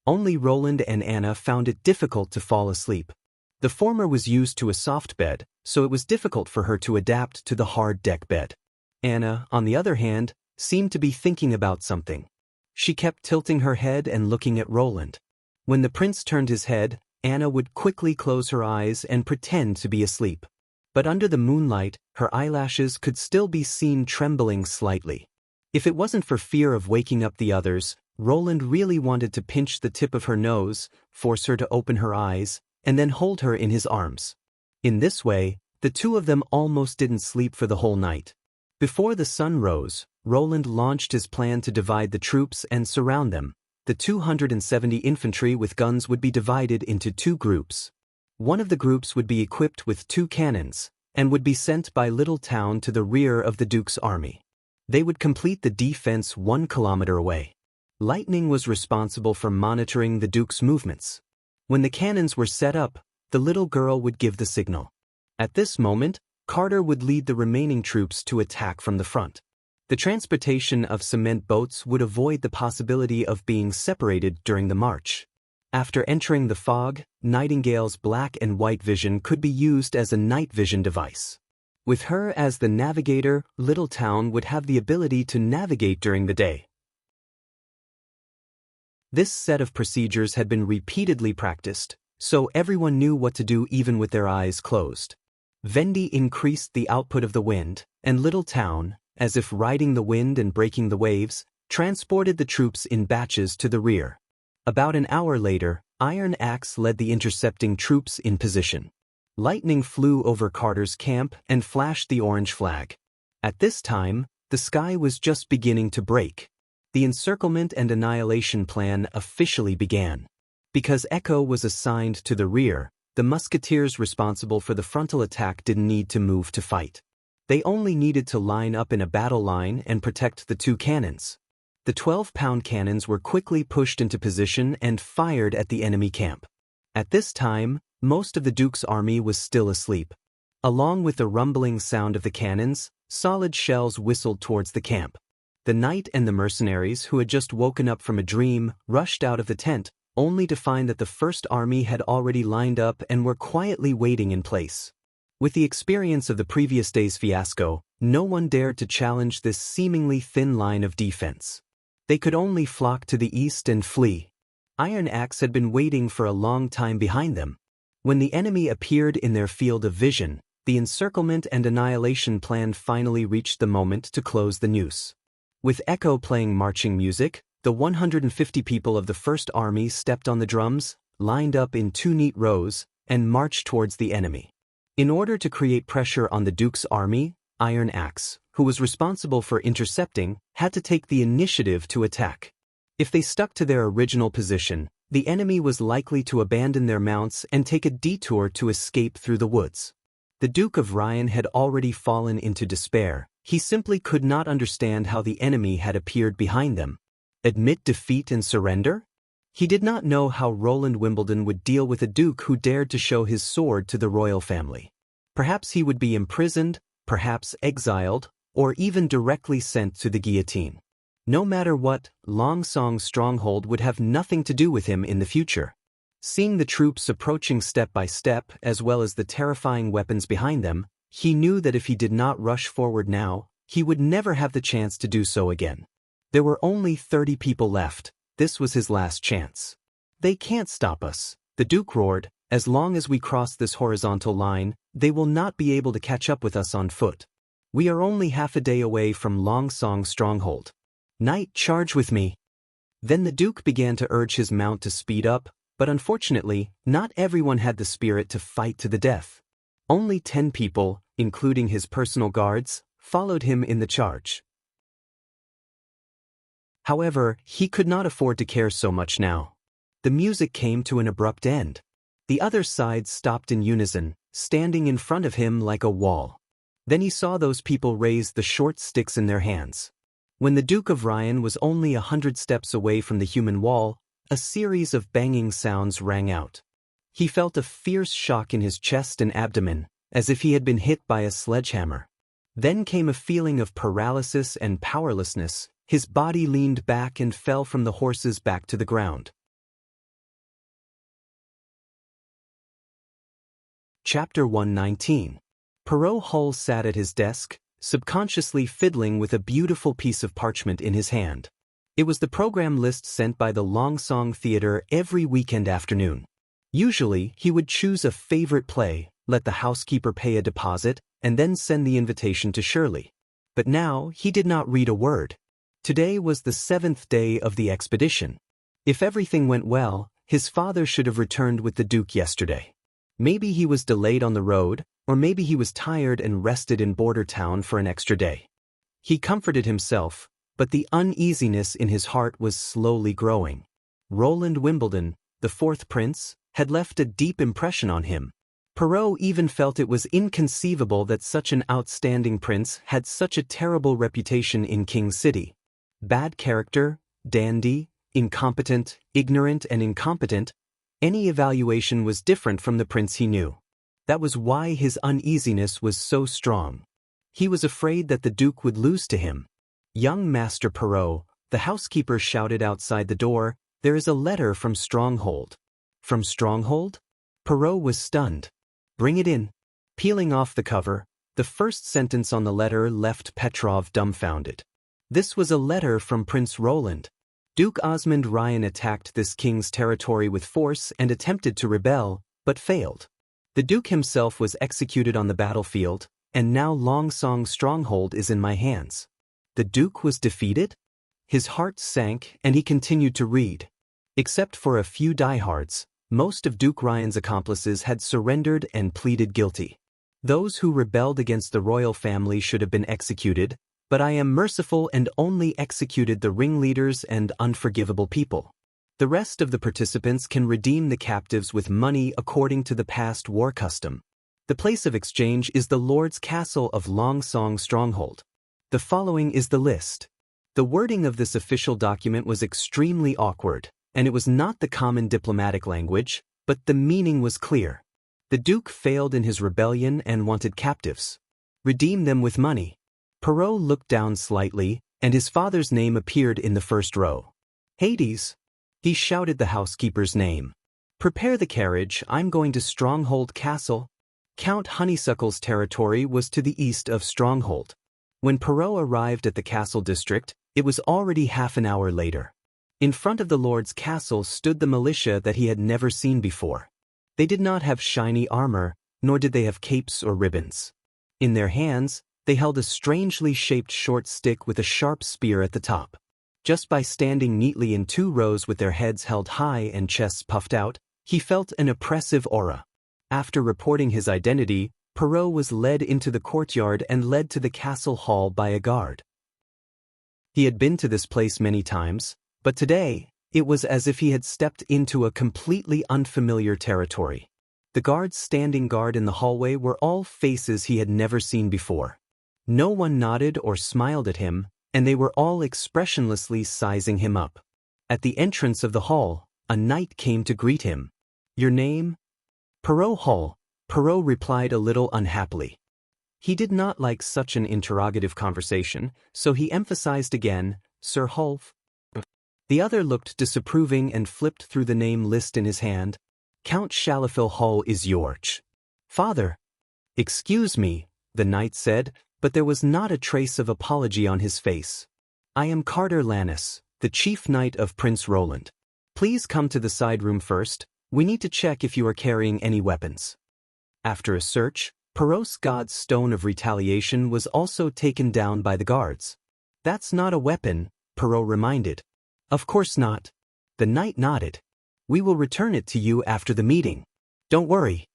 Only Roland and Anna found it difficult to fall asleep. The former was used to a soft bed, so it was difficult for her to adapt to the hard deck bed. Anna, on the other hand, seemed to be thinking about something. She kept tilting her head and looking at Roland. When the prince turned his head, Anna would quickly close her eyes and pretend to be asleep. But under the moonlight, her eyelashes could still be seen trembling slightly. If it wasn't for fear of waking up the others, Roland really wanted to pinch the tip of her nose, force her to open her eyes, and then hold her in his arms. In this way, the two of them almost didn't sleep for the whole night. Before the sun rose, Roland launched his plan to divide the troops and surround them. The 270 infantry with guns would be divided into 2 groups. One of the groups would be equipped with 2 cannons, and would be sent by Little Town to the rear of the Duke's army. They would complete the defense 1 kilometer away. Lightning was responsible for monitoring the Duke's movements. When the cannons were set up, the little girl would give the signal. At this moment, Carter would lead the remaining troops to attack from the front. The transportation of cement boats would avoid the possibility of being separated during the march. After entering the fog, Nightingale's black and white vision could be used as a night vision device. With her as the navigator, Little Town would have the ability to navigate during the day. This set of procedures had been repeatedly practiced, so everyone knew what to do even with their eyes closed. Vendi increased the output of the wind, and Little Town, as if riding the wind and breaking the waves, transported the troops in batches to the rear. About an hour later, Iron Axe led the intercepting troops in position. Lightning flew over Carter's camp and flashed the orange flag. At this time, the sky was just beginning to break. The encirclement and annihilation plan officially began. Because Echo was assigned to the rear, the musketeers responsible for the frontal attack didn't need to move to fight. They only needed to line up in a battle line and protect the 2 cannons. The 12-pound cannons were quickly pushed into position and fired at the enemy camp. At this time, most of the Duke's army was still asleep. Along with the rumbling sound of the cannons, solid shells whistled towards the camp. The knight and the mercenaries who had just woken up from a dream rushed out of the tent, only to find that the First Army had already lined up and were quietly waiting in place. With the experience of the previous day's fiasco, no one dared to challenge this seemingly thin line of defense. They could only flock to the east and flee. Iron Axe had been waiting for a long time behind them. When the enemy appeared in their field of vision, the encirclement and annihilation plan finally reached the moment to close the noose. With Echo playing marching music, the 150 people of the First Army stepped on the drums, lined up in 2 neat rows, and marched towards the enemy. In order to create pressure on the Duke's army, Iron Axe, who was responsible for intercepting, had to take the initiative to attack. If they stuck to their original position, the enemy was likely to abandon their mounts and take a detour to escape through the woods. The Duke of Ryan had already fallen into despair. He simply could not understand how the enemy had appeared behind them. Admit defeat and surrender? He did not know how Roland Wimbledon would deal with a duke who dared to show his sword to the royal family. Perhaps he would be imprisoned, perhaps exiled, or even directly sent to the guillotine. No matter what, Long Song's stronghold would have nothing to do with him in the future. Seeing the troops approaching step by step as well as the terrifying weapons behind them, he knew that if he did not rush forward now, he would never have the chance to do so again. There were only 30 people left. This was his last chance. "They can't stop us," the Duke roared. "As long as we cross this horizontal line, they will not be able to catch up with us on foot. We are only half a day away from Long Song's stronghold. Knight, charge with me." Then the Duke began to urge his mount to speed up, but unfortunately, not everyone had the spirit to fight to the death. Only 10 people, including his personal guards, followed him in the charge. However, he could not afford to care so much now. The music came to an abrupt end. The other side stopped in unison, standing in front of him like a wall. Then he saw those people raise the short sticks in their hands. When the Duke of Ryan was only 100 steps away from the human wall, a series of banging sounds rang out. He felt a fierce shock in his chest and abdomen, as if he had been hit by a sledgehammer. Then came a feeling of paralysis and powerlessness. His body leaned back and fell from the horse's back to the ground. Chapter 119. Perrault Hull sat at his desk, subconsciously fiddling with a beautiful piece of parchment in his hand. It was the program list sent by the Long Song Theatre every weekend afternoon. Usually, he would choose a favorite play, let the housekeeper pay a deposit, and then send the invitation to Shirley. But now, he did not read a word. Today was the 7th day of the expedition. If everything went well, his father should have returned with the Duke yesterday. Maybe he was delayed on the road, or maybe he was tired and rested in border town for an extra day. He comforted himself, but the uneasiness in his heart was slowly growing. Roland Wimbledon, the 4th prince, had left a deep impression on him. Perrault even felt it was inconceivable that such an outstanding prince had such a terrible reputation in King City. Bad character, dandy, incompetent, ignorant and incompetent, any evaluation was different from the prince he knew. That was why his uneasiness was so strong. He was afraid that the Duke would lose to him. "Young Master Perrault," the housekeeper shouted outside the door, "there is a letter from Stronghold." "From Stronghold?" Perrault was stunned. "Bring it in." Peeling off the cover, the first sentence on the letter left Petrov dumbfounded. This was a letter from Prince Roland. Duke Osmond Ryan attacked this king's territory with force and attempted to rebel, but failed. The Duke himself was executed on the battlefield, and now Long Song's stronghold is in my hands. The Duke was defeated? His heart sank, and he continued to read. Except for a few diehards, most of Duke Ryan's accomplices had surrendered and pleaded guilty. Those who rebelled against the royal family should have been executed, but I am merciful and only executed the ringleaders and unforgivable people. The rest of the participants can redeem the captives with money according to the past war custom. The place of exchange is the Lord's Castle of Long Song Stronghold. The following is the list. The wording of this official document was extremely awkward, and it was not the common diplomatic language, but the meaning was clear. The Duke failed in his rebellion and wanted captives. Redeem them with money. Perrault looked down slightly, and his father's name appeared in the first row. "Hades!" He shouted the housekeeper's name. "Prepare the carriage, I'm going to Stronghold Castle." Count Honeysuckle's territory was to the east of Stronghold. When Perrault arrived at the castle district, it was already half an hour later. In front of the lord's castle stood the militia that he had never seen before. They did not have shiny armor, nor did they have capes or ribbons. In their hands, they held a strangely shaped short stick with a sharp spear at the top. Just by standing neatly in 2 rows with their heads held high and chests puffed out, he felt an oppressive aura. After reporting his identity, Perrault was led into the courtyard and led to the castle hall by a guard. He had been to this place many times, but today, it was as if he had stepped into a completely unfamiliar territory. The guards standing guard in the hallway were all faces he had never seen before. No one nodded or smiled at him, and they were all expressionlessly sizing him up. At the entrance of the hall, a knight came to greet him. "Your name?" "Perrault Hall," Perrault replied a little unhappily. He did not like such an interrogative conversation, so he emphasized again, "Sir Hulf." The other looked disapproving and flipped through the name list in his hand. "Count Chalifel Hall is yours." "Father." "Excuse me," the knight said, but there was not a trace of apology on his face. "I am Carter Lannis, the chief knight of Prince Roland. Please come to the side room first. We need to check if you are carrying any weapons." After a search, Perrault's god's stone of retaliation was also taken down by the guards. "That's not a weapon," Perrault reminded. "Of course not." The knight nodded. "We will return it to you after the meeting. Don't worry."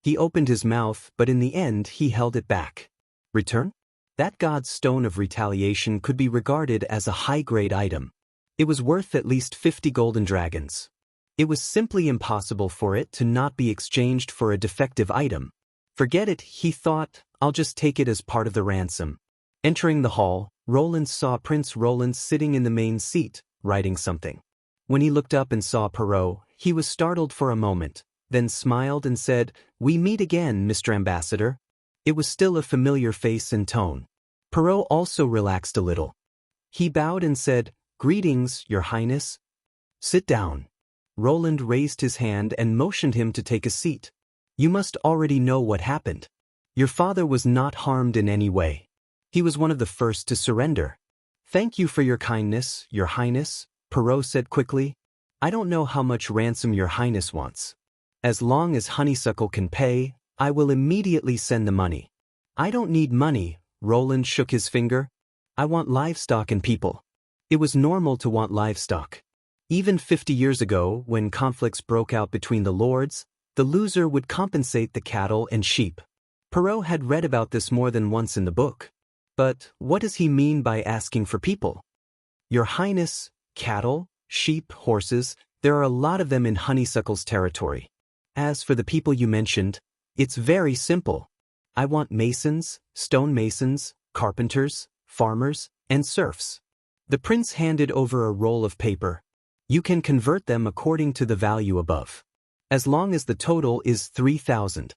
He opened his mouth, but in the end he held it back. Return? That god's stone of retaliation could be regarded as a high-grade item. It was worth at least 50 golden dragons. It was simply impossible for it to not be exchanged for a defective item. Forget it, he thought, I'll just take it as part of the ransom. Entering the hall, Roland saw Prince Roland sitting in the main seat, writing something. When he looked up and saw Perrault, he was startled for a moment, then smiled and said, "We meet again, Mr. Ambassador." It was still a familiar face and tone. Perrault also relaxed a little. He bowed and said, "Greetings, Your Highness." "Sit down." Roland raised his hand and motioned him to take a seat. "You must already know what happened. Your father was not harmed in any way. He was one of the first to surrender." "Thank you for your kindness, Your Highness," Perrault said quickly. "I don't know how much ransom Your Highness wants. As long as Honeysuckle can pay, I will immediately send the money." "I don't need money," Roland shook his finger. "I want livestock and people." It was normal to want livestock. Even 50 years ago, when conflicts broke out between the lords, the loser would compensate the cattle and sheep. Perrault had read about this more than once in the book. But what does he mean by asking for people? "Your Highness, cattle, sheep, horses, there are a lot of them in Honeysuckle's territory. As for the people you mentioned, it's very simple. I want masons, stonemasons, carpenters, farmers, and serfs." The prince handed over a roll of paper. "You can convert them according to the value above. As long as the total is 3,000.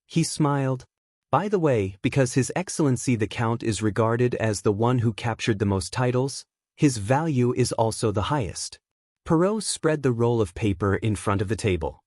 He smiled. "By the way, because His Excellency the Count is regarded as the one who captured the most titles, his value is also the highest." Perrault spread the roll of paper in front of the table.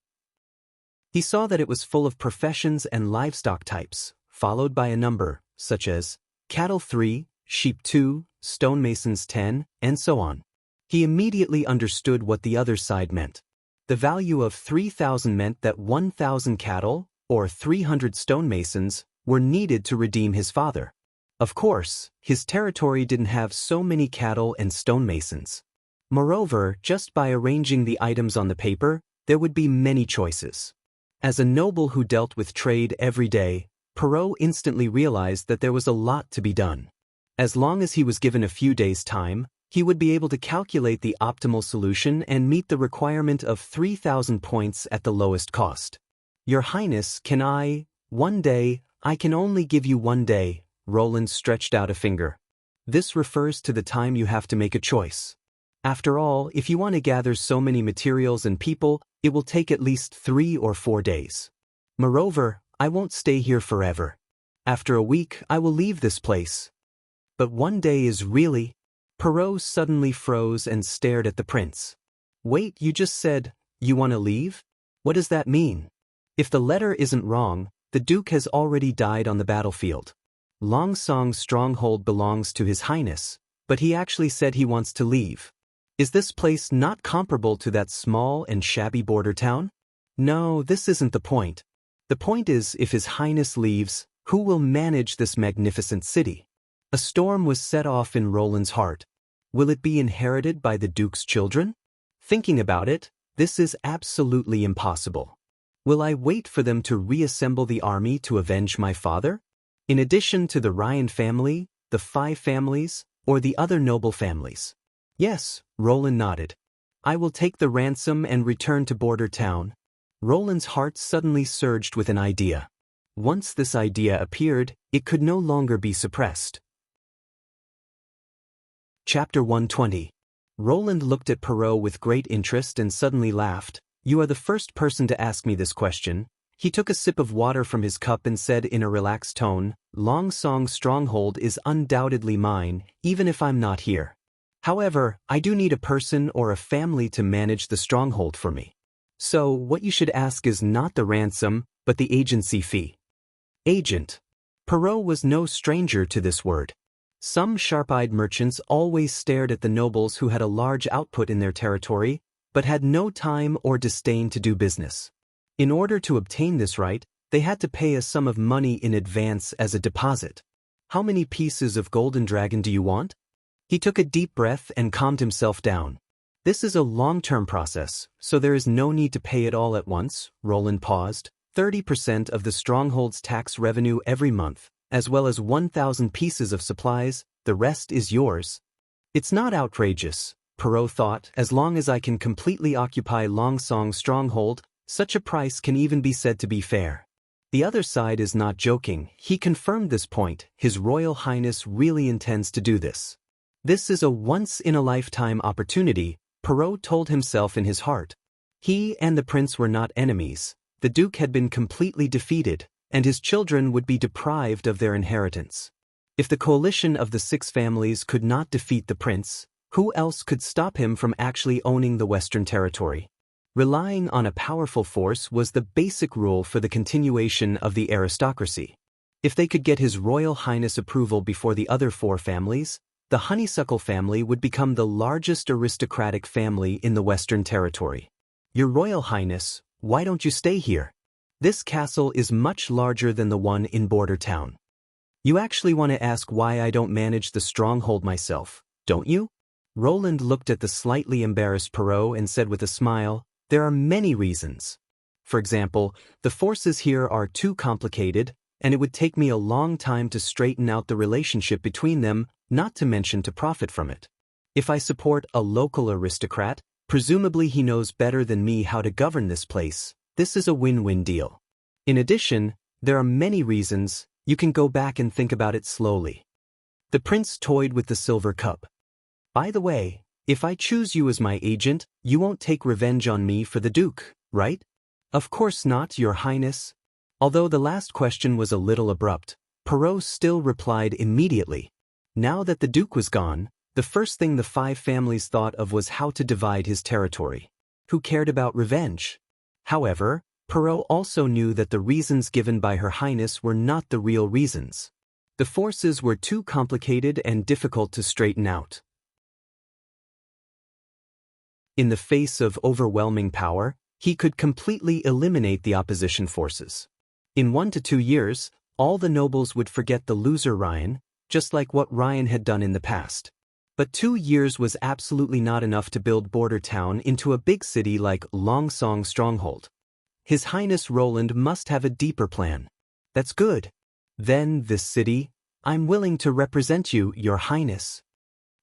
He saw that it was full of professions and livestock types, followed by a number, such as cattle 3, sheep 2, stonemasons 10, and so on. He immediately understood what the other side meant. The value of 3,000 meant that 1,000 cattle, or 300 stonemasons, were needed to redeem his father. Of course, his territory didn't have so many cattle and stonemasons. Moreover, just by arranging the items on the paper, there would be many choices. As a noble who dealt with trade every day, Perrault instantly realized that there was a lot to be done. As long as he was given a few days' time, he would be able to calculate the optimal solution and meet the requirement of 3,000 points at the lowest cost. "Your Highness, I can only give you 1 day, Roland stretched out a finger. "This refers to the time you have to make a choice. After all, if you want to gather so many materials and people, it will take at least 3 or 4 days. Moreover, I won't stay here forever. After a week, I will leave this place." "But 1 day is really—" Perrault suddenly froze and stared at the prince. "Wait, you just said, you want to leave? What does that mean? If the letter isn't wrong, The Duke has already died on the battlefield. Long Song's stronghold belongs to His Highness, but he actually said he wants to leave. Is this place not comparable to that small and shabby border town? No, this isn't the point. The point is, if His Highness leaves, who will manage this magnificent city? A storm was set off in Roland's heart. Will it be inherited by the Duke's children? Thinking about it, this is absolutely impossible. Will I wait for them to reassemble the army to avenge my father? In addition to the Ryan family, the 5 families, or the other noble families? Yes, Roland nodded. I will take the ransom and return to Border Town. Roland's heart suddenly surged with an idea. Once this idea appeared, it could no longer be suppressed. Chapter 120. Roland looked at Perrault with great interest and suddenly laughed. You are the first person to ask me this question. He took a sip of water from his cup and said in a relaxed tone, Long Song's stronghold is undoubtedly mine, even if I'm not here. However, I do need a person or a family to manage the stronghold for me. So, what you should ask is not the ransom, but the agency fee. Agent. Perrault was no stranger to this word. Some sharp-eyed merchants always stared at the nobles who had a large output in their territory, but had no time or disdain to do business. In order to obtain this right, they had to pay a sum of money in advance as a deposit. How many pieces of golden dragon do you want? He took a deep breath and calmed himself down. This is a long-term process, so there is no need to pay it all at once. Roland paused. 30% of the stronghold's tax revenue every month, as well as 1,000 pieces of supplies, the rest is yours. It's not outrageous, Perrault thought. As long as I can completely occupy Long Song's stronghold, such a price can even be said to be fair. The other side is not joking. He confirmed this point. His Royal Highness really intends to do this. This is a once-in-a-lifetime opportunity, Perrault told himself in his heart. He and the prince were not enemies. The Duke had been completely defeated, and his children would be deprived of their inheritance. If the coalition of the 6 families could not defeat the prince, who else could stop him from actually owning the Western Territory? Relying on a powerful force was the basic rule for the continuation of the aristocracy. If they could get His Royal Highness approval before the other 4 families, the Honeysuckle family would become the largest aristocratic family in the Western Territory. Your Royal Highness, why don't you stay here? This castle is much larger than the one in Border Town. You actually want to ask why I don't manage the stronghold myself, don't you? Roland looked at the slightly embarrassed Perrault and said with a smile, There are many reasons. For example, the forces here are too complicated, and it would take me a long time to straighten out the relationship between them, not to mention to profit from it. If I support a local aristocrat, presumably he knows better than me how to govern this place. This is a win-win deal. In addition, there are many reasons. You can go back and think about it slowly. The prince toyed with the silver cup. By the way, if I choose you as my agent, you won't take revenge on me for the Duke, right? Of course not, Your Highness. Although the last question was a little abrupt, Perrault still replied immediately. Now that the Duke was gone, the first thing the 5 families thought of was how to divide his territory. Who cared about revenge? However, Perrault also knew that the reasons given by Her Highness were not the real reasons. The forces were too complicated and difficult to straighten out. In the face of overwhelming power, he could completely eliminate the opposition forces. In 1 to 2 years, all the nobles would forget the loser Ryan, just like what Ryan had done in the past. But 2 years was absolutely not enough to build Border Town into a big city like Long Song Stronghold. His Highness Roland must have a deeper plan. That's good. Then this city, I'm willing to represent you, Your Highness.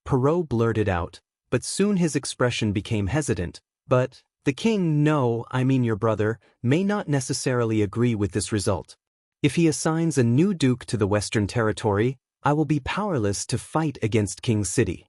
Perrault blurted out, but soon his expression became hesitant. But, the king, no, I mean your brother, may not necessarily agree with this result. If he assigns a new duke to the Western Territory, I will be powerless to fight against King City.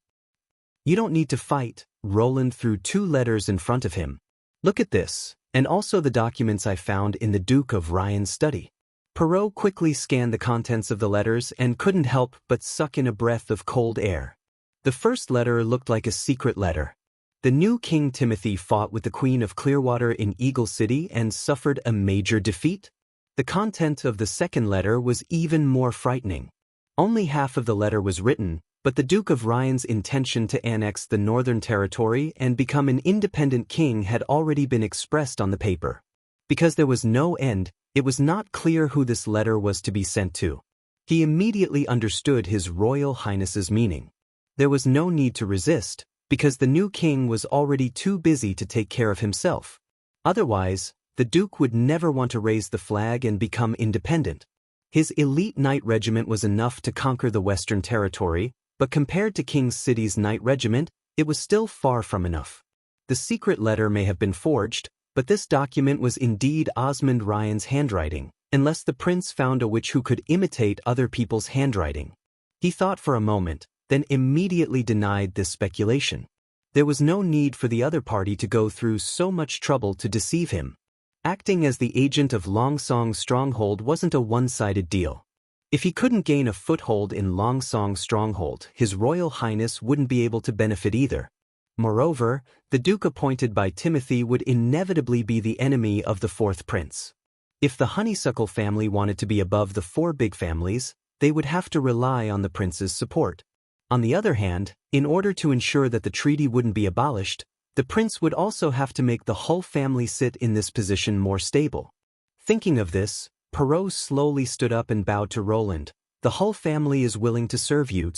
You don't need to fight, Roland threw 2 letters in front of him. Look at this, and also the documents I found in the Duke of Ryan's study. Perrault quickly scanned the contents of the letters and couldn't help but suck in a breath of cold air. The first letter looked like a secret letter. The new King Timothy fought with the Queen of Clearwater in Eagle City and suffered a major defeat. The content of the second letter was even more frightening. Only half of the letter was written, but the Duke of Ryan's intention to annex the Northern Territory and become an independent king had already been expressed on the paper. Because there was no end, it was not clear who this letter was to be sent to. He immediately understood His Royal Highness's meaning. There was no need to resist, because the new king was already too busy to take care of himself. Otherwise, the Duke would never want to raise the flag and become independent. His elite knight regiment was enough to conquer the Western Territory, but compared to King City's knight regiment, it was still far from enough. The secret letter may have been forged, but this document was indeed Osmond Ryan's handwriting, unless the prince found a witch who could imitate other people's handwriting. He thought for a moment, then immediately denied this speculation. There was no need for the other party to go through so much trouble to deceive him. Acting as the agent of Longsong's stronghold wasn't a one-sided deal. If he couldn't gain a foothold in Longsong's stronghold, His Royal Highness wouldn't be able to benefit either. Moreover, the Duke appointed by Timothy would inevitably be the enemy of the fourth prince. If the Honeysuckle family wanted to be above the four big families, they would have to rely on the prince's support. On the other hand, in order to ensure that the treaty wouldn't be abolished, the prince would also have to make the Hull family sit in this position more stable. Thinking of this, Perrault slowly stood up and bowed to Roland. "The Hull family is willing to serve you."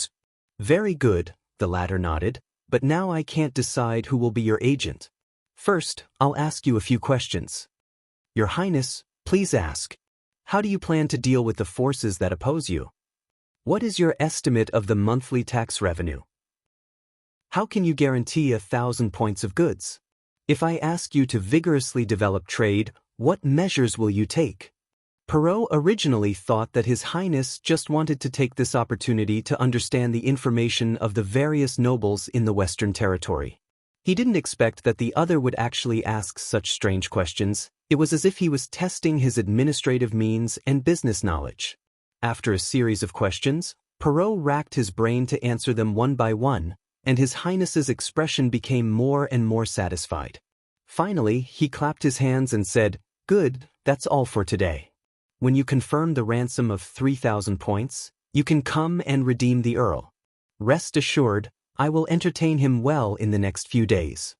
"Very good," the latter nodded, "but now I can't decide who will be your agent. First, I'll ask you a few questions." "Your Highness, please ask. How do you plan to deal with the forces that oppose you? What is your estimate of the monthly tax revenue? How can you guarantee 1,000 points of goods? If I ask you to vigorously develop trade, what measures will you take?" Perrault originally thought that His Highness just wanted to take this opportunity to understand the information of the various nobles in the Western Territory. He didn't expect that the other would actually ask such strange questions. It was as if he was testing his administrative means and business knowledge. After a series of questions, Perrault racked his brain to answer them one by one, and His Highness's expression became more and more satisfied. Finally, he clapped his hands and said, "Good, that's all for today. When you confirm the ransom of 3,000 points, you can come and redeem the Earl. Rest assured, I will entertain him well in the next few days.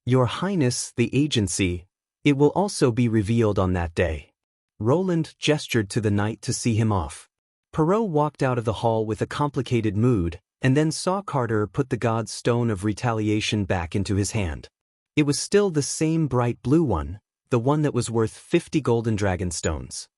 Your Highness, the agency, it will also be revealed on that day." Roland gestured to the knight to see him off. Perrault walked out of the hall with a complicated mood, and then saw Carter put the god's stone of retaliation back into his hand. It was still the same bright blue one, the one that was worth 50 golden dragon stones.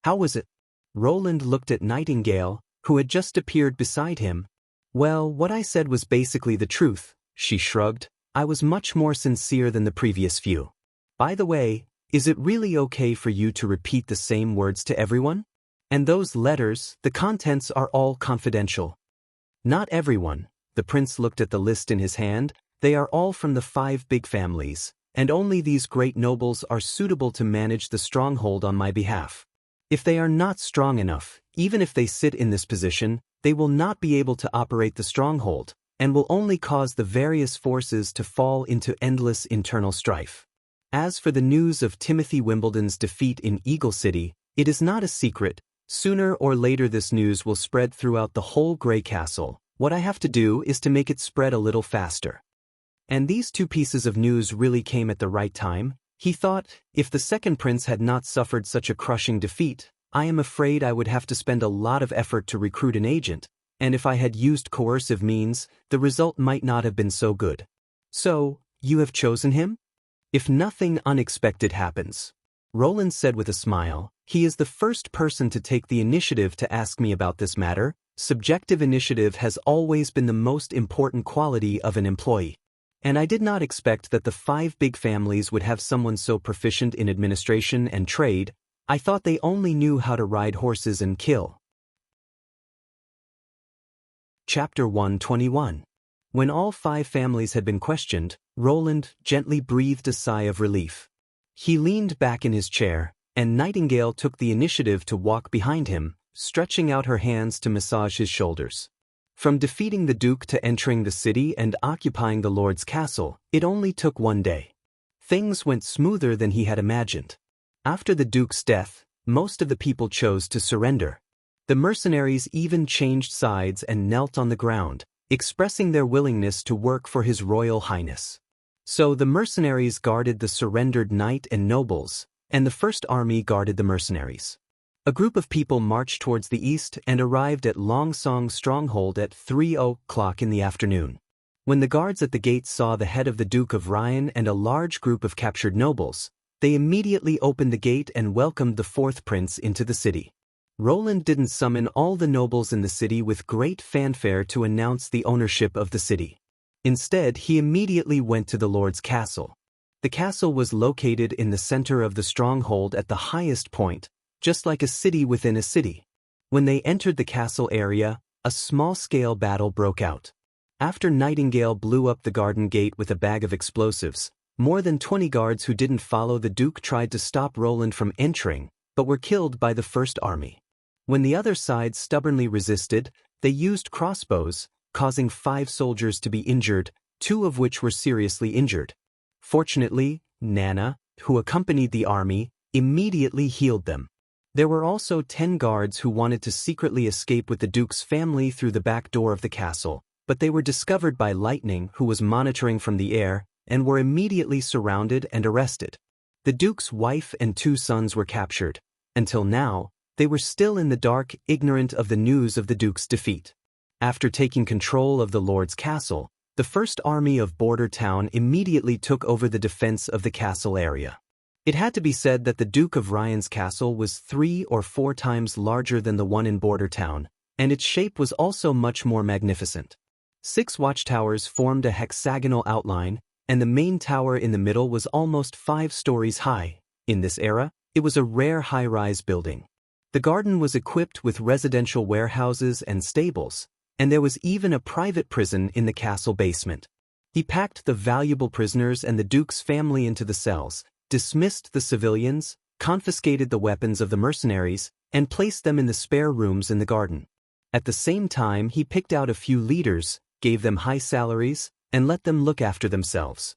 "How was it?" Roland looked at Nightingale, who had just appeared beside him. "Well, what I said was basically the truth," she shrugged. "I was much more sincere than the previous few. By the way, is it really okay for you to repeat the same words to everyone? And those letters, the contents are all confidential." "Not everyone." The prince looked at the list in his hand. "They are all from the 5 big families, and only these great nobles are suitable to manage the stronghold on my behalf. If they are not strong enough, even if they sit in this position, they will not be able to operate the stronghold, and will only cause the various forces to fall into endless internal strife. As for the news of Timothy Wimbledon's defeat in Eagle City, it is not a secret. Sooner or later this news will spread throughout the whole Grey Castle. What I have to do is to make it spread a little faster." And these 2 pieces of news really came at the right time. He thought, if the second prince had not suffered such a crushing defeat, I am afraid I would have to spend a lot of effort to recruit an agent, and if I had used coercive means, the result might not have been so good. "So, you have chosen him? If nothing unexpected happens," Roland said with a smile, "he is the first person to take the initiative to ask me about this matter. Subjective initiative has always been the most important quality of an employee. And I did not expect that the 5 big families would have someone so proficient in administration and trade. I thought they only knew how to ride horses and kill." Chapter 121. When all 5 families had been questioned, Roland gently breathed a sigh of relief. He leaned back in his chair, and Nightingale took the initiative to walk behind him, stretching out her hands to massage his shoulders. From defeating the Duke to entering the city and occupying the Lord's castle, it only took 1 day. Things went smoother than he had imagined. After the Duke's death, most of the people chose to surrender. The mercenaries even changed sides and knelt on the ground, expressing their willingness to work for His Royal Highness. So the mercenaries guarded the surrendered knight and nobles, and the first army guarded the mercenaries. A group of people marched towards the east and arrived at Longsong's stronghold at 3 o'clock in the afternoon. When the guards at the gate saw the head of the Duke of Ryan and a large group of captured nobles, they immediately opened the gate and welcomed the fourth prince into the city. Roland didn't summon all the nobles in the city with great fanfare to announce the ownership of the city. Instead, he immediately went to the Lord's castle. The castle was located in the center of the stronghold at the highest point, just like a city within a city. When they entered the castle area, a small-scale battle broke out. After Nightingale blew up the garden gate with a bag of explosives, more than 20 guards who didn't follow the Duke tried to stop Roland from entering, but were killed by the first army. When the other side stubbornly resisted, they used crossbows, causing 5 soldiers to be injured, 2 of which were seriously injured. Fortunately, Nana, who accompanied the army, immediately healed them. There were also 10 guards who wanted to secretly escape with the Duke's family through the back door of the castle, but they were discovered by Lightning, who was monitoring from the air, and were immediately surrounded and arrested. The Duke's wife and 2 sons were captured. Until now, they were still in the dark, ignorant of the news of the Duke's defeat. After taking control of the Lord's castle, the first army of Border Town immediately took over the defense of the castle area. It had to be said that the Duke of Ryan's castle was 3 or 4 times larger than the one in Border Town, and its shape was also much more magnificent. 6 watchtowers formed a hexagonal outline, and the main tower in the middle was almost 5 stories high. In this era, it was a rare high-rise building. The garden was equipped with residential warehouses and stables, and there was even a private prison in the castle basement. He packed the valuable prisoners and the Duke's family into the cells, dismissed the civilians, confiscated the weapons of the mercenaries, and placed them in the spare rooms in the garden. At the same time, he picked out a few leaders, gave them high salaries, and let them look after themselves.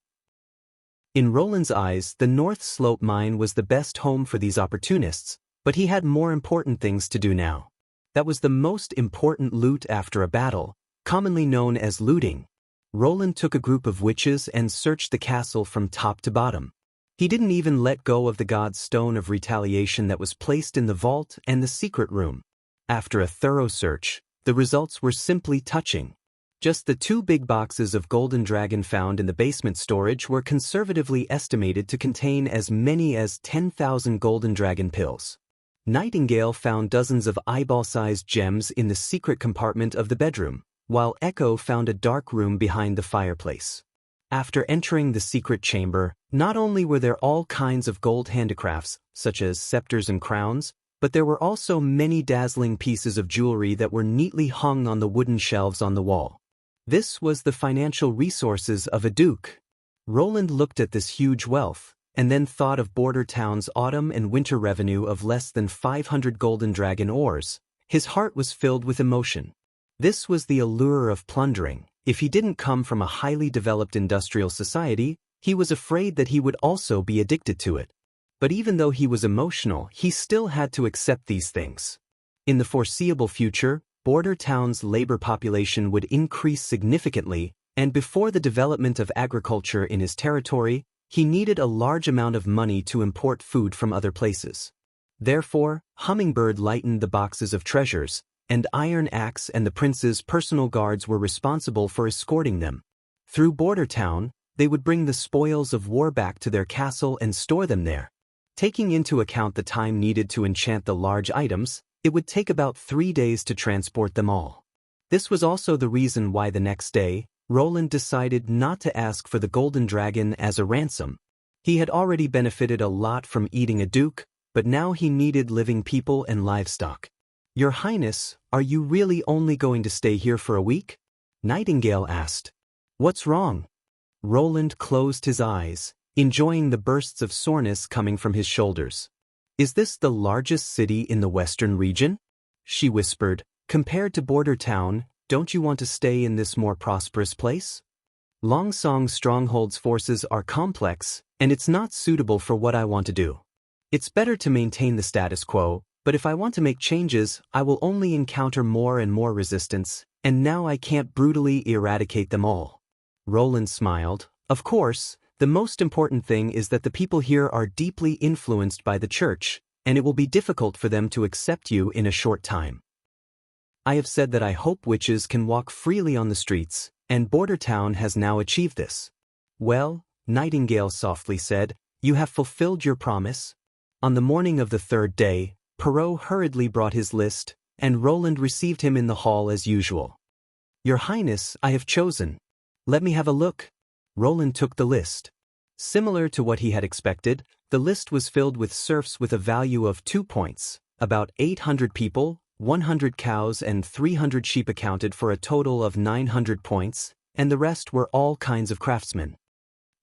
In Roland's eyes, the North Slope mine was the best home for these opportunists, but he had more important things to do now. That was the most important loot after a battle, commonly known as looting. Roland took a group of witches and searched the castle from top to bottom. He didn't even let go of the god's stone of retaliation that was placed in the vault and the secret room. After a thorough search, the results were simply touching. Just the 2 big boxes of golden dragon found in the basement storage were conservatively estimated to contain as many as 10,000 golden dragon pills. Nightingale found dozens of eyeball-sized gems in the secret compartment of the bedroom, while Echo found a dark room behind the fireplace. After entering the secret chamber, not only were there all kinds of gold handicrafts, such as scepters and crowns, but there were also many dazzling pieces of jewelry that were neatly hung on the wooden shelves on the wall. This was the financial resources of a duke. Roland looked at this huge wealth, and then thought of Border Town's autumn and winter revenue of less than 500 golden dragon ores. His heart was filled with emotion. This was the allure of plundering. If he didn't come from a highly developed industrial society, he was afraid that he would also be addicted to it. But even though he was emotional, he still had to accept these things. In the foreseeable future, Border Town's labor population would increase significantly, and before the development of agriculture in his territory, he needed a large amount of money to import food from other places. Therefore, Hummingbird lightened the boxes of treasures, and Iron Axe and the prince's personal guards were responsible for escorting them. Through Border Town, they would bring the spoils of war back to their castle and store them there. Taking into account the time needed to enchant the large items, it would take about 3 days to transport them all. This was also the reason why the next day, Roland decided not to ask for the golden dragon as a ransom. He had already benefited a lot from eating a duke, but now he needed living people and livestock. "Your Highness, are you really only going to stay here for a week?" Nightingale asked. "What's wrong?" Roland closed his eyes, enjoying the bursts of soreness coming from his shoulders. "Is this the largest city in the western region?" She whispered. "Compared to Border Town, don't you want to stay in this more prosperous place?" "Longsong's stronghold's forces are complex, and it's not suitable for what I want to do." It's better to maintain the status quo, but if I want to make changes, I will only encounter more and more resistance, and now I can't brutally eradicate them all. Roland smiled. Of course, the most important thing is that the people here are deeply influenced by the church, and it will be difficult for them to accept you in a short time. I have said that I hope witches can walk freely on the streets, and Border Town has now achieved this. Well, Nightingale softly said, you have fulfilled your promise. On the morning of the third day, Perrault hurriedly brought his list, and Roland received him in the hall as usual. Your Highness, I have chosen. Let me have a look. Roland took the list. Similar to what he had expected, the list was filled with serfs with a value of 2 points. About 800 people, 100 cows and 300 sheep accounted for a total of 900 points, and the rest were all kinds of craftsmen.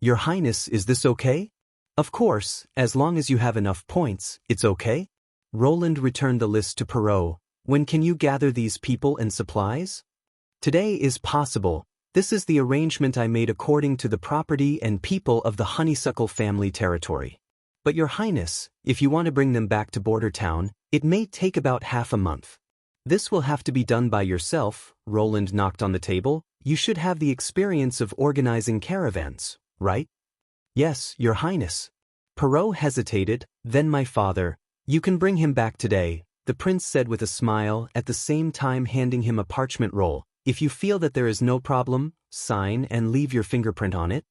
Your Highness, is this okay? Of course, as long as you have enough points, it's okay. Roland returned the list to Perrault. When can you gather these people and supplies? Today is possible. This is the arrangement I made according to the property and people of the Honeysuckle family territory. But Your Highness, if you want to bring them back to Border Town, it may take about half a month. This will have to be done by yourself. Roland knocked on the table. You should have the experience of organizing caravans, right? Yes, Your Highness. Perrault hesitated. Then my father. You can bring him back today, the prince said with a smile, at the same time handing him a parchment roll. If you feel that there is no problem, sign and leave your fingerprint on it.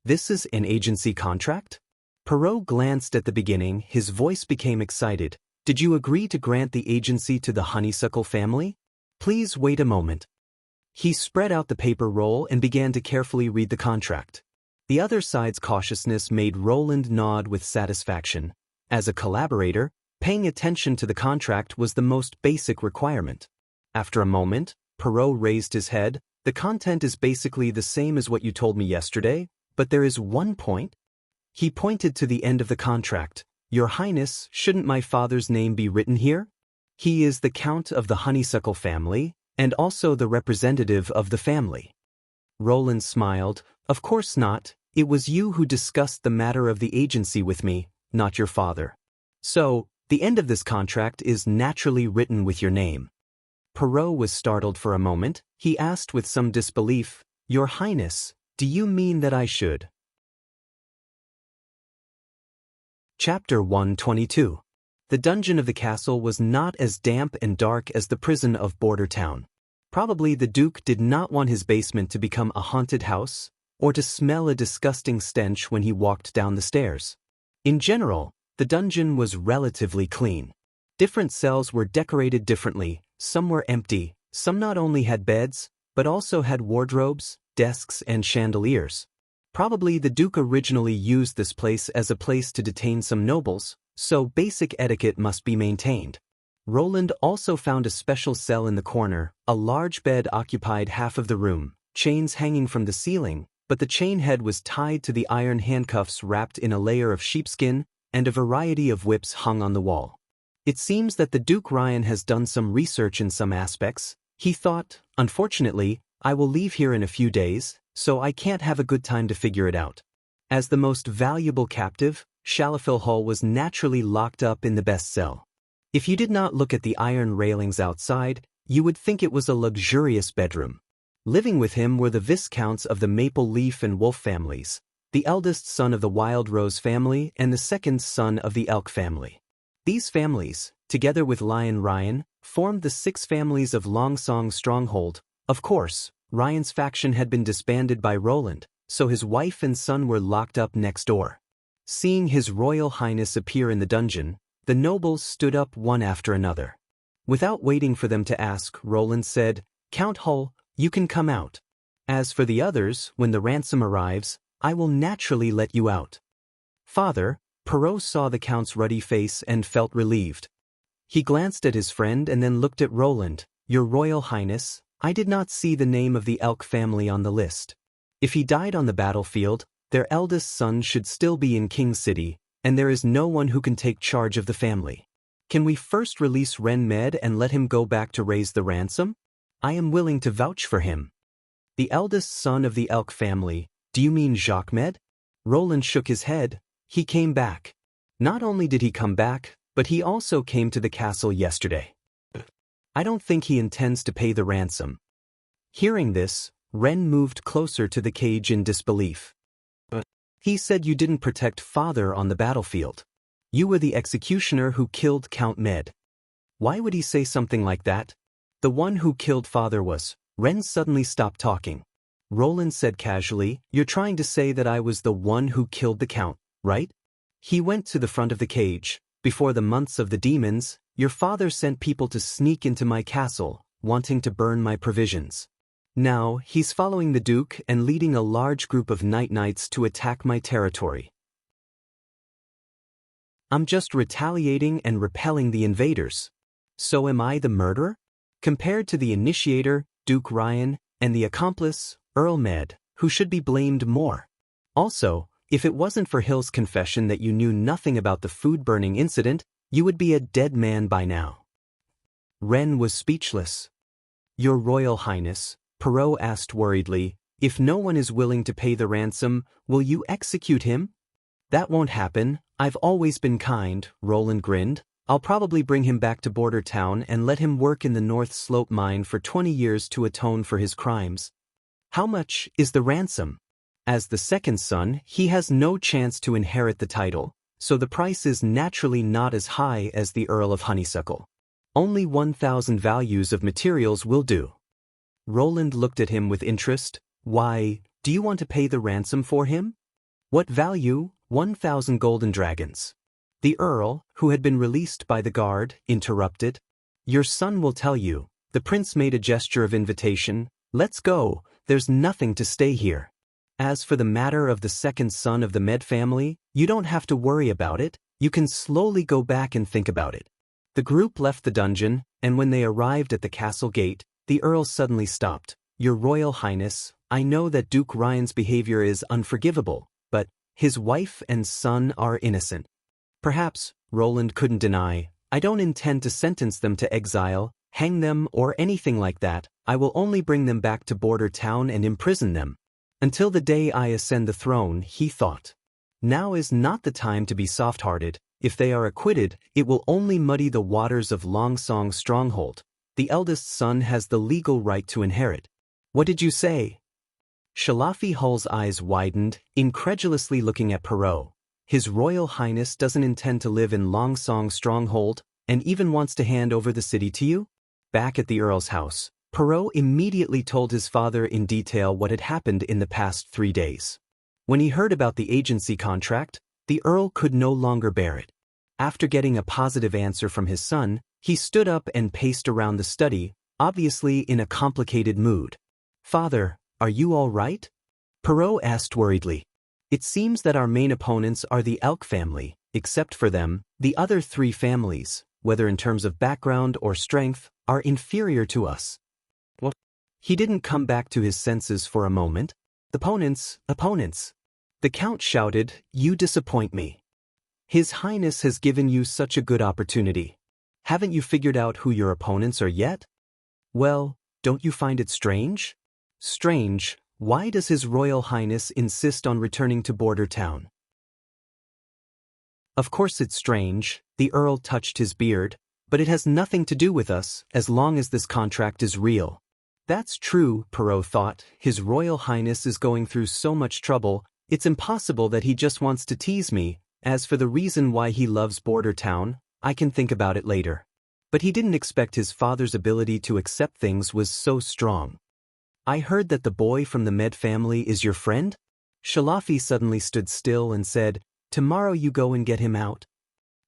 This is an agency contract? Perrault glanced at the beginning. His voice became excited. Did you agree to grant the agency to the Honeysuckle family? Please wait a moment. He spread out the paper roll and began to carefully read the contract. The other side's cautiousness made Roland nod with satisfaction. As a collaborator, paying attention to the contract was the most basic requirement. After a moment, Perrault raised his head. The content is basically the same as what you told me yesterday, but there is one point. He pointed to the end of the contract. Your Highness, shouldn't my father's name be written here? He is the Count of the Honeysuckle family, and also the representative of the family. Roland smiled. Of course not. It was you who discussed the matter of the agency with me, not your father. So, the end of this contract is naturally written with your name. Perrault was startled for a moment. He asked with some disbelief, Your Highness, do you mean that I should? Chapter 122. The dungeon of the castle was not as damp and dark as the prison of Border Town. Probably the Duke did not want his basement to become a haunted house, or to smell a disgusting stench when he walked down the stairs. In general, the dungeon was relatively clean. Different cells were decorated differently. Some were empty, some not only had beds, but also had wardrobes, desks and chandeliers. Probably the Duke originally used this place as a place to detain some nobles, so basic etiquette must be maintained. Roland also found a special cell in the corner. A large bed occupied half of the room, chains hanging from the ceiling, but the chain head was tied to the iron handcuffs wrapped in a layer of sheepskin, and a variety of whips hung on the wall. It seems that the Duke Ryan has done some research in some aspects. He thought, unfortunately, I will leave here in a few days, so I can't have a good time to figure it out. As the most valuable captive, Shalafil Hull was naturally locked up in the best cell. If you did not look at the iron railings outside, you would think it was a luxurious bedroom. Living with him were the Viscounts of the Maple Leaf and Wolf families, the eldest son of the Wild Rose family and the second son of the Elk family. These families, together with Lion Ryan, formed the 6 families of Longsong Stronghold. Of course, Ryan's faction had been disbanded by Roland, so his wife and son were locked up next door. Seeing His Royal Highness appear in the dungeon, the nobles stood up one after another. Without waiting for them to ask, Roland said, Count Hull, you can come out. As for the others, when the ransom arrives, I will naturally let you out. Father, Perrault saw the Count's ruddy face and felt relieved. He glanced at his friend and then looked at Roland. Your Royal Highness, I did not see the name of the Elk family on the list. If he died on the battlefield, their eldest son should still be in King City, and there is no one who can take charge of the family. Can we first release Ren Med and let him go back to raise the ransom? I am willing to vouch for him. The eldest son of the Elk family, do you mean Jacques Med? Roland shook his head. He came back. Not only did he come back, but he also came to the castle yesterday. I don't think he intends to pay the ransom. Hearing this, Ren moved closer to the cage in disbelief. He said you didn't protect father on the battlefield. You were the executioner who killed Count Med. Why would he say something like that? The one who killed father was. Ren suddenly stopped talking. Roland said casually, "You're trying to say that I was the one who killed the count, right?" He went to the front of the cage. "Before the months of the demons, your father sent people to sneak into my castle, wanting to burn my provisions. Now, he's following the Duke and leading a large group of night knights to attack my territory. I'm just retaliating and repelling the invaders. So am I the murderer? Compared to the initiator, Duke Ryan, and the accomplice, Earl Med, who should be blamed more? Also, if it wasn't for Hill's confession that you knew nothing about the food-burning incident, you would be a dead man by now." Ren was speechless. "Your Royal Highness," Perrault asked worriedly, "if no one is willing to pay the ransom, will you execute him?" "That won't happen. I've always been kind," Roland grinned. "I'll probably bring him back to Border Town and let him work in the North Slope mine for 20 years to atone for his crimes." "How much is the ransom?" "As the second son, he has no chance to inherit the title, so the price is naturally not as high as the Earl of Honeysuckle. Only 1,000 values of materials will do." Roland looked at him with interest. "Why, do you want to pay the ransom for him?" "What value?" 1,000 golden dragons." The Earl, who had been released by the guard, interrupted. "Your son will tell you." The prince made a gesture of invitation. "Let's go, there's nothing to stay here. As for the matter of the second son of the Med family, you don't have to worry about it, you can slowly go back and think about it." The group left the dungeon, and when they arrived at the castle gate, the Earl suddenly stopped. "Your Royal Highness, I know that Duke Ryan's behavior is unforgivable, but his wife and son are innocent." "Perhaps," Roland couldn't deny, "I don't intend to sentence them to exile, hang them, or anything like that. I will only bring them back to Border Town and imprison them. Until the day I ascend the throne," he thought. "Now is not the time to be soft-hearted. If they are acquitted, it will only muddy the waters of Longsong's stronghold. The eldest son has the legal right to inherit." "What did you say?" Shalafi Hull's eyes widened, incredulously looking at Perrault. "His Royal Highness doesn't intend to live in Longsong's stronghold, and even wants to hand over the city to you?" Back at the Earl's house, Perrault immediately told his father in detail what had happened in the past 3 days. When he heard about the agency contract, the Earl could no longer bear it. After getting a positive answer from his son, he stood up and paced around the study, obviously in a complicated mood. "Father, are you all right?" Perrault asked worriedly. "It seems that our main opponents are the Elk family. Except for them, the other 3 families, whether in terms of background or strength, are inferior to us." "What?" He didn't come back to his senses for a moment. Opponents. The Count shouted, "You disappoint me. His Highness has given you such a good opportunity. Haven't you figured out who your opponents are yet?" "Well, don't you find it strange?" "Strange? Why does His Royal Highness insist on returning to Border Town?" "Of course it's strange," the Earl touched his beard, "but it has nothing to do with us, as long as this contract is real." "That's true," Perrault thought. "His Royal Highness is going through so much trouble, it's impossible that he just wants to tease me. As for the reason why he loves Border Town, I can think about it later." But he didn't expect his father's ability to accept things was so strong. "I heard that the boy from the Med family is your friend?" Shalafi suddenly stood still and said, "Tomorrow you go and get him out.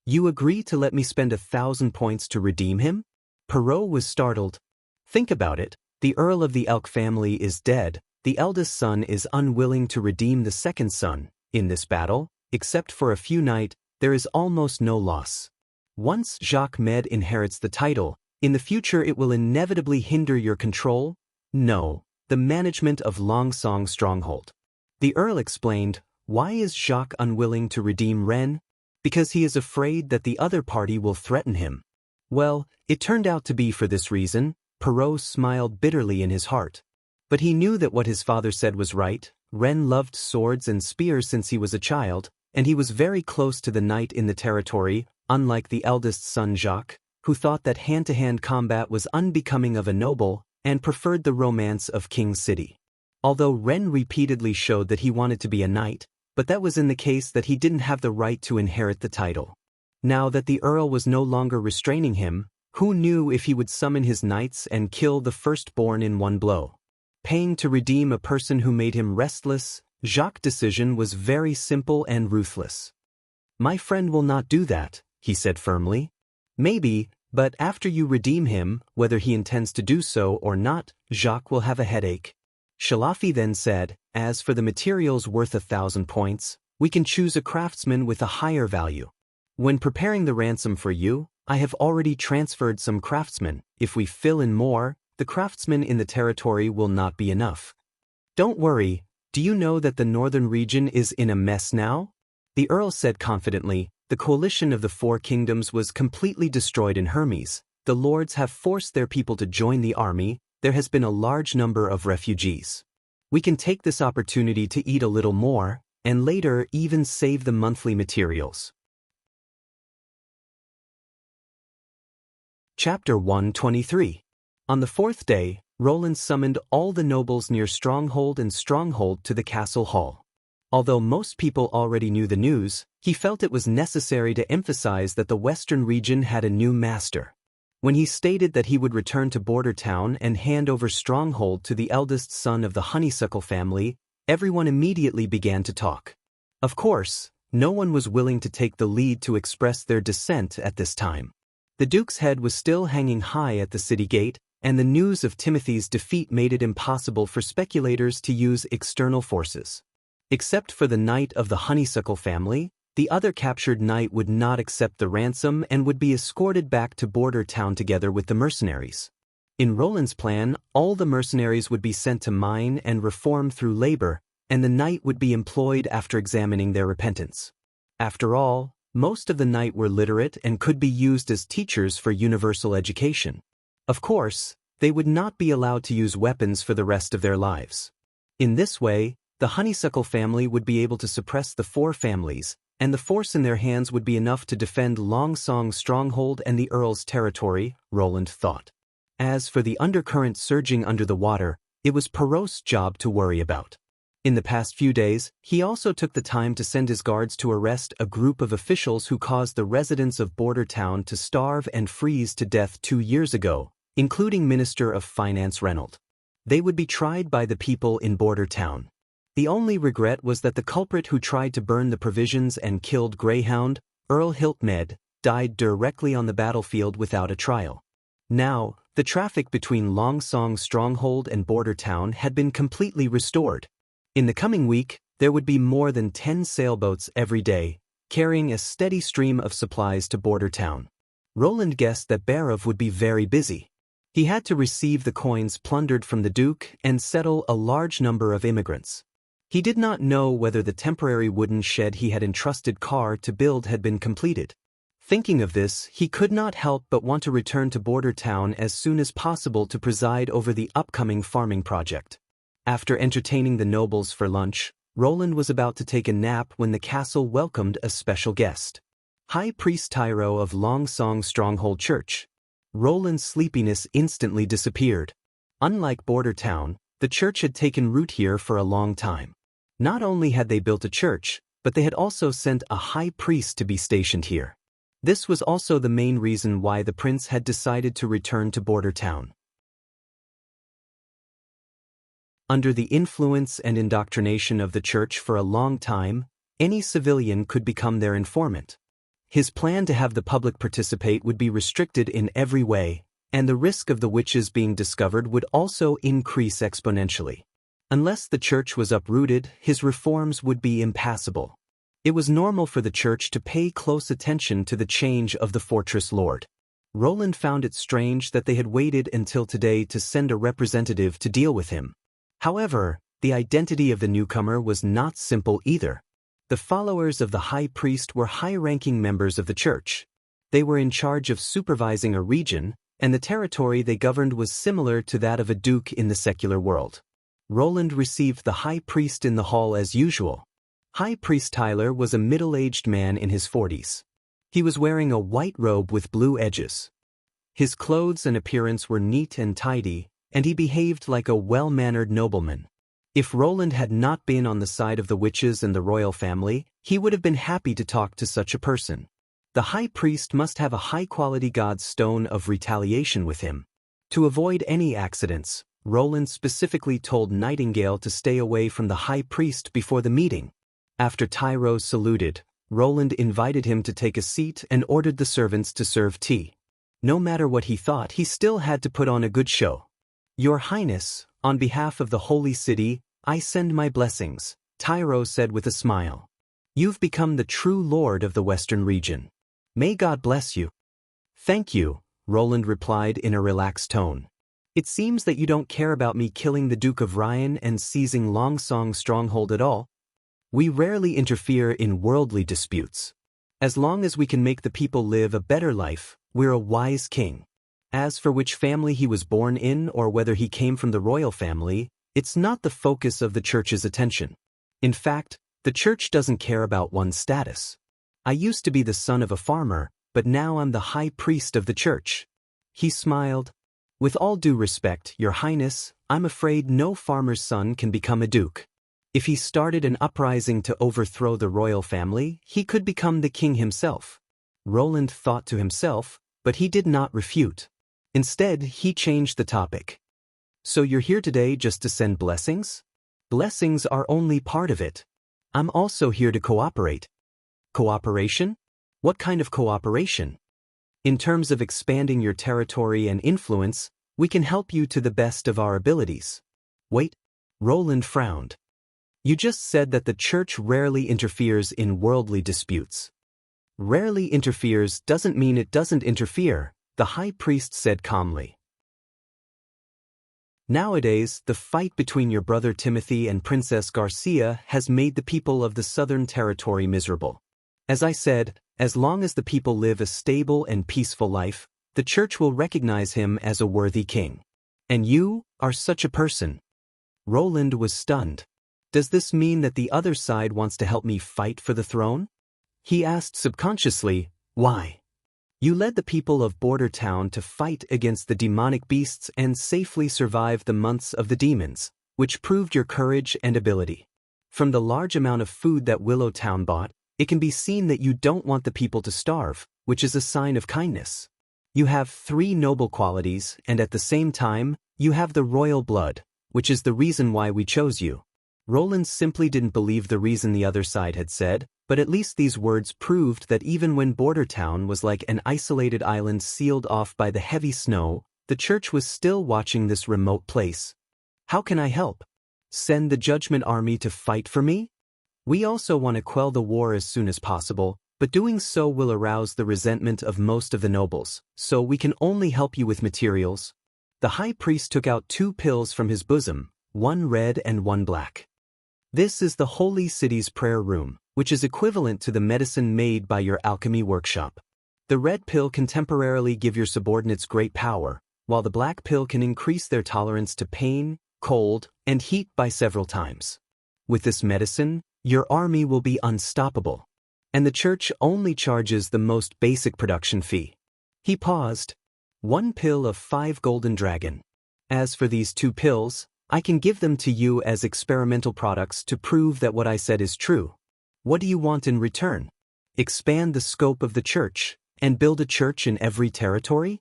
You agree to let me spend 1,000 points to redeem him?" Perrault was startled. "Think about it. The Earl of the Elk family is dead. The eldest son is unwilling to redeem the second son. In this battle, except for a few knights, there is almost no loss. Once Jacques Med inherits the title, in the future it will inevitably hinder your control. No, the management of Longsong Stronghold." The Earl explained, "Why is Jacques unwilling to redeem Ren? Because he is afraid that the other party will threaten him." "Well, it turned out to be for this reason." Perrault smiled bitterly in his heart. But he knew that what his father said was right. Ren loved swords and spears since he was a child, and he was very close to the knight in the territory, unlike the eldest son Jacques, who thought that hand-to-hand combat was unbecoming of a noble and preferred the romance of King's City. Although Ren repeatedly showed that he wanted to be a knight, but that was in the case that he didn't have the right to inherit the title. Now that the Earl was no longer restraining him, who knew if he would summon his knights and kill the firstborn in one blow? Paying to redeem a person who made him restless, Jacques' decision was very simple and ruthless. "My friend will not do that," he said firmly. "Maybe, but after you redeem him, whether he intends to do so or not, Jacques will have a headache." Shalafi then said, "As for the materials worth 1,000 points, we can choose a craftsman with a higher value. When preparing the ransom for you, I have already transferred some craftsmen. If we fill in more, the craftsmen in the territory will not be enough. Don't worry, do you know that the northern region is in a mess now?" The Earl said confidently, "The coalition of the four kingdoms was completely destroyed in Hermes. The lords have forced their people to join the army. There has been a large number of refugees. We can take this opportunity to eat a little more, and later even save the monthly materials." Chapter 123. On the fourth day, Roland summoned all the nobles near Stronghold and Stronghold to the castle hall. Although most people already knew the news, he felt it was necessary to emphasize that the western region had a new master. When he stated that he would return to Border Town and hand over Stronghold to the eldest son of the Honeysuckle family, everyone immediately began to talk. Of course, no one was willing to take the lead to express their dissent at this time. The Duke's head was still hanging high at the city gate, and the news of Timothy's defeat made it impossible for speculators to use external forces. Except for the knight of the Honeysuckle family, the other captured knight would not accept the ransom and would be escorted back to Border Town together with the mercenaries. In Roland's plan, all the mercenaries would be sent to mine and reform through labor, and the knight would be employed after examining their repentance. After all, most of the knight were literate and could be used as teachers for universal education. Of course, they would not be allowed to use weapons for the rest of their lives. In this way, the Honeysuckle family would be able to suppress the four families, and the force in their hands would be enough to defend Longsong's stronghold and the Earl's territory, Roland thought. As for the undercurrent surging under the water, it was Perrault's job to worry about. In the past few days, he also took the time to send his guards to arrest a group of officials who caused the residents of Border Town to starve and freeze to death 2 years ago, including Minister of Finance Reynolds. They would be tried by the people in Border Town. The only regret was that the culprit who tried to burn the provisions and killed Greyhound, Earl Hiltmed, died directly on the battlefield without a trial. Now, the traffic between Longsong Stronghold and Border Town had been completely restored. In the coming week, there would be more than 10 sailboats every day, carrying a steady stream of supplies to Border Town. Roland guessed that Barov would be very busy. He had to receive the coins plundered from the Duke and settle a large number of immigrants. He did not know whether the temporary wooden shed he had entrusted Carr to build had been completed. Thinking of this, he could not help but want to return to Border Town as soon as possible to preside over the upcoming farming project. After entertaining the nobles for lunch, Roland was about to take a nap when the castle welcomed a special guest. High Priest Tyro of Longsong Stronghold Church. Roland's sleepiness instantly disappeared. Unlike Border Town, the church had taken root here for a long time. Not only had they built a church, but they had also sent a high priest to be stationed here. This was also the main reason why the prince had decided to return to Border Town. Under the influence and indoctrination of the church for a long time, any civilian could become their informant. His plan to have the public participate would be restricted in every way, and the risk of the witches being discovered would also increase exponentially. Unless the church was uprooted, his reforms would be impassable. It was normal for the church to pay close attention to the change of the fortress lord. Roland found it strange that they had waited until today to send a representative to deal with him. However, the identity of the newcomer was not simple either. The followers of the high priest were high-ranking members of the church. They were in charge of supervising a region, and the territory they governed was similar to that of a duke in the secular world. Roland received the high priest in the hall as usual. High Priest Tyler was a middle-aged man in his 40s. He was wearing a white robe with blue edges. His clothes and appearance were neat and tidy, and he behaved like a well-mannered nobleman. If Roland had not been on the side of the witches and the royal family, he would have been happy to talk to such a person. The high priest must have a high-quality god's stone of retaliation with him. To avoid any accidents, Roland specifically told Nightingale to stay away from the high priest before the meeting. After Tyro saluted, Roland invited him to take a seat and ordered the servants to serve tea. No matter what he thought, he still had to put on a good show. "Your Highness, on behalf of the Holy City, I send my blessings," Tyro said with a smile. "You've become the true lord of the Western region. May God bless you." "Thank you," Roland replied in a relaxed tone. "It seems that you don't care about me killing the Duke of Ryan and seizing Longsong's stronghold at all. We rarely interfere in worldly disputes. As long as we can make the people live a better life, we're a wise king. As for which family he was born in or whether he came from the royal family, it's not the focus of the church's attention. In fact, the church doesn't care about one's status. I used to be the son of a farmer, but now I'm the high priest of the church." He smiled. "With all due respect, Your Highness, I'm afraid no farmer's son can become a duke. If he started an uprising to overthrow the royal family, he could become the king himself." Roland thought to himself, but he did not refute. Instead, he changed the topic. "So you're here today just to send blessings?" "Blessings are only part of it. I'm also here to cooperate." "Cooperation? What kind of cooperation?" "In terms of expanding your territory and influence, we can help you to the best of our abilities." "Wait," Roland frowned. "You just said that the church rarely interferes in worldly disputes." "Rarely interferes doesn't mean it doesn't interfere," the high priest said calmly. "Nowadays, the fight between your brother Timothy and Princess Garcia has made the people of the Southern Territory miserable. As I said, as long as the people live a stable and peaceful life, the church will recognize him as a worthy king. And you are such a person." Roland was stunned. "Does this mean that the other side wants to help me fight for the throne?" He asked subconsciously, "Why? You led the people of Border Town to fight against the demonic beasts and safely survived the months of the demons, which proved your courage and ability. From the large amount of food that Willow Town bought, it can be seen that you don't want the people to starve, which is a sign of kindness. You have 3 noble qualities, and at the same time, you have the royal blood, which is the reason why we chose you." Roland simply didn't believe the reason the other side had said, but at least these words proved that even when Border Town was like an isolated island sealed off by the heavy snow, the church was still watching this remote place. "How can I help? Send the Judgment Army to fight for me? We also want to quell the war as soon as possible, but doing so will arouse the resentment of most of the nobles, so we can only help you with materials." The high priest took out 2 pills from his bosom, one red and one black. "This is the Holy City's prayer room, which is equivalent to the medicine made by your alchemy workshop. The red pill can temporarily give your subordinates great power, while the black pill can increase their tolerance to pain, cold, and heat by several times. With this medicine, your army will be unstoppable. And the church only charges the most basic production fee." He paused. "1 pill of 5 golden dragon. As for these 2 pills, I can give them to you as experimental products to prove that what I said is true. What do you want in return? Expand the scope of the church, and build a church in every territory?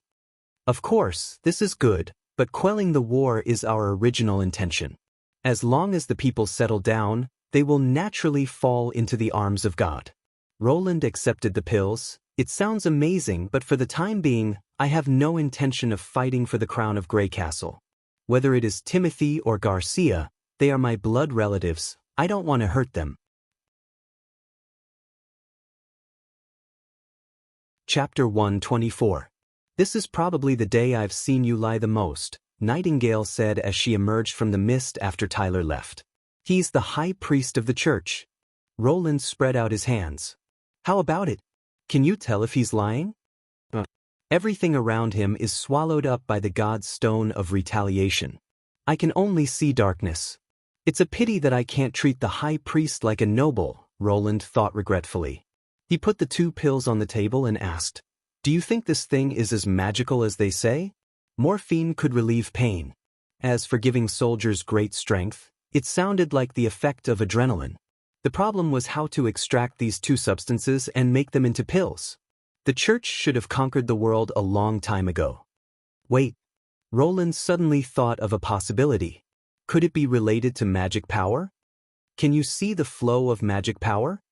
Of course, this is good, but quelling the war is our original intention. As long as the people settle down, they will naturally fall into the arms of God." Roland accepted the pills. "It sounds amazing, but for the time being, I have no intention of fighting for the crown of Grey Castle. Whether it is Timothy or Garcia, they are my blood relatives. I don't want to hurt them." Chapter 124. "This is probably the day I've seen you lie the most," Nightingale said as she emerged from the mist after Tyler left. "He's the high priest of the church." Roland spread out his hands. "How about it? Can you tell if he's lying?" "Everything around him is swallowed up by the god's stone of retaliation. I can only see darkness. It's a pity that I can't treat the high priest like a noble, Roland thought regretfully. He put the 2 pills on the table and asked, "Do you think this thing is as magical as they say? Morphine could relieve pain. As for giving soldiers great strength, it sounded like the effect of adrenaline. The problem was how to extract these 2 substances and make them into pills. The church should have conquered the world a long time ago." Wait. Roland suddenly thought of a possibility. Could it be related to magic power? Can you see the flow of magic power?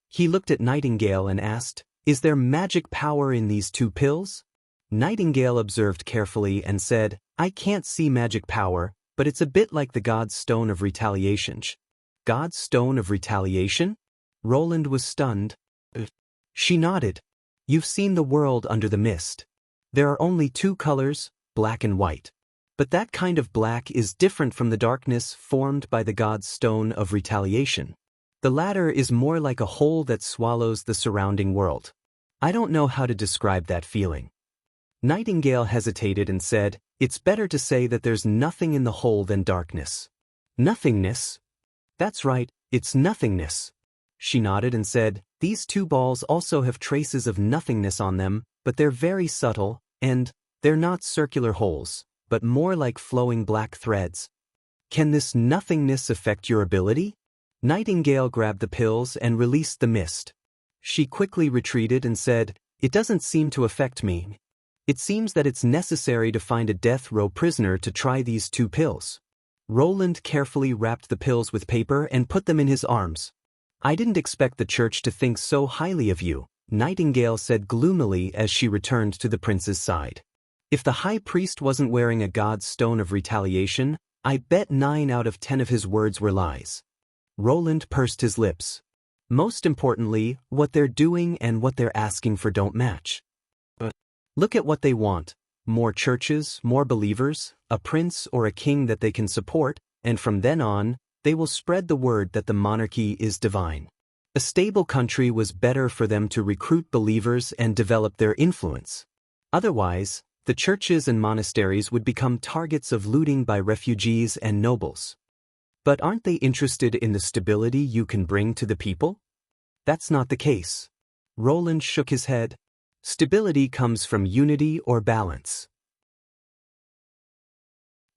He looked at Nightingale and asked, "Is there magic power in these 2 pills?" Nightingale observed carefully and said, "I can't see magic power, but it's a bit like the God's Stone of Retaliation." God's Stone of Retaliation? Roland was stunned. She nodded. "You've seen the world under the mist. There are only 2 colors, black and white. But that kind of black is different from the darkness formed by the God's Stone of Retaliation. The latter is more like a hole that swallows the surrounding world. I don't know how to describe that feeling." Nightingale hesitated and said, "It's better to say that there's nothing in the hole than darkness." "Nothingness?" "That's right, it's nothingness." She nodded and said, "These 2 balls also have traces of nothingness on them, but they're very subtle, and they're not circular holes, but more like flowing black threads. Can this nothingness affect your ability?" Nightingale grabbed the pills and released the mist. She quickly retreated and said, "It doesn't seem to affect me. It seems that it's necessary to find a death row prisoner to try these 2 pills." Roland carefully wrapped the pills with paper and put them in his arms. "I didn't expect the church to think so highly of you," Nightingale said gloomily as she returned to the prince's side. "If the high priest wasn't wearing a God's Stone of Retaliation, I bet 9 out of 10 of his words were lies." Roland pursed his lips. "Most importantly, what they're doing and what they're asking for don't match. Look at what they want: more churches, more believers, a prince or a king that they can support, and from then on, they will spread the word that the monarchy is divine. A stable country was better for them to recruit believers and develop their influence. Otherwise, the churches and monasteries would become targets of looting by refugees and nobles. But aren't they interested in the stability you can bring to the people?" "That's not the case." Roland shook his head. "Stability comes from unity or balance.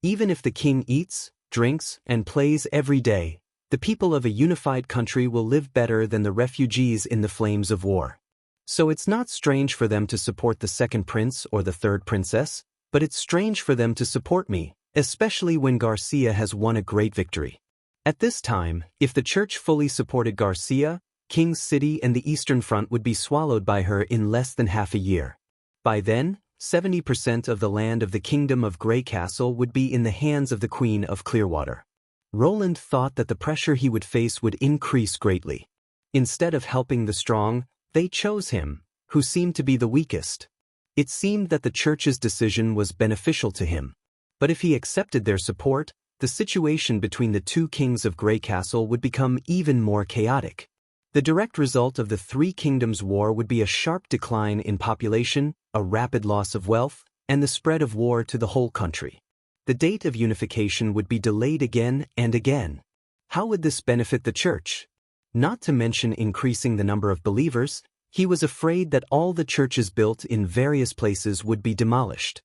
Even if the king eats, drinks, and plays every day, the people of a unified country will live better than the refugees in the flames of war. So it's not strange for them to support the 2nd prince or the 3rd princess, but it's strange for them to support me, especially when Garcia has won a great victory. At this time, if the church fully supported Garcia, King's City and the Eastern Front would be swallowed by her in less than half a year. By then, 70% of the land of the Kingdom of Grey Castle would be in the hands of the Queen of Clearwater." Roland thought that the pressure he would face would increase greatly. Instead of helping the strong, they chose him, who seemed to be the weakest. It seemed that the church's decision was beneficial to him. But if he accepted their support, the situation between the 2 kings of Grey Castle would become even more chaotic. The direct result of the 3 Kingdoms War would be a sharp decline in population, a rapid loss of wealth, and the spread of war to the whole country. The date of unification would be delayed again and again. How would this benefit the church? Not to mention increasing the number of believers, he was afraid that all the churches built in various places would be demolished.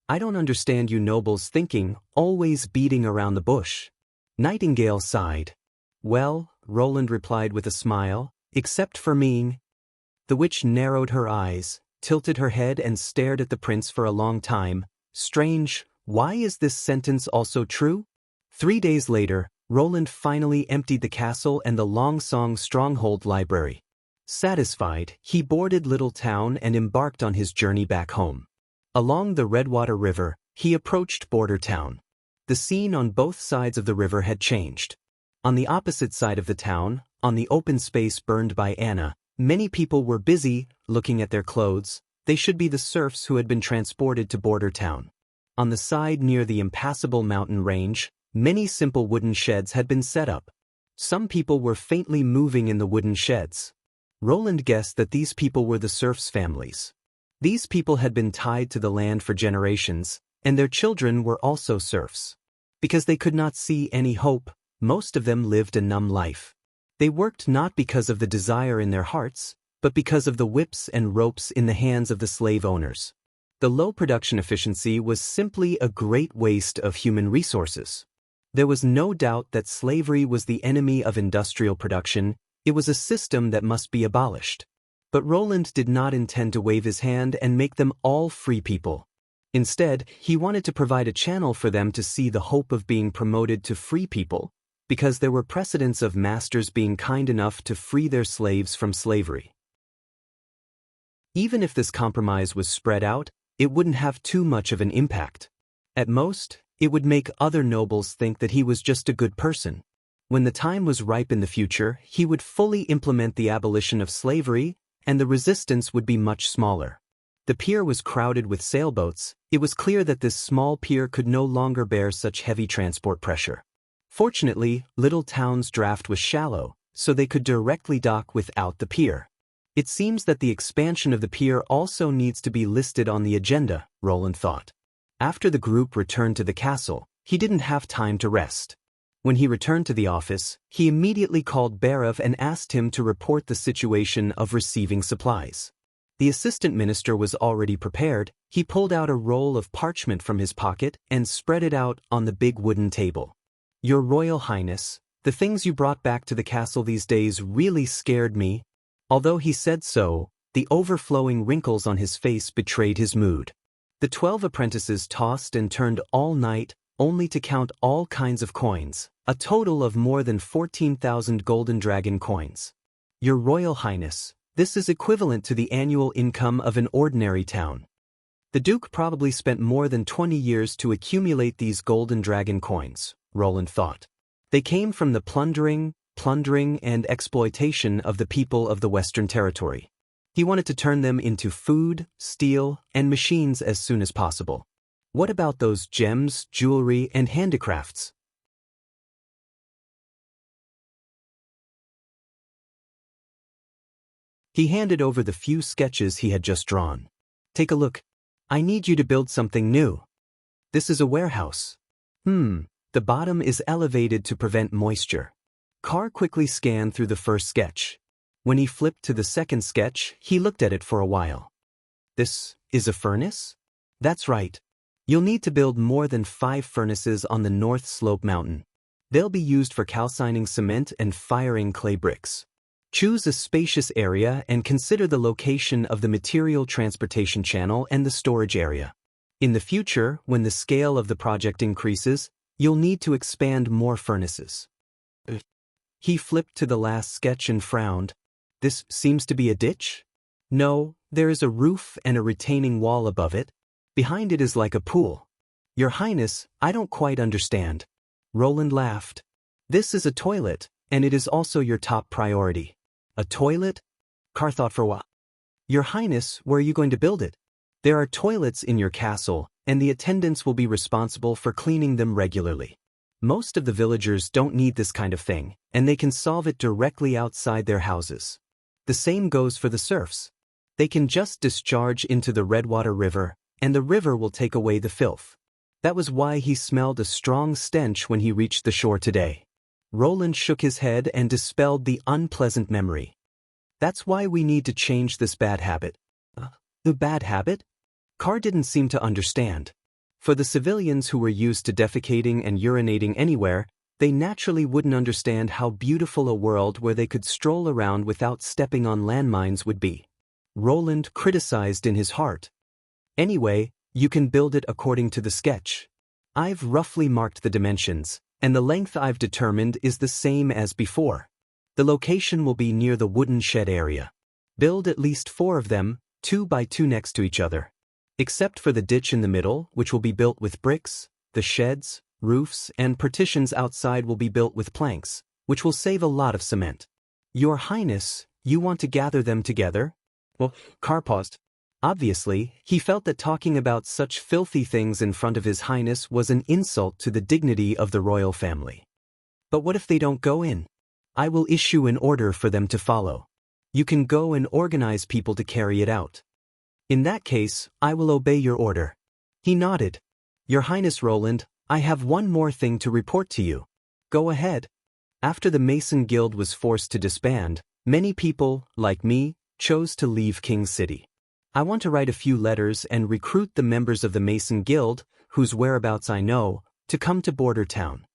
"I don't understand you nobles thinking, always beating around the bush." Nightingale sighed. "Well," Roland replied with a smile, "except for me." The witch narrowed her eyes, tilted her head and stared at the prince for a long time. Strange, why is this sentence also true? 3 days later, Roland finally emptied the castle and the Longsong stronghold library. Satisfied, he boarded Little Town and embarked on his journey back home. Along the Redwater River, he approached Border Town. The scene on both sides of the river had changed. On the opposite side of the town, on the open space burned by Anna, many people were busy, looking at their clothes. They should be the serfs who had been transported to Border Town. On the side near the impassable mountain range, many simple wooden sheds had been set up. Some people were faintly moving in the wooden sheds. Roland guessed that these people were the serfs' families. These people had been tied to the land for generations, and their children were also serfs. Because they could not see any hope, most of them lived a numb life. They worked not because of the desire in their hearts, but because of the whips and ropes in the hands of the slave owners. The low production efficiency was simply a great waste of human resources. There was no doubt that slavery was the enemy of industrial production. It was a system that must be abolished. But Roland did not intend to wave his hand and make them all free people. Instead, he wanted to provide a channel for them to see the hope of being promoted to free people, because there were precedents of masters being kind enough to free their slaves from slavery. Even if this compromise was spread out, it wouldn't have too much of an impact. At most, it would make other nobles think that he was just a good person. When the time was ripe in the future, he would fully implement the abolition of slavery, and the resistance would be much smaller. The pier was crowded with sailboats. It was clear that this small pier could no longer bear such heavy transport pressure. Fortunately, Little Town's draft was shallow, so they could directly dock without the pier. It seems that the expansion of the pier also needs to be listed on the agenda, Roland thought. After the group returned to the castle, he didn't have time to rest. When he returned to the office, he immediately called Barav and asked him to report the situation of receiving supplies. The assistant minister was already prepared. He pulled out a roll of parchment from his pocket and spread it out on the big wooden table. "Your Royal Highness, the things you brought back to the castle these days really scared me." Although he said so, the overflowing wrinkles on his face betrayed his mood. The 12 apprentices tossed and turned all night, only to count all kinds of coins, a total of more than 14,000 golden dragon coins. "Your Royal Highness, this is equivalent to the annual income of an ordinary town." The Duke probably spent more than 20 years to accumulate these golden dragon coins, Roland thought. They came from the plundering and exploitation of the people of the Western Territory. He wanted to turn them into food, steel, and machines as soon as possible. What about those gems, jewelry, and handicrafts? He handed over the few sketches he had just drawn. "Take a look. I need you to build something new. This is a warehouse. The bottom is elevated to prevent moisture." Carr quickly scanned through the first sketch. When he flipped to the second sketch, he looked at it for a while. "This is a furnace?" "That's right. You'll need to build more than 5 furnaces on the North Slope Mountain. They'll be used for calcining cement and firing clay bricks. Choose a spacious area and consider the location of the material transportation channel and the storage area. In the future, when the scale of the project increases, you'll need to expand more furnaces." He flipped to the last sketch and frowned. "This seems to be a ditch?" "No, there is a roof and a retaining wall above it. Behind it is like a pool." "Your Highness, I don't quite understand." Roland laughed. "This is a toilet, and it is also your top priority." "A toilet?" Carr thought for a while. "Your Highness, where are you going to build it?" "There are toilets in your castle, and the attendants will be responsible for cleaning them regularly. Most of the villagers don't need this kind of thing, and they can solve it directly outside their houses. The same goes for the serfs. They can just discharge into the Redwater River, and the river will take away the filth." That was why he smelled a strong stench when he reached the shore today. Roland shook his head and dispelled the unpleasant memory. "That's why we need to change this bad habit." The bad habit? Carr didn't seem to understand. For the civilians who were used to defecating and urinating anywhere, they naturally wouldn't understand how beautiful a world where they could stroll around without stepping on landmines would be. Roland criticized in his heart. "Anyway, you can build it according to the sketch. I've roughly marked the dimensions, and the length I've determined is the same as before. The location will be near the wooden shed area. Build at least 4 of them, 2 by 2 next to each other. Except for the ditch in the middle, which will be built with bricks, the sheds, roofs, and partitions outside will be built with planks, which will save a lot of cement." "Your Highness, you want to gather them together?" Well, Carr paused. Obviously, he felt that talking about such filthy things in front of His Highness was an insult to the dignity of the royal family. "But what if they don't go in? I will issue an order for them to follow. You can go and organize people to carry it out." "In that case, I will obey your order." He nodded. "Your Highness Roland, I have one more thing to report to you." "Go ahead." After the Mason Guild was forced to disband, many people, like me, chose to leave King City. I want to write a few letters and recruit the members of the Mason Guild, whose whereabouts I know, to come to Border Town.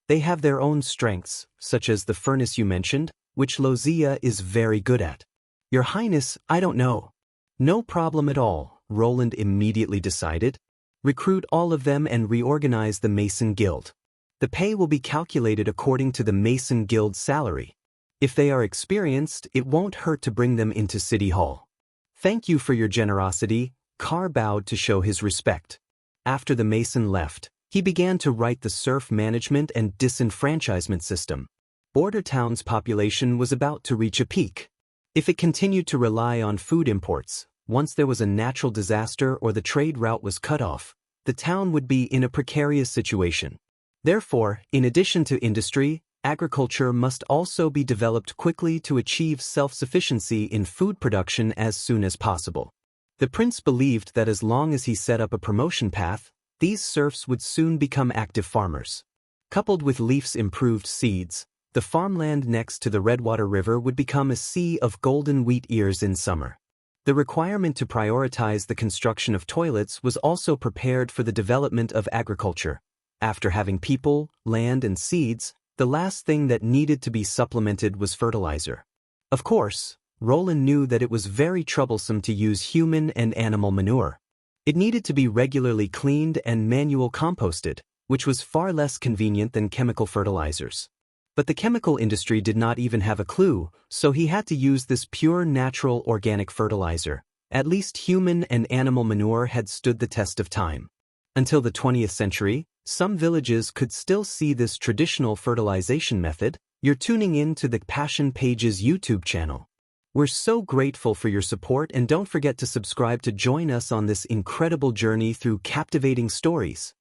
They have their own strengths, such as the furnace you mentioned, which Lozia is very good at. Your Highness, I don't know. No problem at all, Roland immediately decided. Recruit all of them and reorganize the Mason Guild. The pay will be calculated according to the Mason Guild's salary. If they are experienced, it won't hurt to bring them into City Hall. Thank you for your generosity, Carr bowed to show his respect. After the Mason left, he began to write the serf management and disenfranchisement system. Border Town's population was about to reach a peak. If it continued to rely on food imports, once there was a natural disaster or the trade route was cut off, the town would be in a precarious situation. Therefore, in addition to industry, agriculture must also be developed quickly to achieve self-sufficiency in food production as soon as possible. The prince believed that as long as he set up a promotion path, these serfs would soon become active farmers. Coupled with Leaf's improved seeds, the farmland next to the Redwater River would become a sea of golden wheat ears in summer. The requirement to prioritize the construction of toilets was also prepared for the development of agriculture. After having people, land, and seeds, the last thing that needed to be supplemented was fertilizer. Of course, Roland knew that it was very troublesome to use human and animal manure. It needed to be regularly cleaned and manual composted, which was far less convenient than chemical fertilizers. But the chemical industry did not even have a clue, so he had to use this pure natural organic fertilizer. At least human and animal manure had stood the test of time. Until the 20th century, some villages could still see this traditional fertilization method. You're tuning in to the Passion Pages YouTube channel. We're so grateful for your support, and don't forget to subscribe to join us on this incredible journey through captivating stories.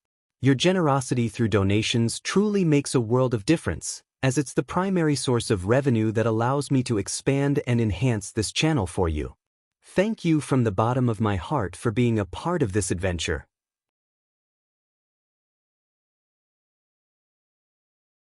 Your generosity through donations truly makes a world of difference, as it's the primary source of revenue that allows me to expand and enhance this channel for you. Thank you from the bottom of my heart for being a part of this adventure.